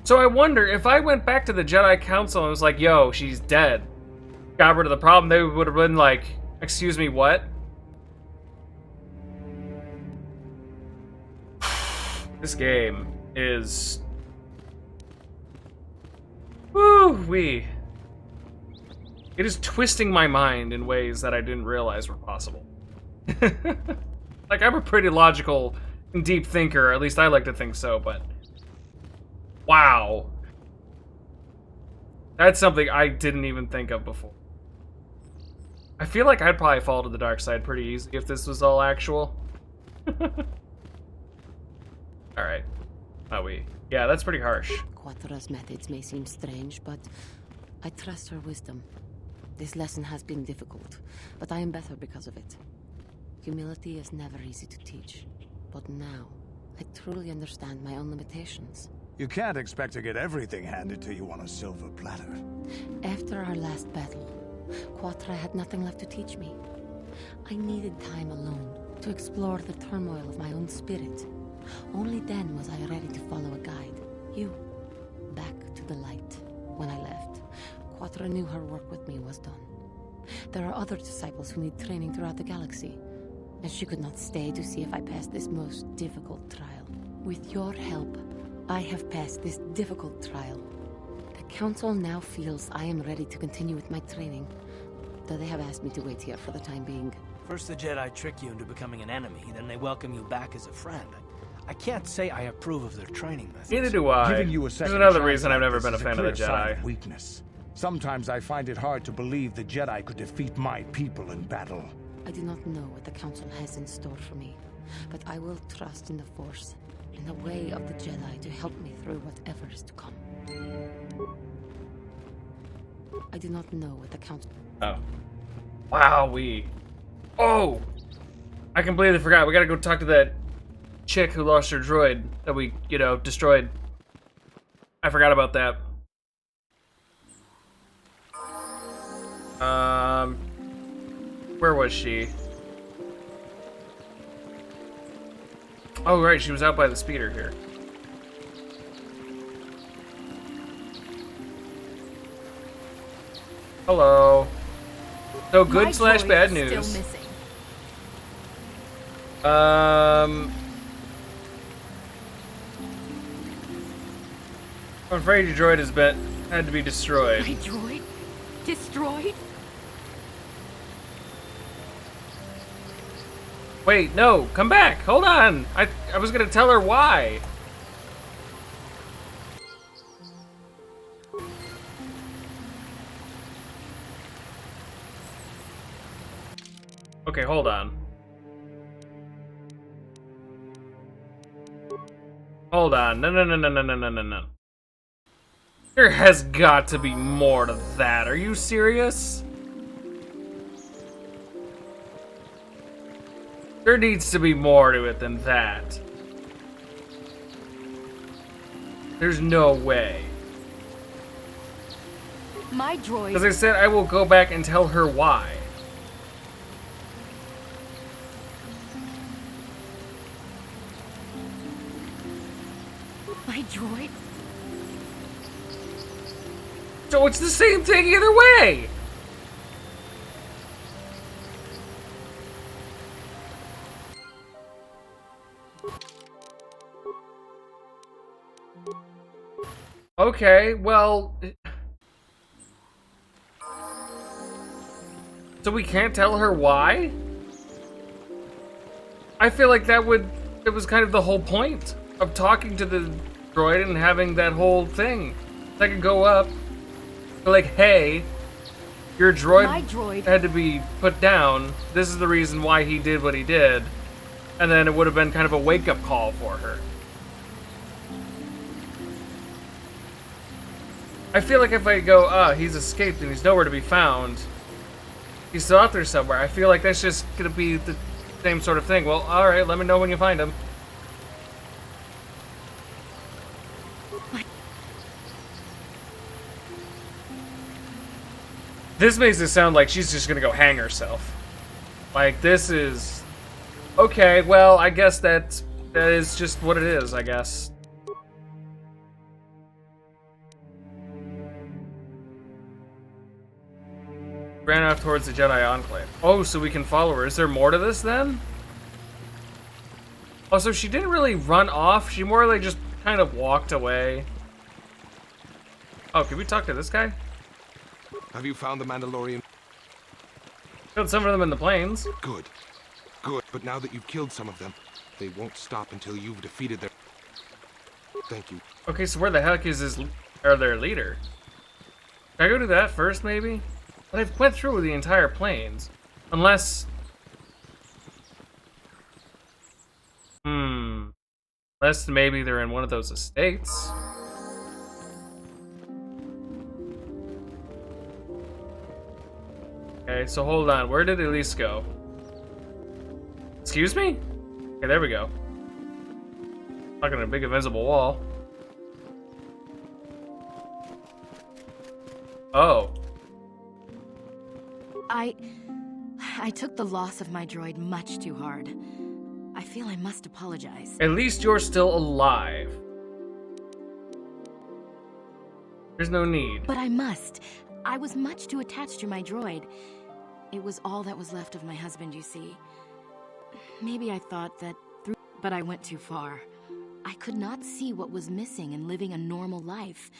So I wonder, if I went back to the Jedi Council and was like, yo, she's dead, got rid of the problem, they would have been like, excuse me, what? This game is... woo-wee. It is twisting my mind in ways that I didn't realize were possible. Like, I'm a pretty logical and deep thinker, at least I like to think so, but... Wow. That's something I didn't even think of before. I feel like I'd probably fall to the dark side pretty easy if this was all actual. Alright. Yeah, that's pretty harsh. Quatra's methods may seem strange, but I trust her wisdom. This lesson has been difficult, but I am better because of it. Humility is never easy to teach, but now I truly understand my own limitations. You can't expect to get everything handed to you on a silver platter. After our last battle, Quatra had nothing left to teach me. I needed time alone to explore the turmoil of my own spirit. Only then was I ready to follow a guide. You. Back to the light. When I left, Quatra knew her work with me was done. There are other disciples who need training throughout the galaxy, and she could not stay to see if I passed this most difficult trial. With your help, I have passed this difficult trial. The Council now feels I am ready to continue with my training, though they have asked me to wait here for the time being. First the Jedi trick you into becoming an enemy, then they welcome you back as a friend. I can't say I approve of their training methods. Neither do I. Giving you a There's second another chance reason I've like never this been a is fan of the clear sign Jedi. weakness. Sometimes I find it hard to believe the Jedi could defeat my people in battle. I do not know what the Council has in store for me, but I will trust in the Force, in the way of the Jedi to help me through whatever is to come. I do not know what the Council... Oh. Wowee. Oh! I completely forgot. We gotta go talk to that chick who lost her droid that we, destroyed. I forgot about that. Where was she? Oh, right, she was out by the speeder here. Hello. So good slash bad news. Still missing. I'm afraid your droid had to be destroyed. My droid? Destroyed? Wait, no, come back. Hold on. I was gonna tell her why. Okay, hold on. Hold on. No. There has got to be more to that. Are you serious? There needs to be more to it than that. There's no way. My droid. As I said, I will go back and tell her why. My droid? So it's the same thing either way! Okay, well... So we can't tell her why? I feel like it was kind of the whole point of talking to the droid and having that whole thing. I could go up, be like, hey, your droid had to be put down. This is the reason why he did what he did. And then it would have been kind of a wake-up call for her. I feel like if I go, he's escaped and he's nowhere to be found. He's still out there somewhere. I feel like that's just gonna be the same sort of thing. Well, alright, let me know when you find him. This makes it sound like she's just gonna go hang herself. Like, this is... Okay, well, I guess that is just what it is, I guess. Ran off towards the Jedi Enclave. Oh, so we can follow her. Is there more to this, then? Oh, so she didn't really run off. She more like just kind of walked away. Oh, can we talk to this guy? Have you found the Mandalorian? Killed some of them in the plains. Good. Good, but now that you've killed some of them, they won't stop until you've defeated their... Thank you. Okay, so where the heck is their leader? Can I go do that first, maybe? But I've went through the entire plains. Unless... Unless maybe they're in one of those estates. Okay, so hold on. Where did Elise go? Excuse me? Okay, there we go. Talking a big invisible wall. Oh. I took the loss of my droid much too hard. I feel I must apologize. At least you're still alive. There's no need. But I must. I was much too attached to my droid. It was all that was left of my husband, you see. Maybe I thought that through... But I went too far. I could not see what was missing in living a normal life.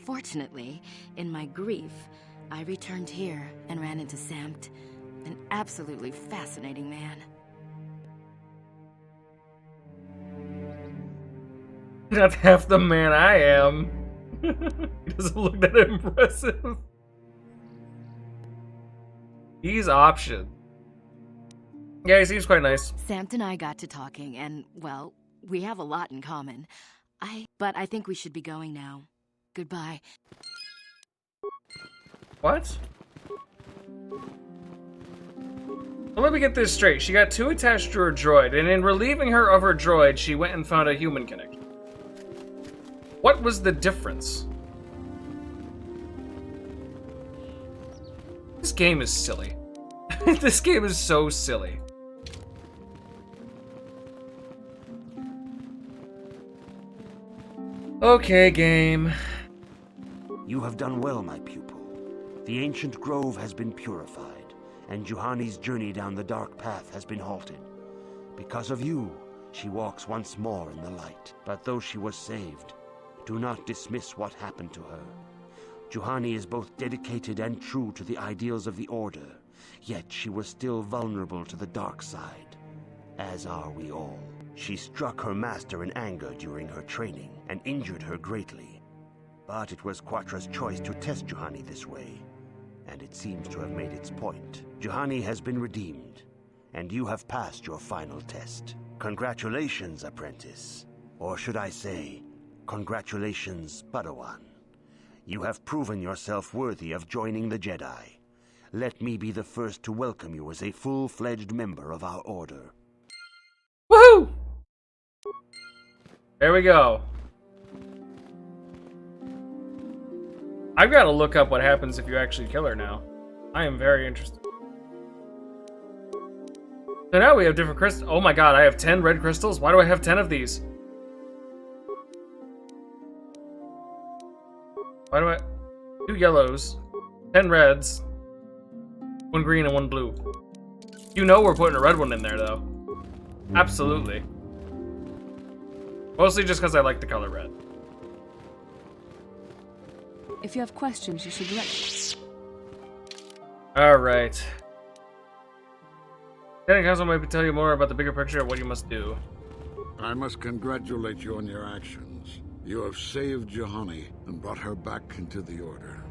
Fortunately, in my grief, I returned here and ran into Samt, an absolutely fascinating man. Not half the man I am. He doesn't look that impressive. He's option. Yeah, he seems quite nice. Samt and I got to talking, and, well, we have a lot in common. But I think we should be going now. Goodbye. What? Well, let me get this straight. She got too attached to her droid, and in relieving her of her droid, she went and found a human connection. What was the difference? This game is silly. This game is so silly. Okay, game. You have done well, my pupil. The ancient grove has been purified, and Juhani's journey down the dark path has been halted. Because of you, she walks once more in the light. But though she was saved, do not dismiss what happened to her. Juhani is both dedicated and true to the ideals of the Order, yet she was still vulnerable to the dark side, as are we all. She struck her master in anger during her training and injured her greatly. But it was Quatra's choice to test Juhani this way, and it seems to have made its point. Juhani has been redeemed, and you have passed your final test. Congratulations, apprentice. Or should I say, congratulations, Padawan. You have proven yourself worthy of joining the Jedi. Let me be the first to welcome you as a full-fledged member of our order. Woohoo! There we go. I've got to look up what happens if you actually kill her now. I am very interested. So now we have different crystals. Oh my god, I have 10 red crystals? Why do I have 10 of these? Why do I... 2 yellows, 10 reds, 1 green and 1 blue. You know we're putting a red one in there, though. Absolutely. Mostly just because I like the color red. If you have questions, you should direct. Alright. Lieutenant Council might tell you more about the bigger picture of what you must do. I must congratulate you on your actions. You have saved Juhani and brought her back into the Order,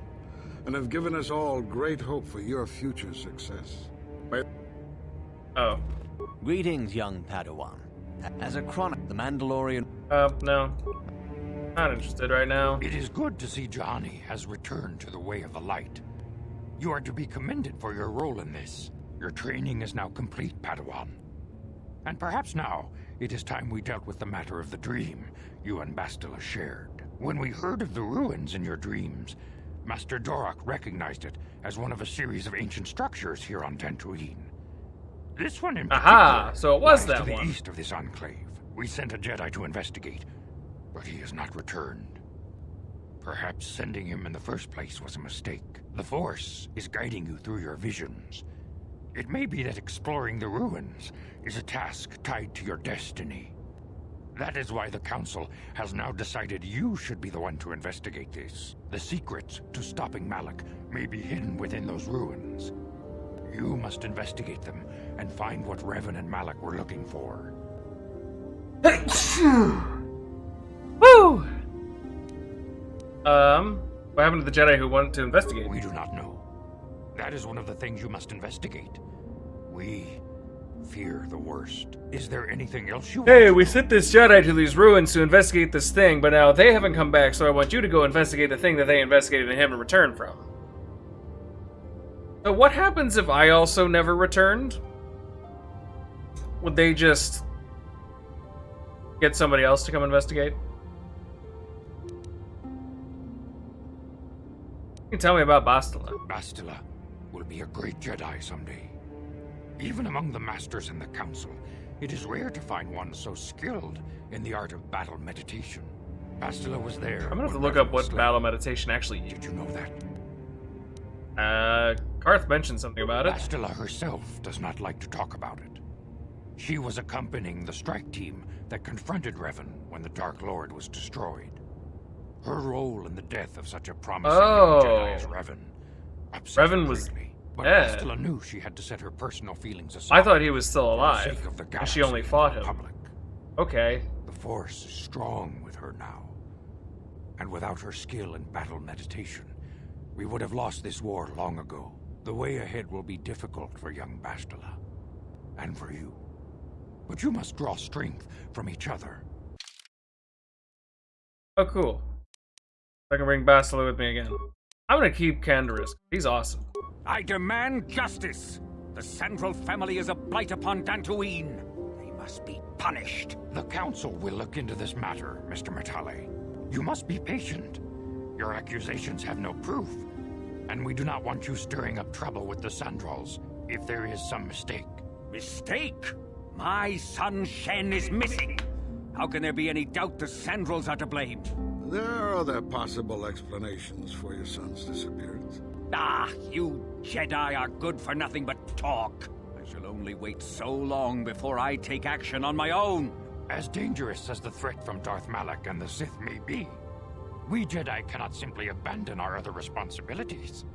and have given us all great hope for your future success. Oh. Greetings, young Padawan. As a chronic, the Mandalorian... No. Not interested right now. It is good to see Juhani has returned to the way of the light. You are to be commended for your role in this. Your training is now complete, Padawan. And perhaps now, it is time we dealt with the matter of the dream you and Bastila shared. When we heard of the ruins in your dreams, Master Dorak recognized it as one of a series of ancient structures here on Tatooine. This one in particular. Aha! So it was lies that to one. the east of this enclave. We sent a Jedi to investigate, but he has not returned. Perhaps sending him in the first place was a mistake. The Force is guiding you through your visions. It may be that exploring the ruins is a task tied to your destiny. That is why the Council has now decided you should be the one to investigate this. The secrets to stopping Malak may be hidden within those ruins. You must investigate them and find what Revan and Malak were looking for. Woo! What happened to the Jedi who wanted to investigate? We do not know. That is one of the things you must investigate. We fear the worst. Is there anything else you want? Hey, we sent this Jedi to these ruins to investigate this thing, but now they haven't come back, so I want you to go investigate the thing that they investigated and haven't returned from. So what happens if I also never returned? Would they just get somebody else to come investigate? You can tell me about Bastila. Bastila will be a great Jedi someday. Even among the masters in the council, it is rare to find one so skilled in the art of battle meditation. Bastila was there. I'm gonna have to look up what battle meditation actually is. Did you know that? Karth mentioned something about it. Bastila herself does not like to talk about it. She was accompanying the strike team that confronted Revan when the Dark Lord was destroyed. Her role in the death of such a promising young Jedi as Revan upset her greatly. But dead. Bastila knew she had to set her personal feelings aside. I thought he was still alive, for the sake of the and galaxy she only fought him. Republic. Okay. The Force is strong with her now. And without her skill in battle meditation, we would have lost this war long ago. The way ahead will be difficult for young Bastila. And for you. But you must draw strength from each other. Oh, cool. I can bring Bastila with me again. I'm gonna keep Canderous. He's awesome. I demand justice! The Sandral family is a blight upon Dantooine. They must be punished. The Council will look into this matter, Mr. Matale. You must be patient. Your accusations have no proof. And we do not want you stirring up trouble with the Sandrals if there is some mistake. Mistake? My son Shen is missing. How can there be any doubt the Sandrals are to blame? There are other possible explanations for your son's disappearance. Ah, you Jedi are good for nothing but talk. I shall only wait so long before I take action on my own. As dangerous as the threat from Darth Malak and the Sith may be, we Jedi cannot simply abandon our other responsibilities.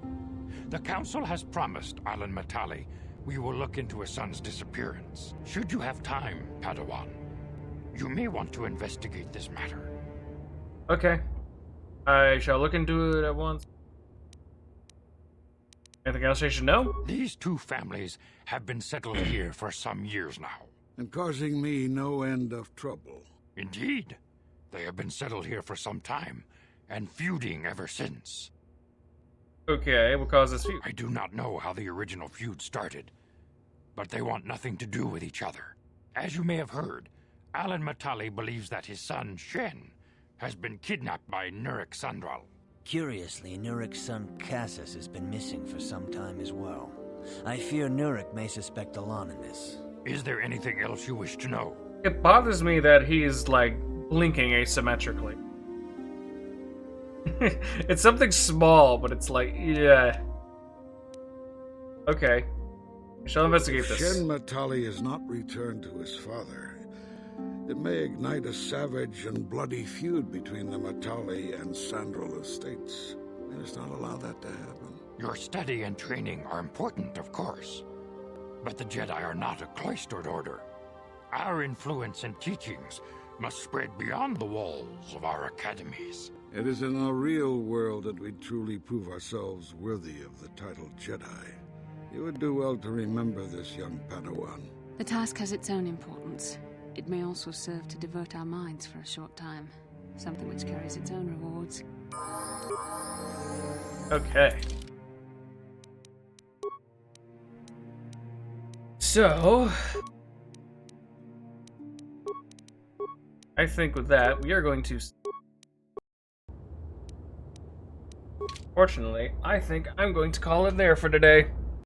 The Council has promised Alan Matale we will look into his son's disappearance. Should you have time, Padawan, you may want to investigate this matter. Okay. I shall look into it at once. Anything else I should know? These two families have been settled here for some years now. And causing me no end of trouble. Indeed. They have been settled here for some time, and feuding ever since. Okay, what caused this feud? I do not know how the original feud started, but they want nothing to do with each other. As you may have heard, Alan Matale believes that his son, Shen, has been kidnapped by Nurik Sandral. Curiously, Nurik's son Cassius has been missing for some time as well. I fear Nurik may suspect Alon in this. Is there anything else you wish to know? It bothers me that he's, like, blinking asymmetrically. It's something small, but it's like, yeah. Okay. I shall investigate this. Shen Matale is not returned to his father. It may ignite a savage and bloody feud between the Matale and Sandral estates. We must not allow that to happen. Your study and training are important, of course. But the Jedi are not a cloistered order. Our influence and teachings must spread beyond the walls of our academies. It is in the real world that we truly prove ourselves worthy of the title Jedi. You would do well to remember this, young Padawan. The task has its own importance. It may also serve to divert our minds for a short time. Something which carries its own rewards. Okay. So... I think with that, we are going to... Fortunately, I think I'm going to call it there for today.